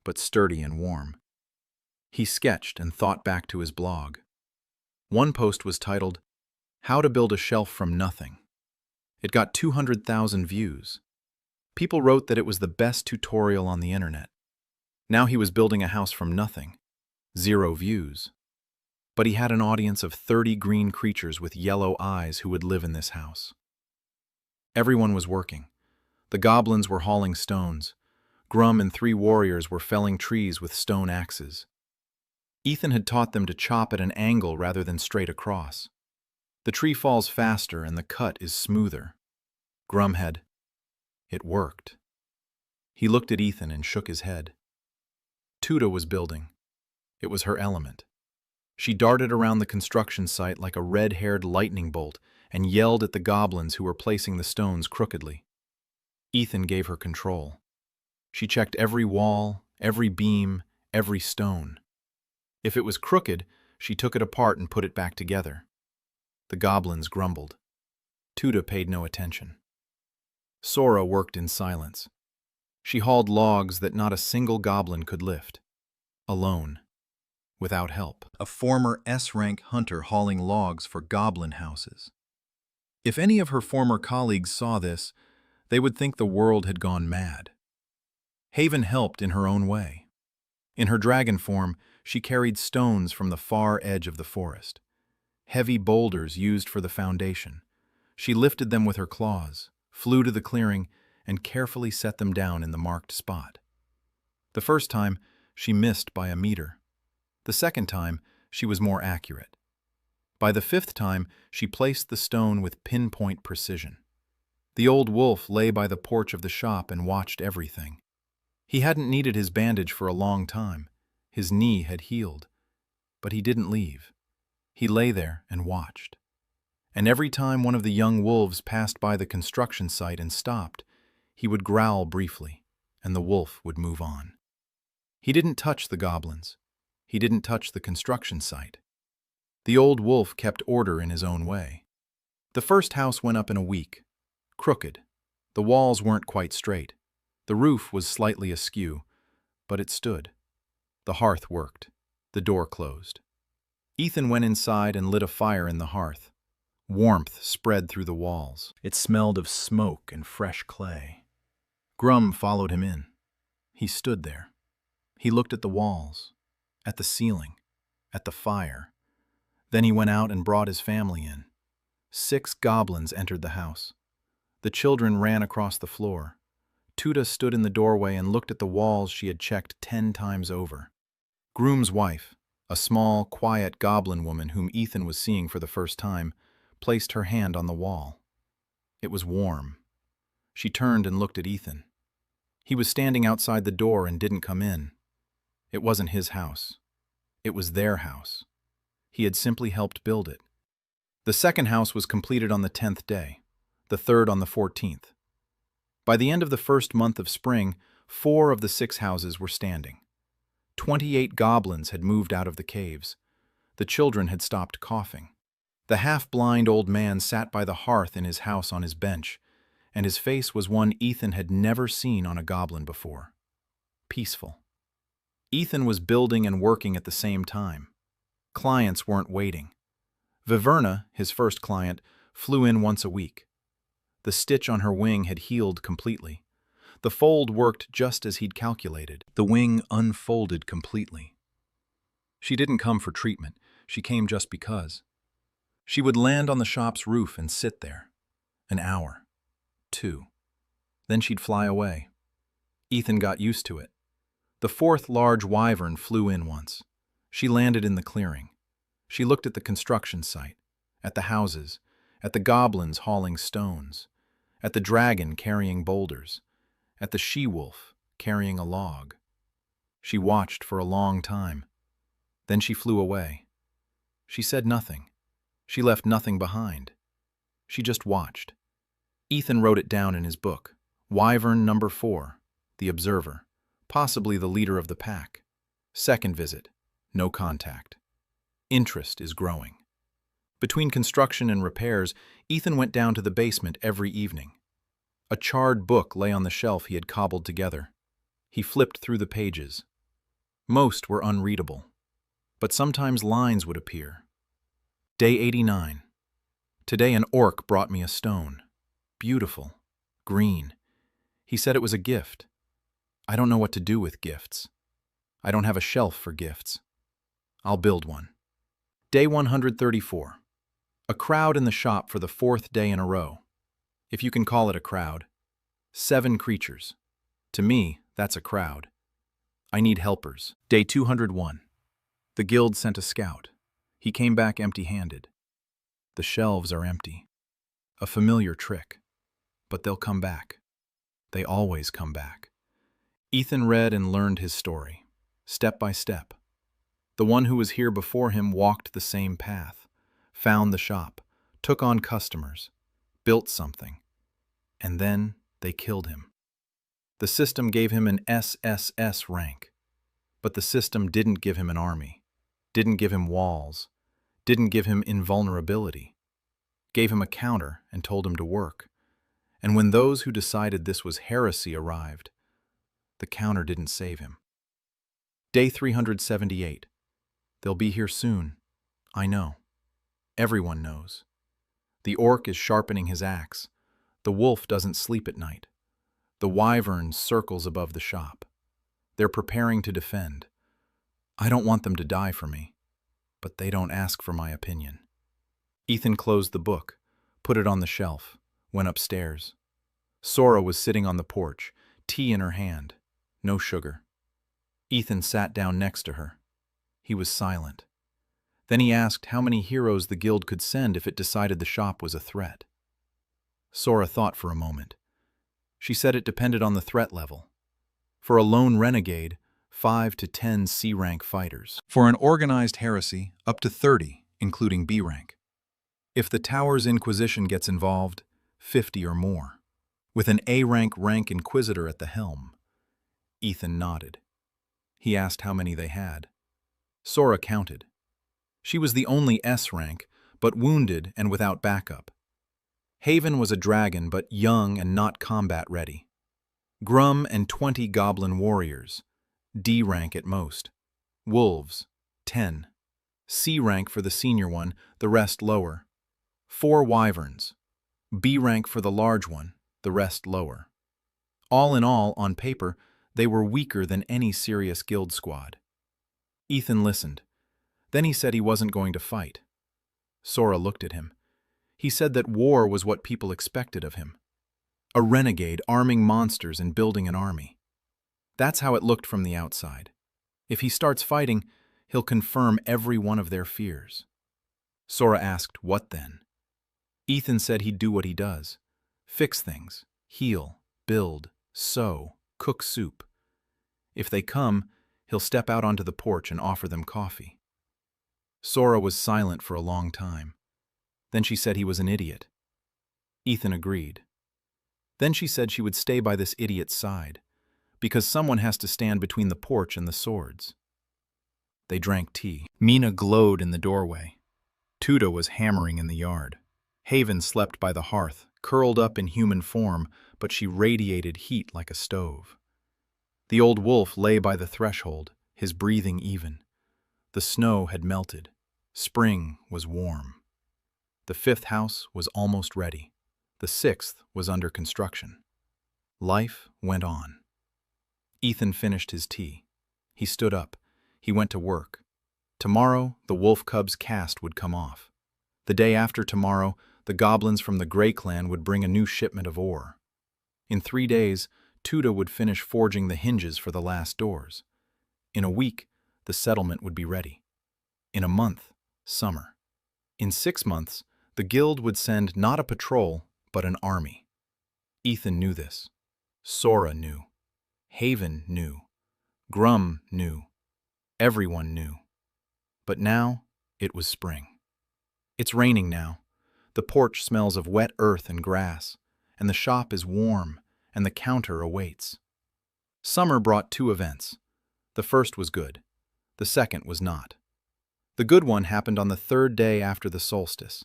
but sturdy and warm. He sketched and thought back to his blog. One post was titled, "How to Build a Shelf from Nothing." It got 200,000 views. People wrote that it was the best tutorial on the internet. Now he was building a house from nothing. 0 views. But he had an audience of 30 green creatures with yellow eyes who would live in this house. Everyone was working. The goblins were hauling stones. Grum and 3 warriors were felling trees with stone axes. Ethan had taught them to chop at an angle rather than straight across. The tree falls faster and the cut is smoother. Grum had. It worked. He looked at Ethan and shook his head. Tuda was building. It was her element. She darted around the construction site like a red-haired lightning bolt and yelled at the goblins who were placing the stones crookedly. Ethan gave her control. She checked every wall, every beam, every stone. If it was crooked, she took it apart and put it back together. The goblins grumbled. Tuda paid no attention. Sora worked in silence. She hauled logs that not a single goblin could lift. Alone. Without help. A former S-rank hunter hauling logs for goblin houses. If any of her former colleagues saw this, they would think the world had gone mad. Haven helped in her own way. In her dragon form, she carried stones from the far edge of the forest. Heavy boulders used for the foundation. She lifted them with her claws, flew to the clearing, and carefully set them down in the marked spot. The first time, she missed by a meter. The second time, she was more accurate. By the 5th time, she placed the stone with pinpoint precision. The old wolf lay by the porch of the shop and watched everything. He hadn't needed his bandage for a long time. His knee had healed. But he didn't leave. He lay there and watched. And every time one of the young wolves passed by the construction site and stopped, he would growl briefly, and the wolf would move on. He didn't touch the goblins. He didn't touch the construction site. The old wolf kept order in his own way. The first house went up in a week. Crooked. The walls weren't quite straight. The roof was slightly askew, but it stood. The hearth worked. The door closed. Ethan went inside and lit a fire in the hearth. Warmth spread through the walls. It smelled of smoke and fresh clay. Grum followed him in. He stood there. He looked at the walls, at the ceiling, at the fire. Then he went out and brought his family in. 6 goblins entered the house. The children ran across the floor. Tuda stood in the doorway and looked at the walls she had checked 10 times over. Groom's wife, a small, quiet goblin woman whom Ethan was seeing for the first time, placed her hand on the wall. It was warm. She turned and looked at Ethan. He was standing outside the door and didn't come in. It wasn't his house. It was their house. He had simply helped build it. The second house was completed on the 10th day, the third on the 14th. By the end of the first month of spring, 4 of the 6 houses were standing. 28 goblins had moved out of the caves. The children had stopped coughing. The half-blind old man sat by the hearth in his house on his bench, and his face was one Ethan had never seen on a goblin before. Peaceful. Ethan was building and working at the same time. Clients weren't waiting. Viverna, his first client, flew in once a week. The stitch on her wing had healed completely. The fold worked just as he'd calculated. The wing unfolded completely. She didn't come for treatment. She came just because. She would land on the shop's roof and sit there. An hour. 2. Then she'd fly away. Ethan got used to it. The fourth large wyvern flew in once. She landed in the clearing. She looked at the construction site, at the houses, at the goblins hauling stones, at the dragon carrying boulders, at the she-wolf carrying a log. She watched for a long time. Then she flew away. She said nothing. She left nothing behind. She just watched. Ethan wrote it down in his book. Wyvern number 4, the observer, possibly the leader of the pack. Second visit, no contact. Interest is growing. Between construction and repairs, Ethan went down to the basement every evening. A charred book lay on the shelf he had cobbled together. He flipped through the pages. Most were unreadable, but sometimes lines would appear. Day 89. Today an orc brought me a stone. Beautiful. Green. He said it was a gift. I don't know what to do with gifts. I don't have a shelf for gifts. I'll build one. Day 134. A crowd in the shop for the 4th day in a row. If you can call it a crowd. 7 creatures. To me, that's a crowd. I need helpers. Day 201. The guild sent a scout. He came back empty-handed. The shelves are empty. A familiar trick. But they'll come back. They always come back. Ethan read and learned his story, step by step. The one who was here before him walked the same path, found the shop, took on customers, built something, and then they killed him. The system gave him an SSS rank, but the system didn't give him an army, didn't give him walls, didn't give him invulnerability, gave him a counter and told him to work. And when those who decided this was heresy arrived, the counter didn't save him. Day 378. They'll be here soon. I know. Everyone knows. The orc is sharpening his axe. The wolf doesn't sleep at night. The wyvern circles above the shop. They're preparing to defend. I don't want them to die for me, but they don't ask for my opinion. Ethan closed the book, put it on the shelf, went upstairs. Sora was sitting on the porch, tea in her hand, no sugar. Ethan sat down next to her. He was silent. Then he asked how many heroes the guild could send if it decided the shop was a threat. Sora thought for a moment. She said it depended on the threat level. For a lone renegade, 5 to 10 C-rank fighters. For an organized heresy, up to 30, including B-rank. If the Tower's Inquisition gets involved, 50 or more, with an A-rank inquisitor at the helm. Ethan nodded. He asked how many they had. Sora counted. She was the only S-rank, but wounded and without backup. Haven was a dragon, but young and not combat-ready. Grum and 20 goblin warriors, D-rank at most. Wolves, 10. C-rank for the senior one, the rest lower. 4 wyverns. B-rank for the large one, the rest lower. All in all, on paper, they were weaker than any serious guild squad. Ethan listened. Then he said he wasn't going to fight. Sora looked at him. He said that war was what people expected of him. A renegade arming monsters and building an army. That's how it looked from the outside. If he starts fighting, he'll confirm every one of their fears. Sora asked, what then? Ethan said he'd do what he does. Fix things, heal, build, sew, cook soup. If they come, he'll step out onto the porch and offer them coffee. Sora was silent for a long time. Then she said he was an idiot. Ethan agreed. Then she said she would stay by this idiot's side, because someone has to stand between the porch and the swords. They drank tea. Mina glowed in the doorway. Tuda was hammering in the yard. Haven slept by the hearth, curled up in human form, but she radiated heat like a stove. The old wolf lay by the threshold, his breathing even. The snow had melted. Spring was warm. The 5th house was almost ready. The 6th was under construction. Life went on. Ethan finished his tea. He stood up. He went to work. Tomorrow, the wolf cub's cast would come off. The day after tomorrow, the goblins from the Grey clan would bring a new shipment of ore. In 3 days, Tuda would finish forging the hinges for the last doors. In a week, the settlement would be ready. In a month, summer. In 6 months, the guild would send not a patrol, but an army. Ethan knew this. Sora knew. Haven knew. Grum knew. Everyone knew. But now, it was spring. It's raining now. The porch smells of wet earth and grass, and the shop is warm, and the counter awaits. Summer brought 2 events. The first was good. The second was not. The good one happened on the 3rd day after the solstice.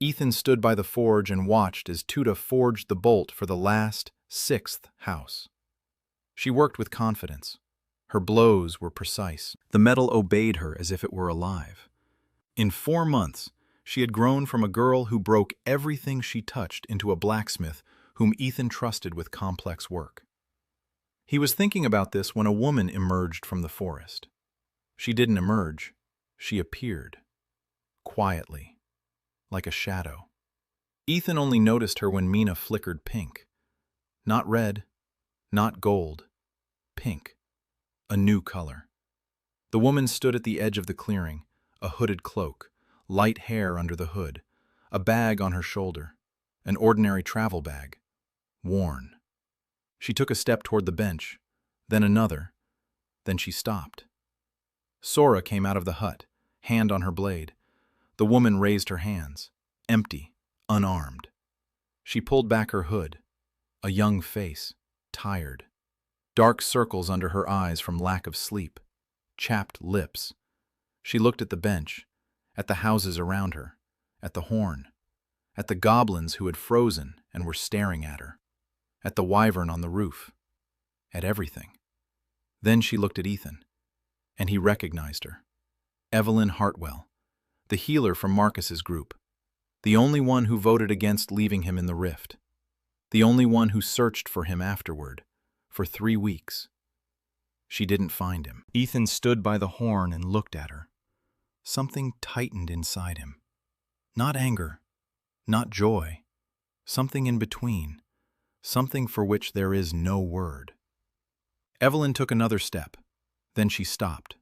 Ethan stood by the forge and watched as Tuda forged the bolt for the last, 6th house. She worked with confidence. Her blows were precise. The metal obeyed her as if it were alive. In 4 months, she had grown from a girl who broke everything she touched into a blacksmith whom Ethan trusted with complex work. He was thinking about this when a woman emerged from the forest. She didn't emerge. She appeared. Quietly. Like a shadow. Ethan only noticed her when Mina flickered pink. Not red. Not gold. Pink. A new color. The woman stood at the edge of the clearing, a hooded cloak, light hair under the hood, a bag on her shoulder, an ordinary travel bag, worn. She took a step toward the bench, then another, then she stopped. Sora came out of the hut, hand on her blade. The woman raised her hands, empty, unarmed. She pulled back her hood, a young face, tired. Dark circles under her eyes from lack of sleep, chapped lips. She looked at the bench, at the houses around her, at the horn, at the goblins who had frozen and were staring at her, at the wyvern on the roof, at everything. Then she looked at Ethan, and he recognized her. Evelyn Hartwell, the healer from Marcus's group, the only one who voted against leaving him in the rift, the only one who searched for him afterward, for 3 weeks. She didn't find him. Ethan stood by the horn and looked at her. Something tightened inside him. Not anger, not joy, something in between, something for which there is no word. Evelyn took another step. Then she stopped.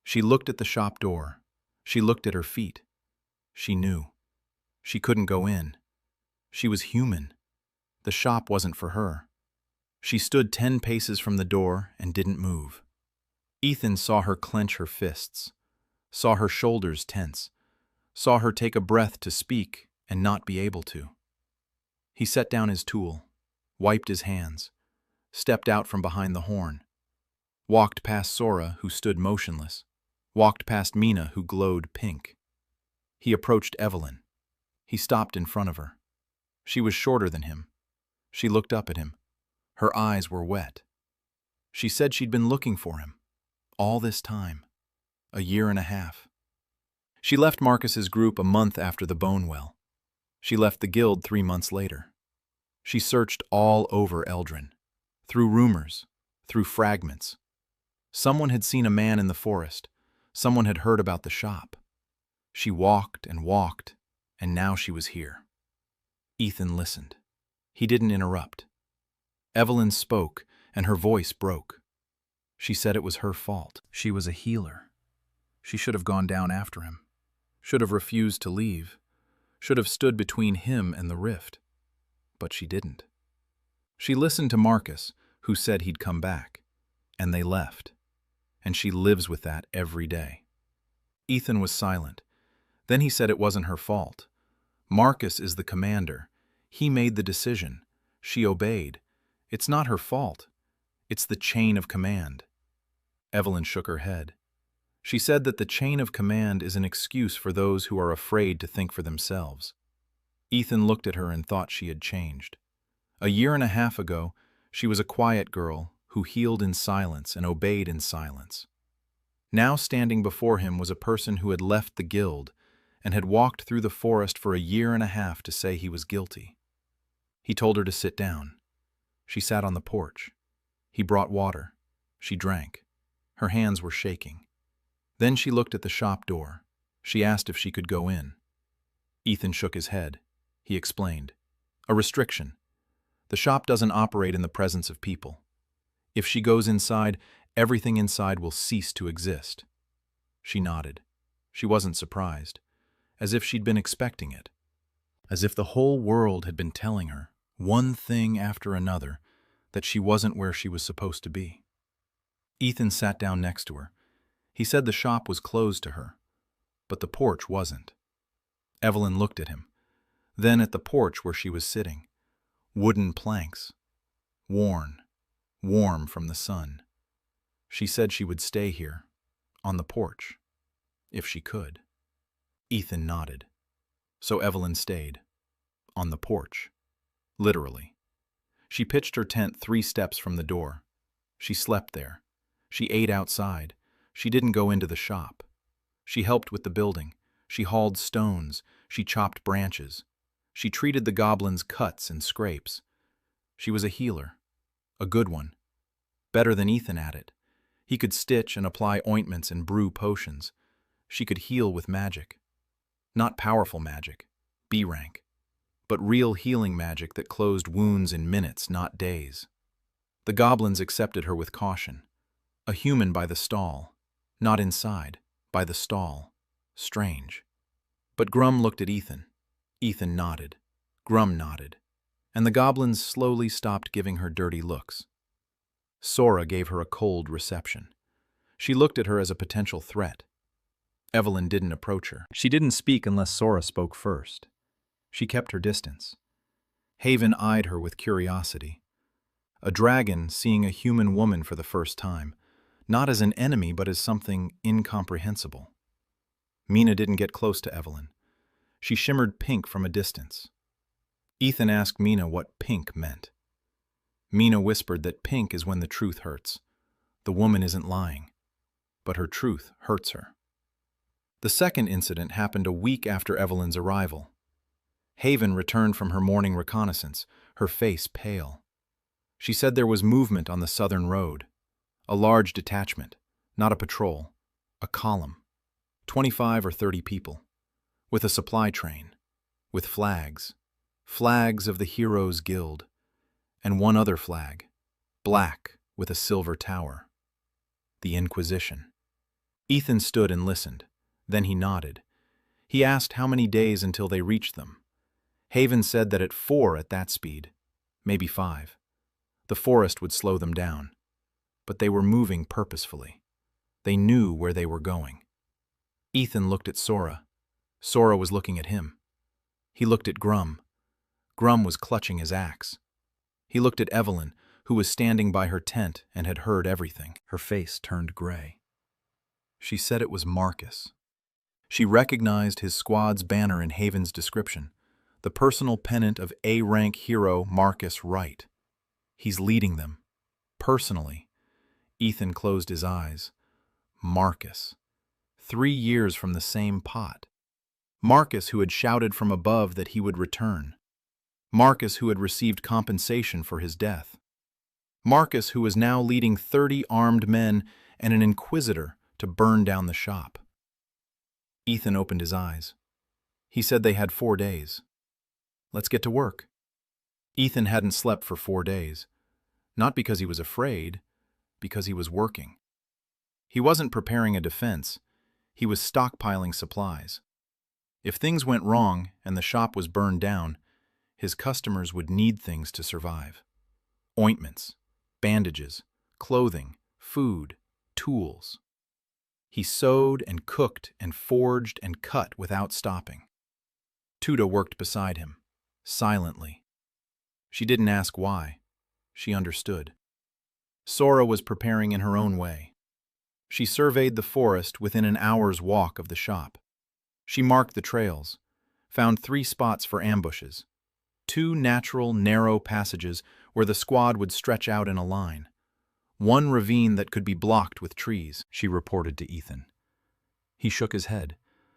She looked at the shop door. She looked at her feet. She knew. She couldn't go in. She was human. The shop wasn't for her. She stood 10 paces from the door and didn't move. Ethan saw her clench her fists, saw her shoulders tense, saw her take a breath to speak and not be able to. He set down his tool, wiped his hands, stepped out from behind the horn, walked past Sora, who stood motionless, walked past Mina, who glowed pink. He approached Evelyn. He stopped in front of her. She was shorter than him. She looked up at him. Her eyes were wet. She said she'd been looking for him, all this time, a 1.5 years. She left Marcus's group a month after the bone well. She left the guild 3 months later. She searched all over Eldrin, through rumors, through fragments. Someone had seen a man in the forest. Someone had heard about the shop. She walked, and now she was here. Ethan listened. He didn't interrupt. Evelyn spoke, and her voice broke. She said it was her fault. She was a healer. She should have gone down after him, should have refused to leave, should have stood between him and the rift. But she didn't. She listened to Marcus, who said he'd come back, and they left. And she lives with that every day. Ethan was silent. Then he said it wasn't her fault. Marcus is the commander. He made the decision. She obeyed. It's not her fault. It's the chain of command. Evelyn shook her head. She said that the chain of command is an excuse for those who are afraid to think for themselves. Ethan looked at her and thought she had changed. A 1.5 years ago, she was a quiet girl who healed in silence and obeyed in silence. Now standing before him was a person who had left the guild and had walked through the forest for a 1.5 years to say he was guilty. He told her to sit down. She sat on the porch. He brought water. She drank. Her hands were shaking. Then she looked at the shop door. She asked if she could go in. Ethan shook his head. He explained. A restriction. The shop doesn't operate in the presence of people. If she goes inside, everything inside will cease to exist. She nodded. She wasn't surprised, as if she'd been expecting it. As if the whole world had been telling her, one thing after another, that she wasn't where she was supposed to be. Ethan sat down next to her. He said the shop was closed to her, but the porch wasn't. Evelyn looked at him, then at the porch where she was sitting. Wooden planks. Worn, warm from the sun. She said she would stay here, on the porch, if she could. Ethan nodded. So Evelyn stayed, on the porch, literally. She pitched her tent 3 steps from the door. She slept there. She ate outside. She didn't go into the shop. She helped with the building. She hauled stones. She chopped branches. She treated the goblins' cuts and scrapes. She was a healer, a good one, better than Ethan at it. He could stitch and apply ointments and brew potions. She could heal with magic. Not powerful magic, B rank, but real healing magic that closed wounds in minutes, not days. The goblins accepted her with caution. A human by the stall, not inside, by the stall. Strange. But Grum looked at Ethan. Ethan nodded. Grum nodded. And the goblins slowly stopped giving her dirty looks. Sora gave her a cold reception. She looked at her as a potential threat. Evelyn didn't approach her. She didn't speak unless Sora spoke first. She kept her distance. Haven eyed her with curiosity. A dragon seeing a human woman for the first time, not as an enemy but as something incomprehensible. Mina didn't get close to Evelyn. She shimmered pink from a distance. Ethan asked Mina what pink meant. Mina whispered that pink is when the truth hurts. The woman isn't lying, but her truth hurts her. The second incident happened a week after Evelyn's arrival. Haven returned from her morning reconnaissance, her face pale. She said there was movement on the southern road. A large detachment, not a patrol, a column. 25 or 30 people. With a supply train. With flags. Flags of the Heroes Guild. And one other flag. Black with a silver tower. The Inquisition. Ethan stood and listened. Then he nodded. He asked how many days until they reached them. Haven said that at 4 at that speed, maybe 5, the forest would slow them down. But they were moving purposefully. They knew where they were going. Ethan looked at Sora. Sora was looking at him. He looked at Grum. Grum was clutching his axe. He looked at Evelyn, who was standing by her tent and had heard everything. Her face turned gray. She said it was Marcus. She recognized his squad's banner in Haven's description, the personal pennant of A-rank hero Marcus Wright. He's leading them. Personally. Ethan closed his eyes. Marcus. 3 years from the same pot. Marcus, who had shouted from above that he would return. Marcus, who had received compensation for his death. Marcus, who was now leading 30 armed men and an inquisitor to burn down the shop. Ethan opened his eyes. He said they had 4 days. Let's get to work. Ethan hadn't slept for 4 days. Not because he was afraid, because he was working. He wasn't preparing a defense. He was stockpiling supplies. If things went wrong and the shop was burned down, his customers would need things to survive. Ointments, bandages, clothing, food, tools. He sewed and cooked and forged and cut without stopping. Tuda worked beside him, silently. She didn't ask why. She understood. Sora was preparing in her own way. She surveyed the forest within an hour's walk of the shop. She marked the trails, found 3 spots for ambushes, 2 natural, narrow passages where the squad would stretch out in a line, 1 ravine that could be blocked with trees, she reported to Ethan. He shook his head,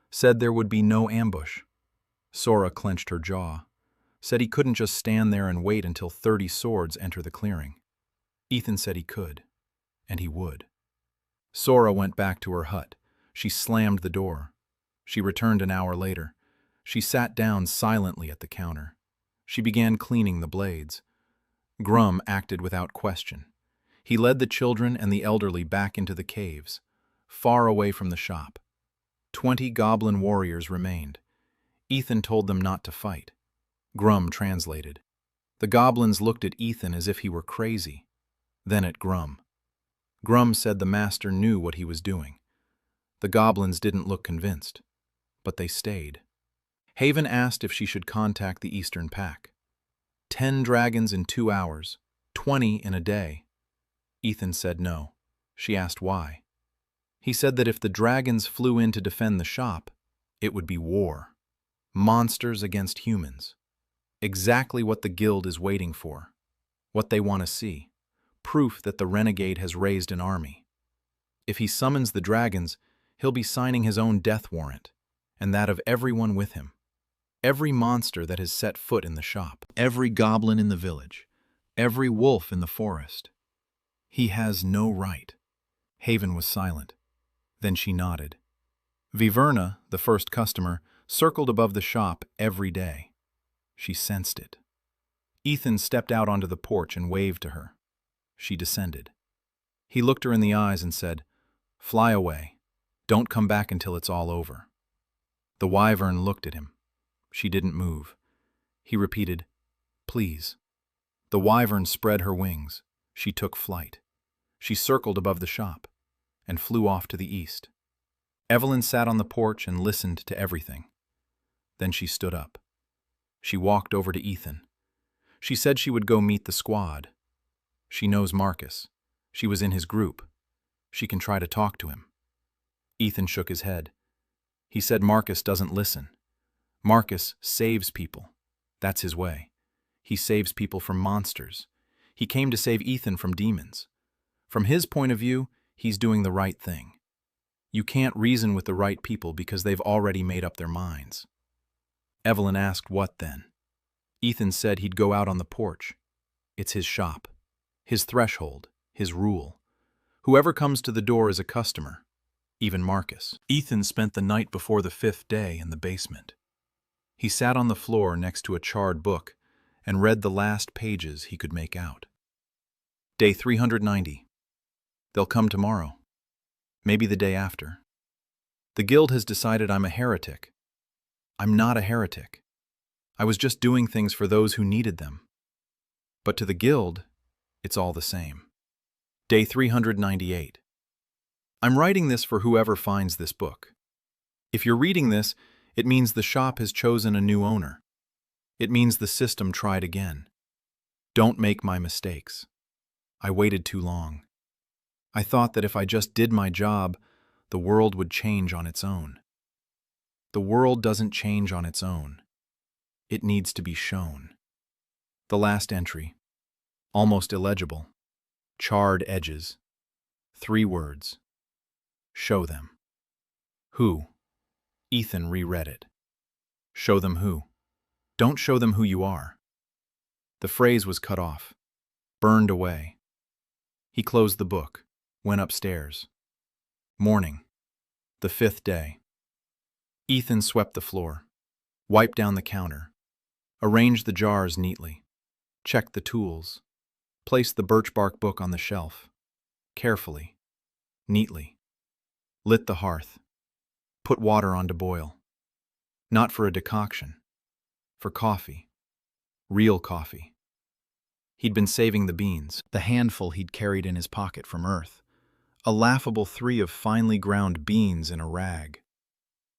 said there would be no ambush. Sora clenched her jaw, said he couldn't just stand there and wait until 30 swords enter the clearing. Ethan said he could, and he would. Sora went back to her hut, She slammed the door. She returned an hour later. She sat down silently at the counter. She began cleaning the blades. Grum acted without question. He led the children and the elderly back into the caves, far away from the shop. 20 goblin warriors remained. Ethan told them not to fight. Grum translated. The goblins looked at Ethan as if he were crazy, then at Grum. Grum said the master knew what he was doing. The goblins didn't look convinced, but they stayed. Haven asked if she should contact the Eastern Pack. 10 dragons in 2 hours, 20 in a day. Ethan said no. She asked why. He said that if the dragons flew in to defend the shop, it would be war. Monsters against humans. Exactly what the guild is waiting for. What they want to see. Proof that the renegade has raised an army. If he summons the dragons, he'll be signing his own death warrant, and that of everyone with him. Every monster that has set foot in the shop. Every goblin in the village. Every wolf in the forest. He has no right. Haven was silent. Then she nodded. Viverna, the first customer, circled above the shop every day. She sensed it. Ethan stepped out onto the porch and waved to her. She descended. He looked her in the eyes and said, "Fly away. Don't come back until it's all over." The wyvern looked at him. She didn't move. He repeated, "Please." The wyvern spread her wings. She took flight. She circled above the shop and flew off to the east. Evelyn sat on the porch and listened to everything. Then she stood up. She walked over to Ethan. She said she would go meet the squad. She knows Marcus. She was in his group. She can try to talk to him. Ethan shook his head. He said Marcus doesn't listen. Marcus saves people. That's his way. He saves people from monsters. He came to save Ethan from demons. From his point of view, he's doing the right thing. You can't reason with the right people because they've already made up their minds. Evelyn asked what then. Ethan said he'd go out on the porch. It's his shop, his threshold, his rule. Whoever comes to the door is a customer, even Marcus. Ethan spent the night before the 5th day in the basement. He sat on the floor next to a charred book and read the last pages he could make out. Day 390. They'll come tomorrow. Maybe the day after. The guild has decided I'm a heretic. I'm not a heretic. I was just doing things for those who needed them. But to the guild, it's all the same. Day 398. I'm writing this for whoever finds this book. If you're reading this, it means the shop has chosen a new owner. It means the system tried again. Don't make my mistakes. I waited too long. I thought that if I just did my job, the world would change on its own. The world doesn't change on its own. It needs to be shown. The last entry. Almost illegible. Charred edges. 3 words. Show them. Who? Ethan reread it. Show them who? Don't show them who you are. The phrase was cut off. Burned away. He closed the book. Went upstairs. Morning. The 5th day. Ethan swept the floor. Wiped down the counter. Arranged the jars neatly. Checked the tools. Placed the birch bark book on the shelf. Carefully. Neatly. Lit the hearth. Put water on to boil. Not for a decoction. For coffee. Real coffee. He'd been saving the beans, the handful he'd carried in his pocket from Earth. A laughable 3 of finely ground beans in a rag.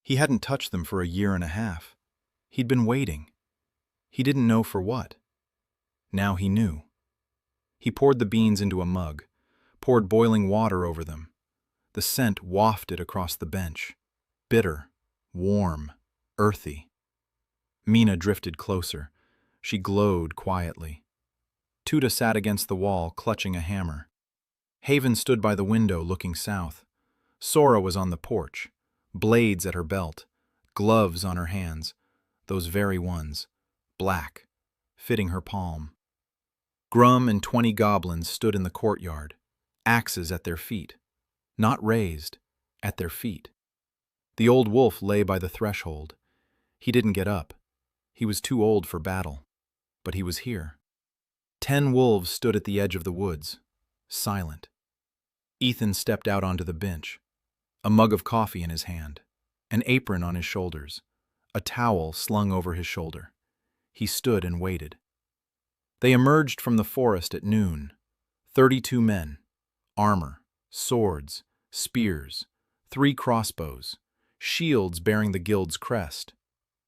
He hadn't touched them for a year and a half. He'd been waiting. He didn't know for what. Now he knew. He poured the beans into a mug, poured boiling water over them. The scent wafted across the bench. Bitter, warm, earthy. Mina drifted closer. She glowed quietly. Tuda sat against the wall, clutching a hammer. Haven stood by the window, looking south. Sora was on the porch, blades at her belt, gloves on her hands, those very ones, black, fitting her palm. Grum and 20 goblins stood in the courtyard, axes at their feet. Not raised, at their feet. The old wolf lay by the threshold. He didn't get up. He was too old for battle. But he was here. 10 wolves stood at the edge of the woods, silent. Ethan stepped out onto the bench, a mug of coffee in his hand, an apron on his shoulders, a towel slung over his shoulder. He stood and waited. They emerged from the forest at noon. 32 men, armor, swords, spears, 3 crossbows, shields bearing the guild's crest,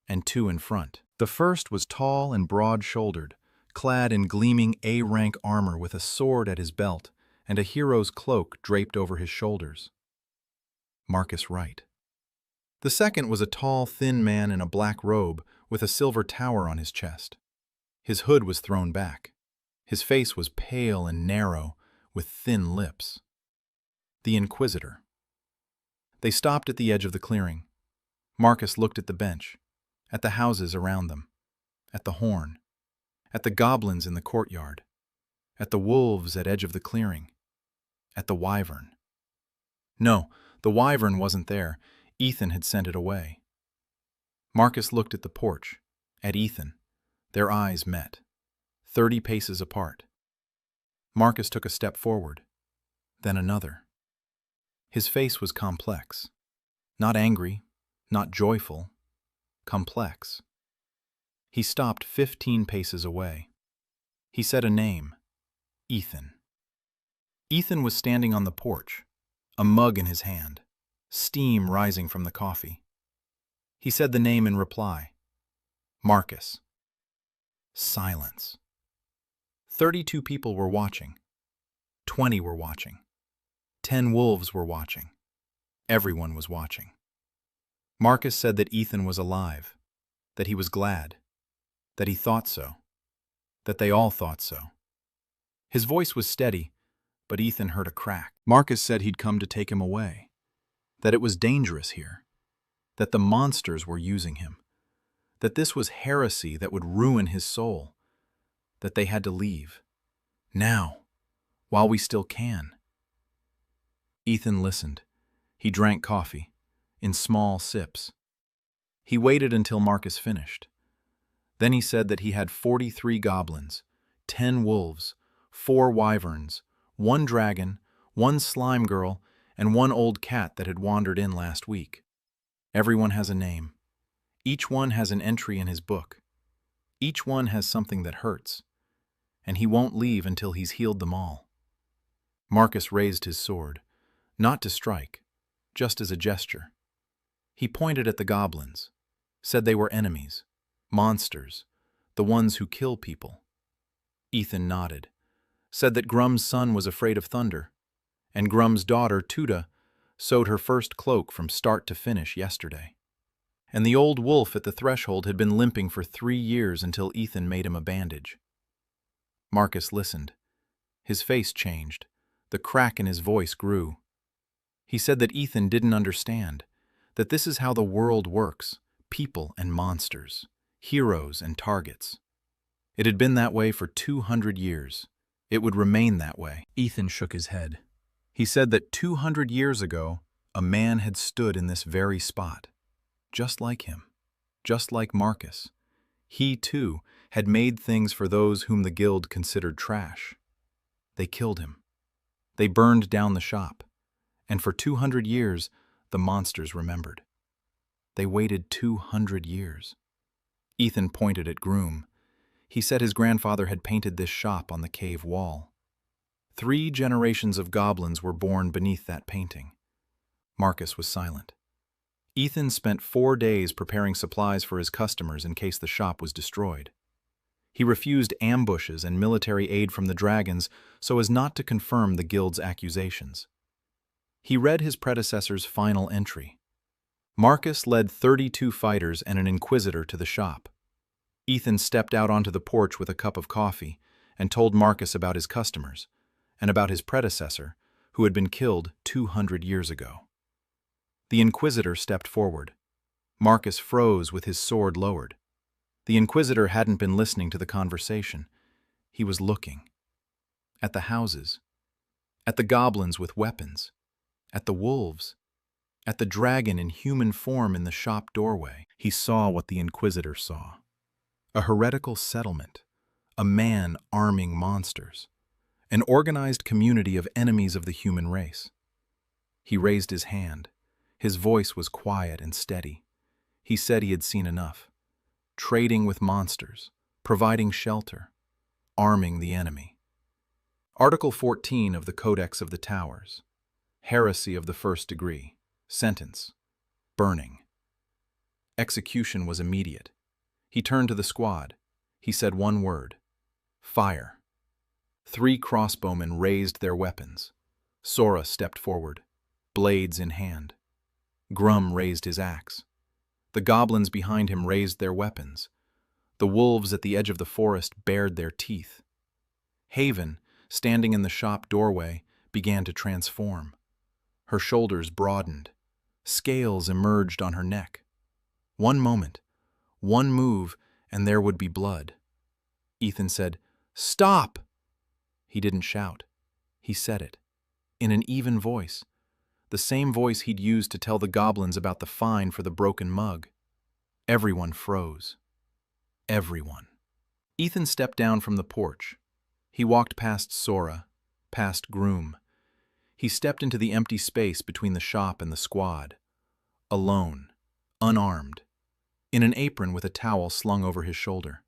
and 2 in front. The first was tall and broad-shouldered, clad in gleaming A-rank armor with a sword at his belt and a hero's cloak draped over his shoulders. Marcus Wright. The second was a tall, thin man in a black robe with a silver tower on his chest. His hood was thrown back. His face was pale and narrow, with thin lips. The Inquisitor. They stopped at the edge of the clearing. Marcus looked at the bench, at the houses around them, at the horn, at the goblins in the courtyard, at the wolves at edge of the clearing, at the wyvern. No, the wyvern wasn't there. Ethan had sent it away. Marcus looked at the porch, at Ethan. Their eyes met, 30 paces apart. Marcus took a step forward, then another. His face was complex. Not angry, not joyful, complex. He stopped 15 paces away. He said a name, Ethan. Ethan was standing on the porch, a mug in his hand, steam rising from the coffee. He said the name in reply, Marcus. Silence. 32 people were watching. 20 were watching. 10 wolves were watching. Everyone was watching. Marcus said that Ethan was alive, that he was glad, that he thought so, that they all thought so. His voice was steady, but Ethan heard a crack. Marcus said he'd come to take him away, that it was dangerous here, that the monsters were using him, that this was heresy that would ruin his soul, that they had to leave, now, while we still can. Ethan listened. He drank coffee, in small sips. He waited until Marcus finished. Then he said that he had 43 goblins, 10 wolves, 4 wyverns, 1 dragon, 1 slime girl, and 1 old cat that had wandered in last week. Everyone has a name. Each one has an entry in his book. Each one has something that hurts, and he won't leave until he's healed them all. Marcus raised his sword, not to strike, just as a gesture. He pointed at the goblins, said they were enemies, monsters, the ones who kill people. Ethan nodded, said that Grum's son was afraid of thunder, and Grum's daughter, Tuda, sewed her first cloak from start to finish yesterday. And the old wolf at the threshold had been limping for 3 years until Ethan made him a bandage. Marcus listened. His face changed. The crack in his voice grew. He said that Ethan didn't understand, that this is how the world works, people and monsters, heroes and targets. It had been that way for 200 years. It would remain that way. Ethan shook his head. He said that 200 years ago, a man had stood in this very spot, just like him, just like Marcus. He, too, had made things for those whom the guild considered trash. They killed him. They burned down the shop. And for 200 years, the monsters remembered. They waited 200 years. Ethan pointed at Groom. He said his grandfather had painted this shop on the cave wall. 3 generations of goblins were born beneath that painting. Marcus was silent. Ethan spent 4 days preparing supplies for his customers in case the shop was destroyed. He refused ambushes and military aid from the dragons so as not to confirm the guild's accusations. He read his predecessor's final entry. Marcus led 32 fighters and an inquisitor to the shop. Ethan stepped out onto the porch with a cup of coffee and told Marcus about his customers and about his predecessor, who had been killed 200 years ago. The inquisitor stepped forward. Marcus froze with his sword lowered. The inquisitor hadn't been listening to the conversation. He was looking. At the houses. At the goblins with weapons. At the wolves. At the dragon in human form in the shop doorway, he saw what the Inquisitor saw. A heretical settlement, a man arming monsters, an organized community of enemies of the human race. He raised his hand. His voice was quiet and steady. He said he had seen enough. Trading with monsters, providing shelter, arming the enemy. Article 14 of the Codex of the Towers. Heresy of the first degree. Sentence: burning. Execution was immediate. He turned to the squad. He said one word: fire. 3 crossbowmen raised their weapons. Sora stepped forward, blades in hand. Grum raised his axe. The goblins behind him raised their weapons. The wolves at the edge of the forest bared their teeth. Haven, standing in the shop doorway, began to transform. Her shoulders broadened. Scales emerged on her neck. One moment, one move, and there would be blood. Ethan said, "Stop!" He didn't shout. He said it, in an even voice, the same voice he'd used to tell the goblins about the fine for the broken mug. Everyone froze. Everyone. Ethan stepped down from the porch. He walked past Sora, past Groom. He stepped into the empty space between the shop and the squad. Alone, unarmed, in an apron with a towel slung over his shoulder.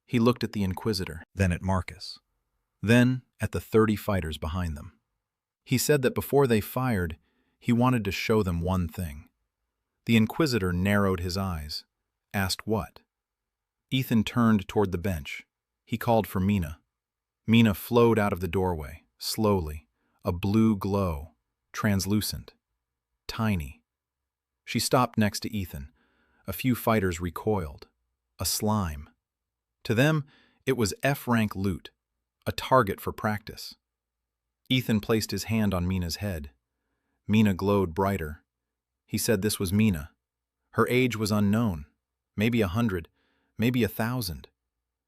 He looked at the Inquisitor, then at Marcus, then at the 30 fighters behind them. He said that before they fired, he wanted to show them one thing. The Inquisitor narrowed his eyes, asked what. Ethan turned toward the bench. He called for Mina. Mina flowed out of the doorway, slowly, a blue glow, translucent, tiny. She stopped next to Ethan. A few fighters recoiled. A slime. To them, it was F-rank loot, a target for practice. Ethan placed his hand on Mina's head. Mina glowed brighter. He said this was Mina. Her age was unknown, maybe 100, maybe 1,000.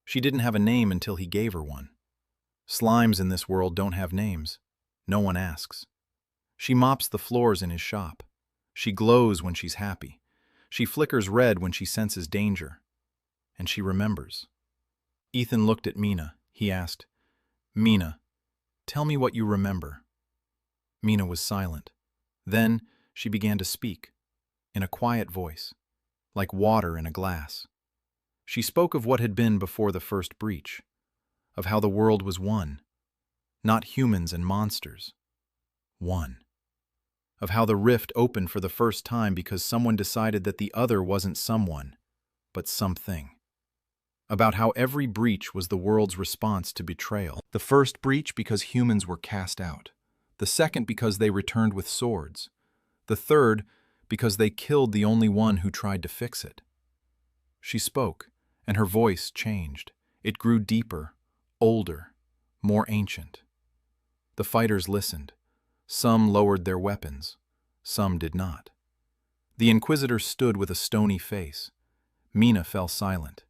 She didn't have a name until he gave her one. Slimes in this world don't have names. No one asks. She mops the floors in his shop. She glows when she's happy. She flickers red when she senses danger. And she remembers. Ethan looked at Mina. He asked, "Mina, tell me what you remember." Mina was silent. Then she began to speak, in a quiet voice, like water in a glass. She spoke of what had been before the first breach, of how the world was one, not humans and monsters, one. Of how the rift opened for the first time because someone decided that the other wasn't someone, but something. About how every breach was the world's response to betrayal. The first breach because humans were cast out. The second because they returned with swords. The third because they killed the only one who tried to fix it. She spoke, and her voice changed. It grew deeper, older, more ancient. The fighters listened. Some lowered their weapons. Some did not. The Inquisitor stood with a stony face. Mina fell silent.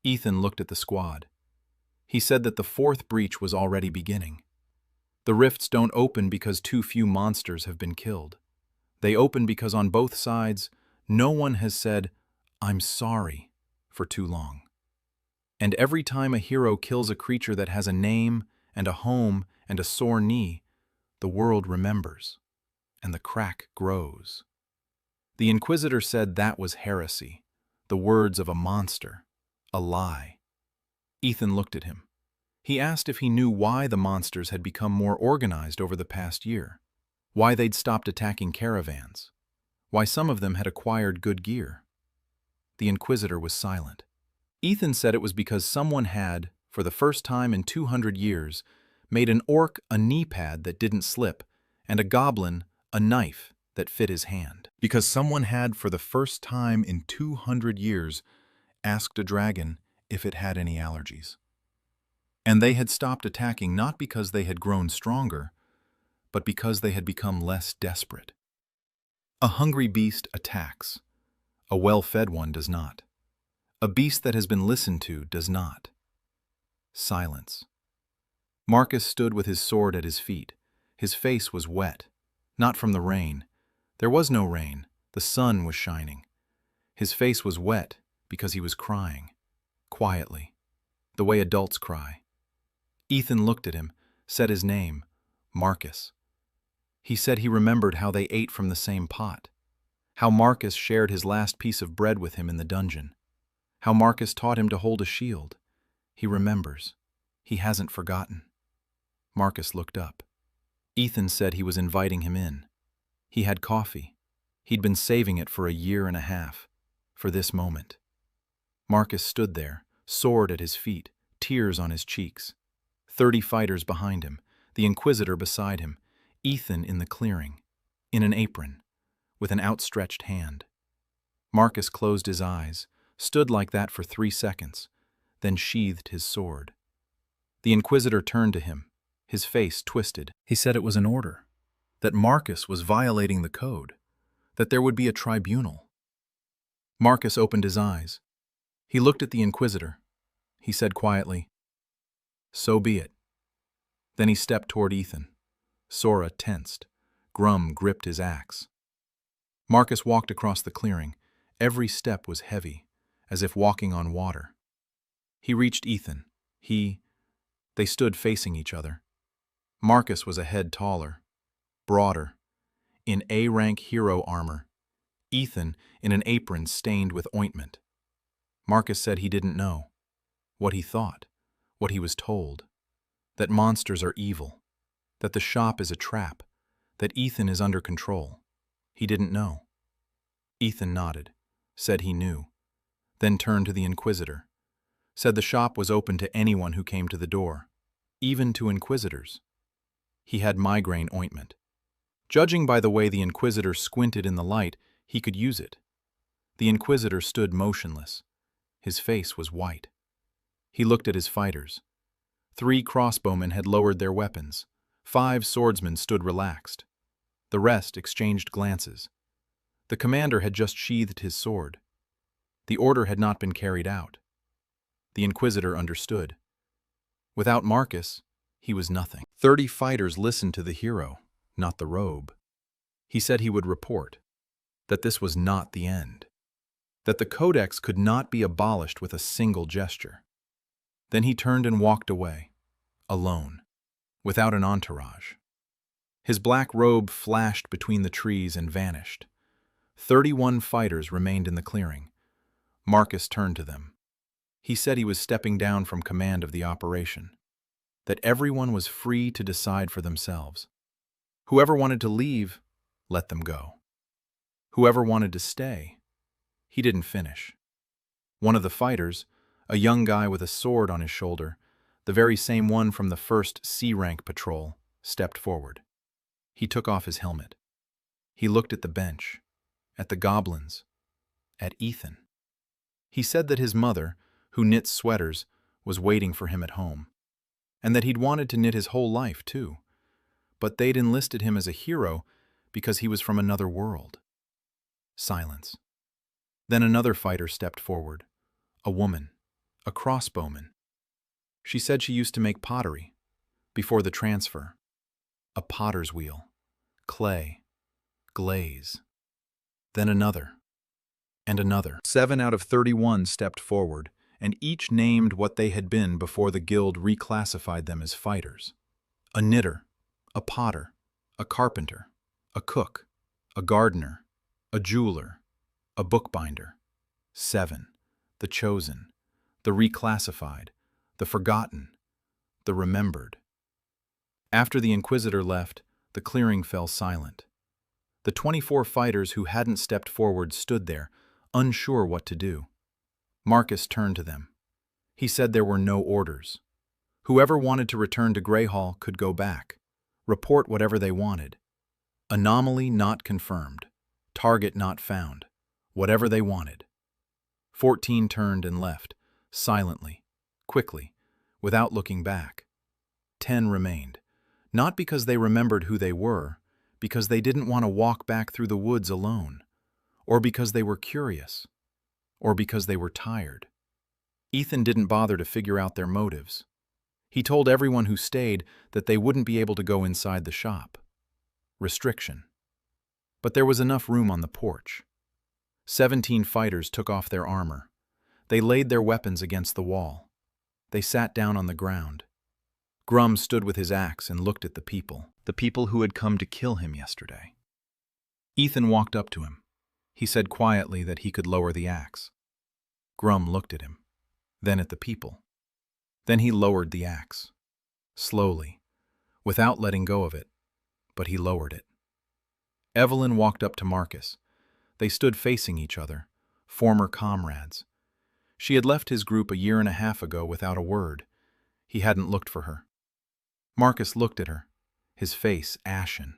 Ethan looked at the squad. He said that the fourth breach was already beginning. The rifts don't open because too few monsters have been killed. They open because on both sides, no one has said, "I'm sorry," for too long. And every time a hero kills a creature that has a name and a home and a sore knee, the world remembers, and the crack grows. The Inquisitor said that was heresy, the words of a monster, a lie. Ethan looked at him. He asked if he knew why the monsters had become more organized over the past year, why they'd stopped attacking caravans, why some of them had acquired good gear. The Inquisitor was silent. Ethan said it was because someone had, for the first time in 200 years, made an orc a knee pad that didn't slip, and a goblin a knife that fit his hand. Because someone had, for the first time in 200 years, asked a dragon if it had any allergies. And they had stopped attacking not because they had grown stronger, but because they had become less desperate. A hungry beast attacks. A well-fed one does not. A beast that has been listened to does not. Silence. Marcus stood with his sword at his feet. His face was wet, not from the rain. There was no rain. The sun was shining. His face was wet because he was crying, quietly, the way adults cry. Ethan looked at him, said his name, Marcus. He said he remembered how they ate from the same pot, how Marcus shared his last piece of bread with him in the dungeon, how Marcus taught him to hold a shield. He remembers. He hasn't forgotten. Marcus looked up. Ethan said he was inviting him in. He had coffee. He'd been saving it for a year and a half, for this moment. Marcus stood there, sword at his feet, tears on his cheeks. 30 fighters behind him, the Inquisitor beside him, Ethan in the clearing, in an apron, with an outstretched hand. Marcus closed his eyes, stood like that for 3 seconds, then sheathed his sword. The Inquisitor turned to him, his face twisted. He said it was an order, that Marcus was violating the code, that there would be a tribunal. Marcus opened his eyes. He looked at the Inquisitor. He said quietly, "So be it." Then he stepped toward Ethan. Sora tensed. Grum gripped his axe. Marcus walked across the clearing. Every step was heavy, as if walking on water. He reached Ethan. They stood facing each other. Marcus was a head taller, broader, in A-rank hero armor. Ethan in an apron stained with ointment. Marcus said he didn't know. What he thought, what he was told. That monsters are evil. That the shop is a trap. That Ethan is under control. He didn't know. Ethan nodded, said he knew, then turned to the Inquisitor. Said the shop was open to anyone who came to the door, even to Inquisitors. He had migraine ointment. Judging by the way the Inquisitor squinted in the light, he could use it. The Inquisitor stood motionless. His face was white. He looked at his fighters. 3 crossbowmen had lowered their weapons. 5 swordsmen stood relaxed. The rest exchanged glances. The commander had just sheathed his sword. The order had not been carried out. The Inquisitor understood. Without Marcus, he was nothing. 30 fighters listened to the hero, not the robe. He said he would report, that this was not the end, that the Codex could not be abolished with a single gesture. Then he turned and walked away, alone, without an entourage. His black robe flashed between the trees and vanished. 31 fighters remained in the clearing. Marcus turned to them. He said he was stepping down from command of the operation, that everyone was free to decide for themselves. Whoever wanted to leave, let them go. Whoever wanted to stay, he didn't finish. One of the fighters, a young guy with a sword on his shoulder, the very same one from the first C-rank patrol, stepped forward. He took off his helmet. He looked at the bench, at the goblins, at Ethan. He said that his mother, who knits sweaters, was waiting for him at home, and that he'd wanted to knit his whole life, too. But they'd enlisted him as a hero because he was from another world. Silence. Then another fighter stepped forward, a woman, a crossbowman. She said she used to make pottery, before the transfer. A potter's wheel, clay, glaze. Then another, and another. 7 out of 31 stepped forward, and each named what they had been before the guild reclassified them as fighters. A knitter, a potter, a carpenter, a cook, a gardener, a jeweler, a bookbinder. 7. The chosen, the reclassified, the forgotten, the remembered. After the Inquisitor left, the clearing fell silent. The 24 fighters who hadn't stepped forward stood there, unsure what to do. Marcus turned to them. He said there were no orders. Whoever wanted to return to Greyhall could go back, report whatever they wanted. Anomaly not confirmed, target not found, whatever they wanted. 14 turned and left, silently, quickly, without looking back. 10 remained, not because they remembered who they were, because they didn't want to walk back through the woods alone, or because they were curious, or because they were tired. Ethan didn't bother to figure out their motives. He told everyone who stayed that they wouldn't be able to go inside the shop. Restriction. But there was enough room on the porch. 17 fighters took off their armor. They laid their weapons against the wall. They sat down on the ground. Grum stood with his axe and looked at the people who had come to kill him yesterday. Ethan walked up to him. He said quietly that he could lower the axe. Grum looked at him, then at the people. Then he lowered the axe, slowly, without letting go of it, but he lowered it. Evelyn walked up to Marcus. They stood facing each other, former comrades. She had left his group a year and a half ago without a word. He hadn't looked for her. Marcus looked at her, his face ashen.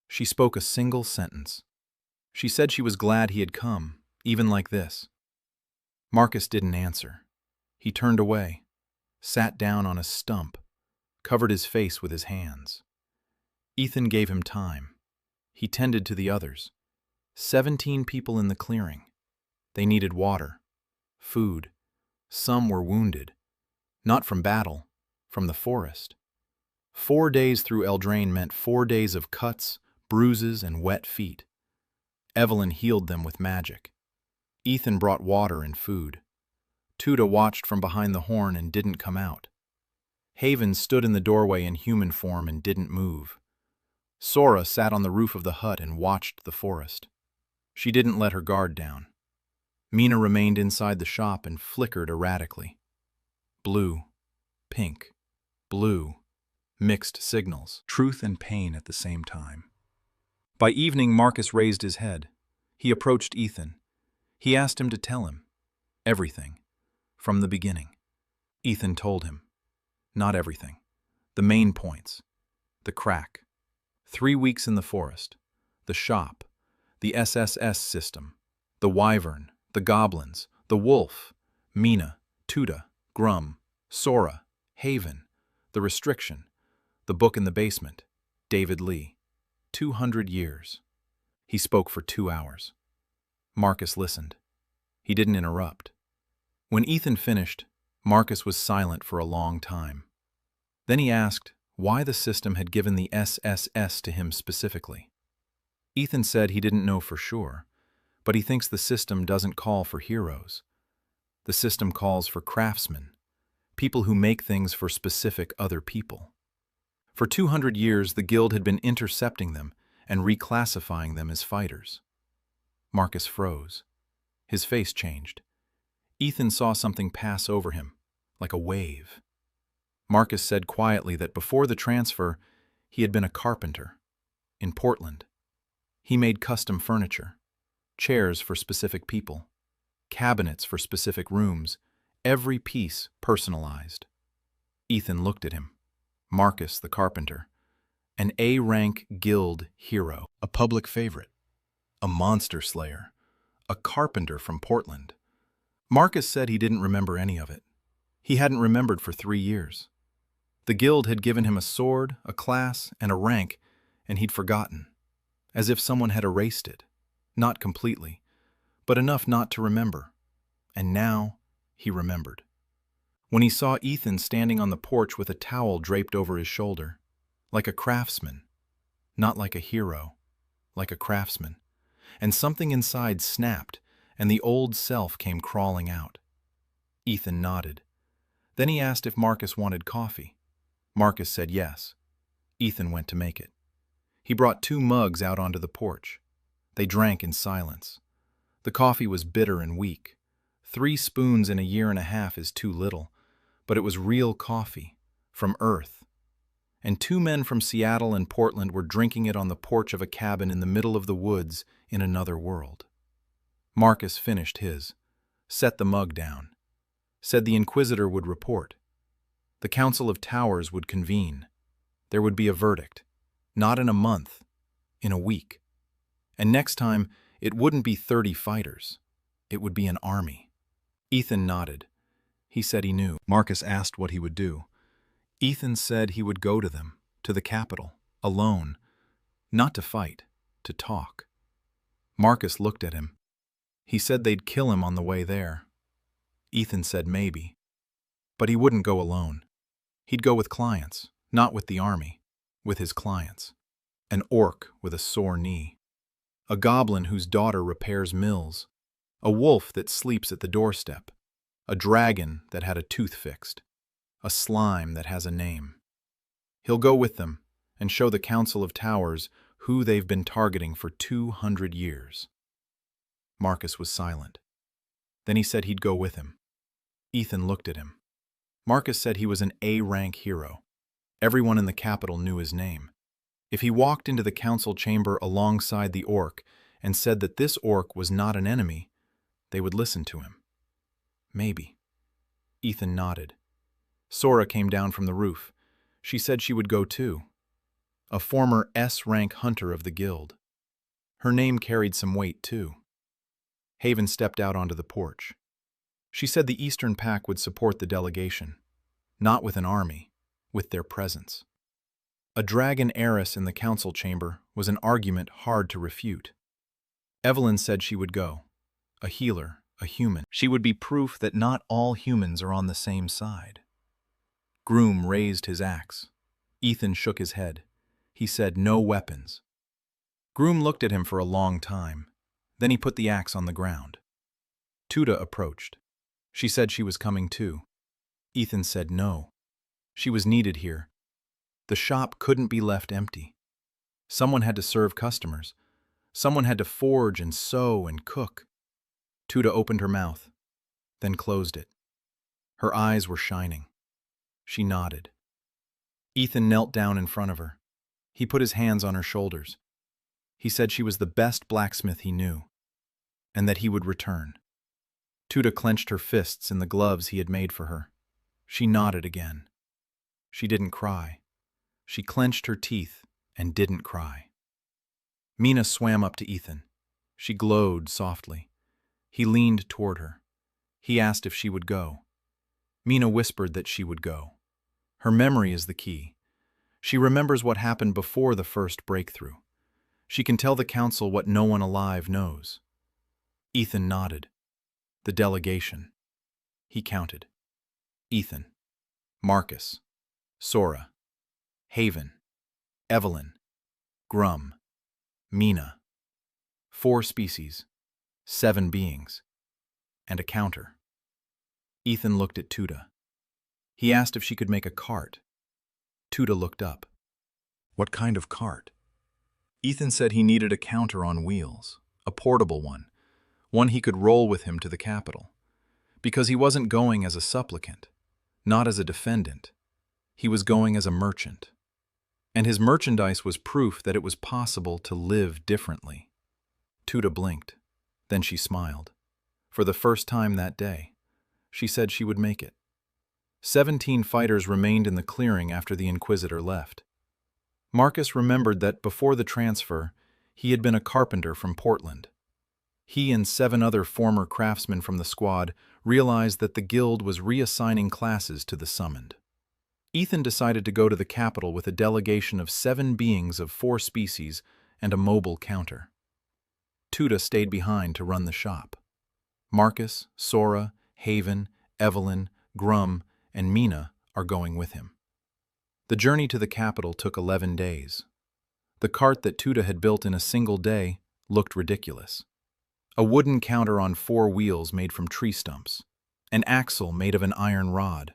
She spoke a single sentence. She said she was glad he had come, even like this. Marcus didn't answer. He turned away, sat down on a stump, covered his face with his hands. Ethan gave him time. He tended to the others. 17 people in the clearing. They needed water, food. Some were wounded, not from battle, from the forest. 4 days through Eldraine meant 4 days of cuts, bruises, and wet feet. Evelyn healed them with magic. Ethan brought water and food. Tuda watched from behind the horn and didn't come out. Haven stood in the doorway in human form and didn't move. Sora sat on the roof of the hut and watched the forest. She didn't let her guard down. Mina remained inside the shop and flickered erratically. Blue, pink, blue, mixed signals, truth and pain at the same time. By evening, Marcus raised his head. He approached Ethan. He asked him to tell him everything, from the beginning. Ethan told him. Not everything. The main points. The crack. 3 weeks in the forest. The shop. The SSS system. The wyvern. The goblins. The wolf. Mina. Tuda. Grum. Sora. Haven. The restriction. The book in the basement. David Lee. 200 years. He spoke for 2 hours. Marcus listened. He didn't interrupt. When Ethan finished, Marcus was silent for a long time. Then he asked why the system had given the SSS to him specifically. Ethan said he didn't know for sure, but he thinks the system doesn't call for heroes. The system calls for craftsmen, people who make things for specific other people. For 200 years, the guild had been intercepting them and reclassifying them as fighters. Marcus froze. His face changed. Ethan saw something pass over him, like a wave. Marcus said quietly that before the transfer, he had been a carpenter in Portland. He made custom furniture, chairs for specific people, cabinets for specific rooms, every piece personalized. Ethan looked at him. Marcus, the carpenter, an A-rank guild hero, a public favorite, a monster slayer, a carpenter from Portland. Marcus said he didn't remember any of it. He hadn't remembered for 3 years. The guild had given him a sword, a class, and a rank, and he'd forgotten, as if someone had erased it, not completely, but enough not to remember. And now he remembered. When he saw Ethan standing on the porch with a towel draped over his shoulder, like a craftsman, not like a hero, like a craftsman, and something inside snapped, and the old self came crawling out. Ethan nodded. Then he asked if Marcus wanted coffee. Marcus said yes. Ethan went to make it. He brought 2 mugs out onto the porch. They drank in silence. The coffee was bitter and weak. 3 spoons in a year and a half is too little, but it was real coffee, from Earth. And 2 men from Seattle and Portland were drinking it on the porch of a cabin in the middle of the woods in another world. Marcus finished his, set the mug down, said the Inquisitor would report. The Council of Towers would convene. There would be a verdict, not in a month, in a week. And next time, it wouldn't be 30 fighters. It would be an army. Ethan nodded. He said he knew. Marcus asked what he would do. Ethan said he would go to them, to the capital, alone, not to fight, to talk. Marcus looked at him. He said they'd kill him on the way there. Ethan said maybe. But he wouldn't go alone. He'd go with clients, not with the army, with his clients. An orc with a sore knee. a goblin whose daughter repairs mills, a wolf that sleeps at the doorstep, a dragon that had a tooth fixed, a slime that has a name. He'll go with them and show the Council of Towers who they've been targeting for 200 years. Marcus was silent. Then he said he'd go with him. Ethan looked at him. Marcus said he was an A-rank hero. Everyone in the capital knew his name. If he walked into the council chamber alongside the orc and said that this orc was not an enemy, they would listen to him. Maybe. Ethan nodded. Sora came down from the roof. She said she would go too. A former S-rank hunter of the guild. Her name carried some weight too. Haven stepped out onto the porch. She said the Eastern Pack would support the delegation, not with an army, with their presence. A dragon heiress in the council chamber was an argument hard to refute. Evelyn said she would go. A healer, a human. She would be proof that not all humans are on the same side. Groom raised his axe. Ethan shook his head. He said, "No weapons." Groom looked at him for a long time. Then he put the axe on the ground. Tuda approached. She said she was coming too. Ethan said no. She was needed here. The shop couldn't be left empty. Someone had to serve customers. Someone had to forge and sew and cook. Tuda opened her mouth, then closed it. Her eyes were shining. She nodded. Ethan knelt down in front of her. He put his hands on her shoulders. He said she was the best blacksmith he knew, and that he would return. Tuda clenched her fists in the gloves he had made for her. She nodded again. She didn't cry. She clenched her teeth and didn't cry. Mina swam up to Ethan. She glowed softly. He leaned toward her. He asked if she would go. Mina whispered that she would go. Her memory is the key. She remembers what happened before the first breakthrough. She can tell the council what no one alive knows. Ethan nodded. The delegation. He counted. Ethan, Marcus, Sora, Haven, Evelyn, Grum, Mina. 4 species, 7 beings, and a counter. Ethan looked at Tuda. He asked if she could make a cart. Tuda looked up. What kind of cart? Ethan said he needed a counter on wheels, a portable one he could roll with him to the capital. Because he wasn't going as a supplicant, not as a defendant. He was going as a merchant. And his merchandise was proof that it was possible to live differently. Tuda blinked. Then she smiled. For the first time that day, she said she would make it. 17 fighters remained in the clearing after the Inquisitor left. Marcus remembered that before the transfer, he had been a carpenter from Portland. He and 7 other former craftsmen from the squad realized that the guild was reassigning classes to the summoned. Ethan decided to go to the capital with a delegation of 7 beings of 4 species and a mobile counter. Tuda stayed behind to run the shop. Marcus, Sora, Haven, Evelyn, Grum, and Mina are going with him. The journey to the capital took 11 days. The cart that Tuda had built in a single day looked ridiculous. A wooden counter on 4 wheels made from tree stumps, an axle made of an iron rod,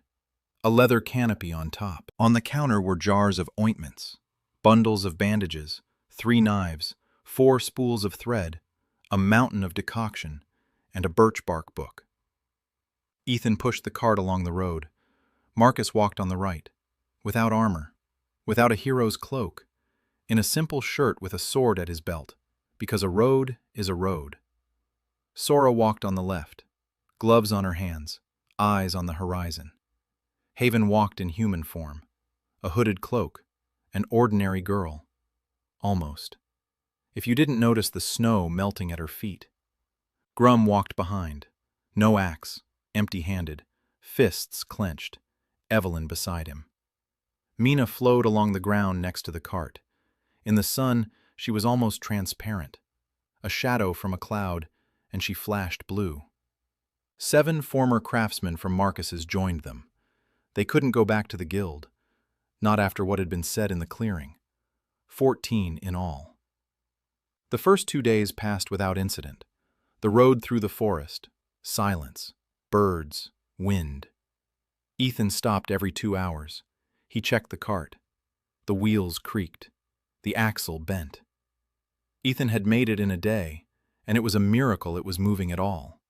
a leather canopy on top. On the counter were jars of ointments, bundles of bandages, 3 knives, 4 spools of thread, a mountain of decoction, and a birch bark book. Ethan pushed the cart along the road. Marcus walked on the right, without armor, without a hero's cloak, in a simple shirt with a sword at his belt, because a road is a road. Sora walked on the left, gloves on her hands, eyes on the horizon. Haven walked in human form, a hooded cloak, an ordinary girl. Almost. If you didn't notice the snow melting at her feet. Grum walked behind, no axe, empty-handed, fists clenched, Evelyn beside him. Mina flowed along the ground next to the cart. In the sun, she was almost transparent, a shadow from a cloud, and she flashed blue. 7 former craftsmen from Marcus's joined them. They couldn't go back to the guild, not after what had been said in the clearing. 14 in all. The first 2 days passed without incident. The road through the forest, silence, birds, wind. Ethan stopped every 2 hours. He checked the cart. The wheels creaked. The axle bent. Ethan had made it in a day, and it was a miracle it was moving at all.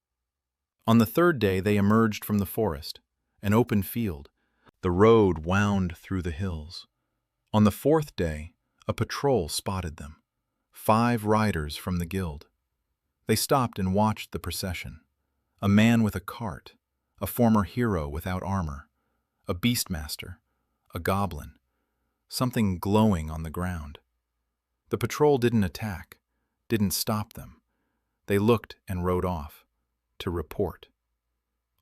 On the third day they emerged from the forest, an open field. The road wound through the hills. On the fourth day, a patrol spotted them. 5 riders from the guild. They stopped and watched the procession. A man with a cart, a former hero without armor, a beastmaster, a goblin, something glowing on the ground. The patrol didn't attack, didn't stop them. They looked and rode off, to report.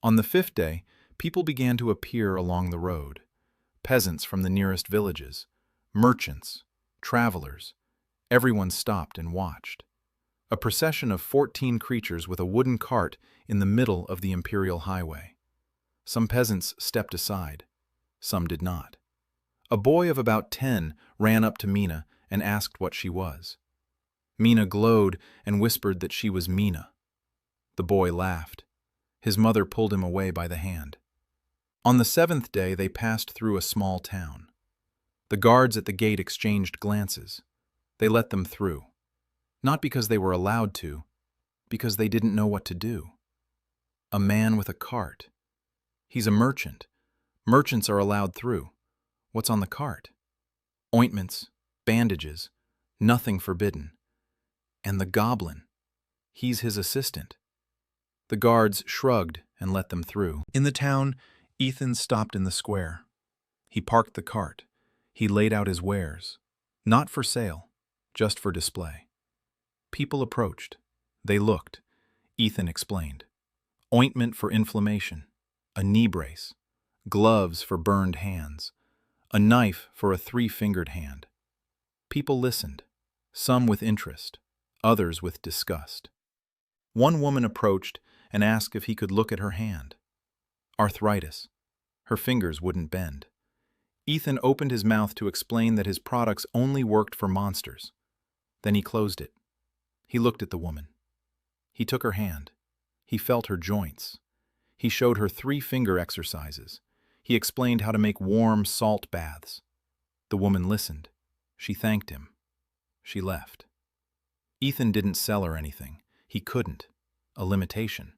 On the 5th day, people began to appear along the road. Peasants from the nearest villages, merchants, travelers. Everyone stopped and watched. A procession of 14 creatures with a wooden cart in the middle of the imperial highway. Some peasants stepped aside. Some did not. A boy of about 10 ran up to Mina and asked what she was. Mina glowed and whispered that she was Mina. The boy laughed. His mother pulled him away by the hand. On the 7th day, they passed through a small town. The guards at the gate exchanged glances. They let them through. Not because they were allowed to, because they didn't know what to do. A man with a cart. He's a merchant. Merchants are allowed through. What's on the cart? Ointments, bandages, nothing forbidden. And the goblin. He's his assistant. The guards shrugged and let them through. In the town, Ethan stopped in the square. He parked the cart. He laid out his wares. Not for sale, just for display. People approached. They looked. Ethan explained. Ointment for inflammation, a knee brace, gloves for burned hands, a knife for a 3-fingered hand. People listened, some with interest, others with disgust. One woman approached and asked if he could look at her hand. Arthritis. Her fingers wouldn't bend. Ethan opened his mouth to explain that his products only worked for monsters. Then he closed it. He looked at the woman. He took her hand. He felt her joints. He showed her 3-finger exercises. He explained how to make warm salt baths. The woman listened. She thanked him. She left. Ethan didn't sell her anything. He couldn't. A limitation.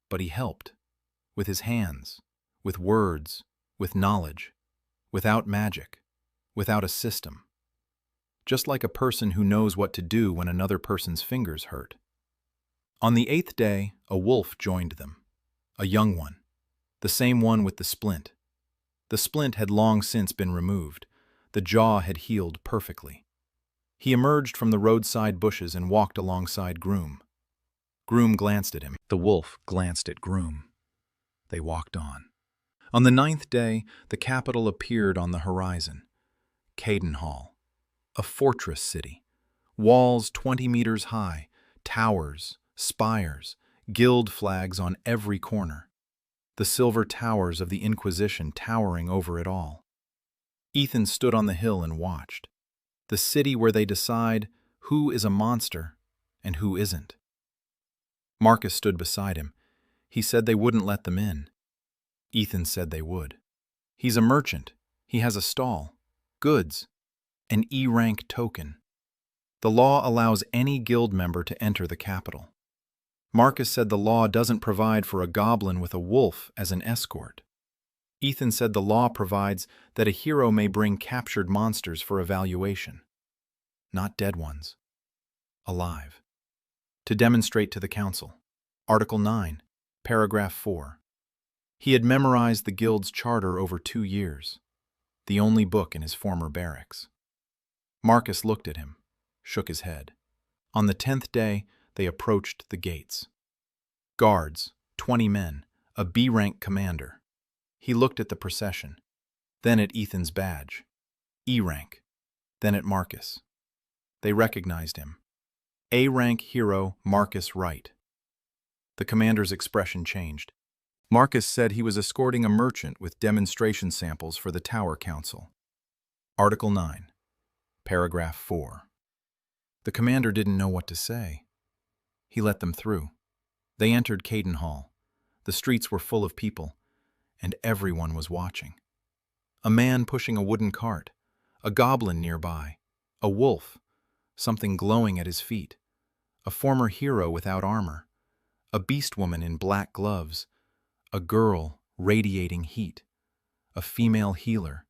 But he helped. With his hands. With words. With knowledge. Without magic. Without a system. Just like a person who knows what to do when another person's fingers hurt. On the 8th day, a wolf joined them. A young one. The same one with the splint. The splint had long since been removed. The jaw had healed perfectly. He emerged from the roadside bushes and walked alongside Groom. Groom glanced at him. The wolf glanced at Groom. They walked on. On the 9th day, the capital appeared on the horizon. Cadenhall. A fortress city. Walls 20 meters high, towers, spires, guild flags on every corner. The silver towers of the Inquisition towering over it all. Ethan stood on the hill and watched. The city where they decide who is a monster and who isn't. Marcus stood beside him. He said they wouldn't let them in. Ethan said they would. He's a merchant. He has a stall. Goods. An E-rank token. The law allows any guild member to enter the capital. Marcus said the law doesn't provide for a goblin with a wolf as an escort. Ethan said the law provides that a hero may bring captured monsters for evaluation. Not dead ones. Alive. To demonstrate to the council. Article 9, Paragraph 4. He had memorized the guild's charter over 2 years, the only book in his former barracks. Marcus looked at him, shook his head. On the 10th day, they approached the gates. Guards, 20 men, a B-rank commander. He looked at the procession, then at Ethan's badge, E-rank, then at Marcus. They recognized him. A-rank hero Marcus Wright. The commander's expression changed. Marcus said he was escorting a merchant with demonstration samples for the Tower Council. Article 9. Paragraph 4. The commander didn't know what to say. He let them through. They entered Caden Hall. The streets were full of people, and everyone was watching. A man pushing a wooden cart, a goblin nearby, a wolf, something glowing at his feet, a former hero without armor, a beast woman in black gloves, a girl radiating heat, a female healer,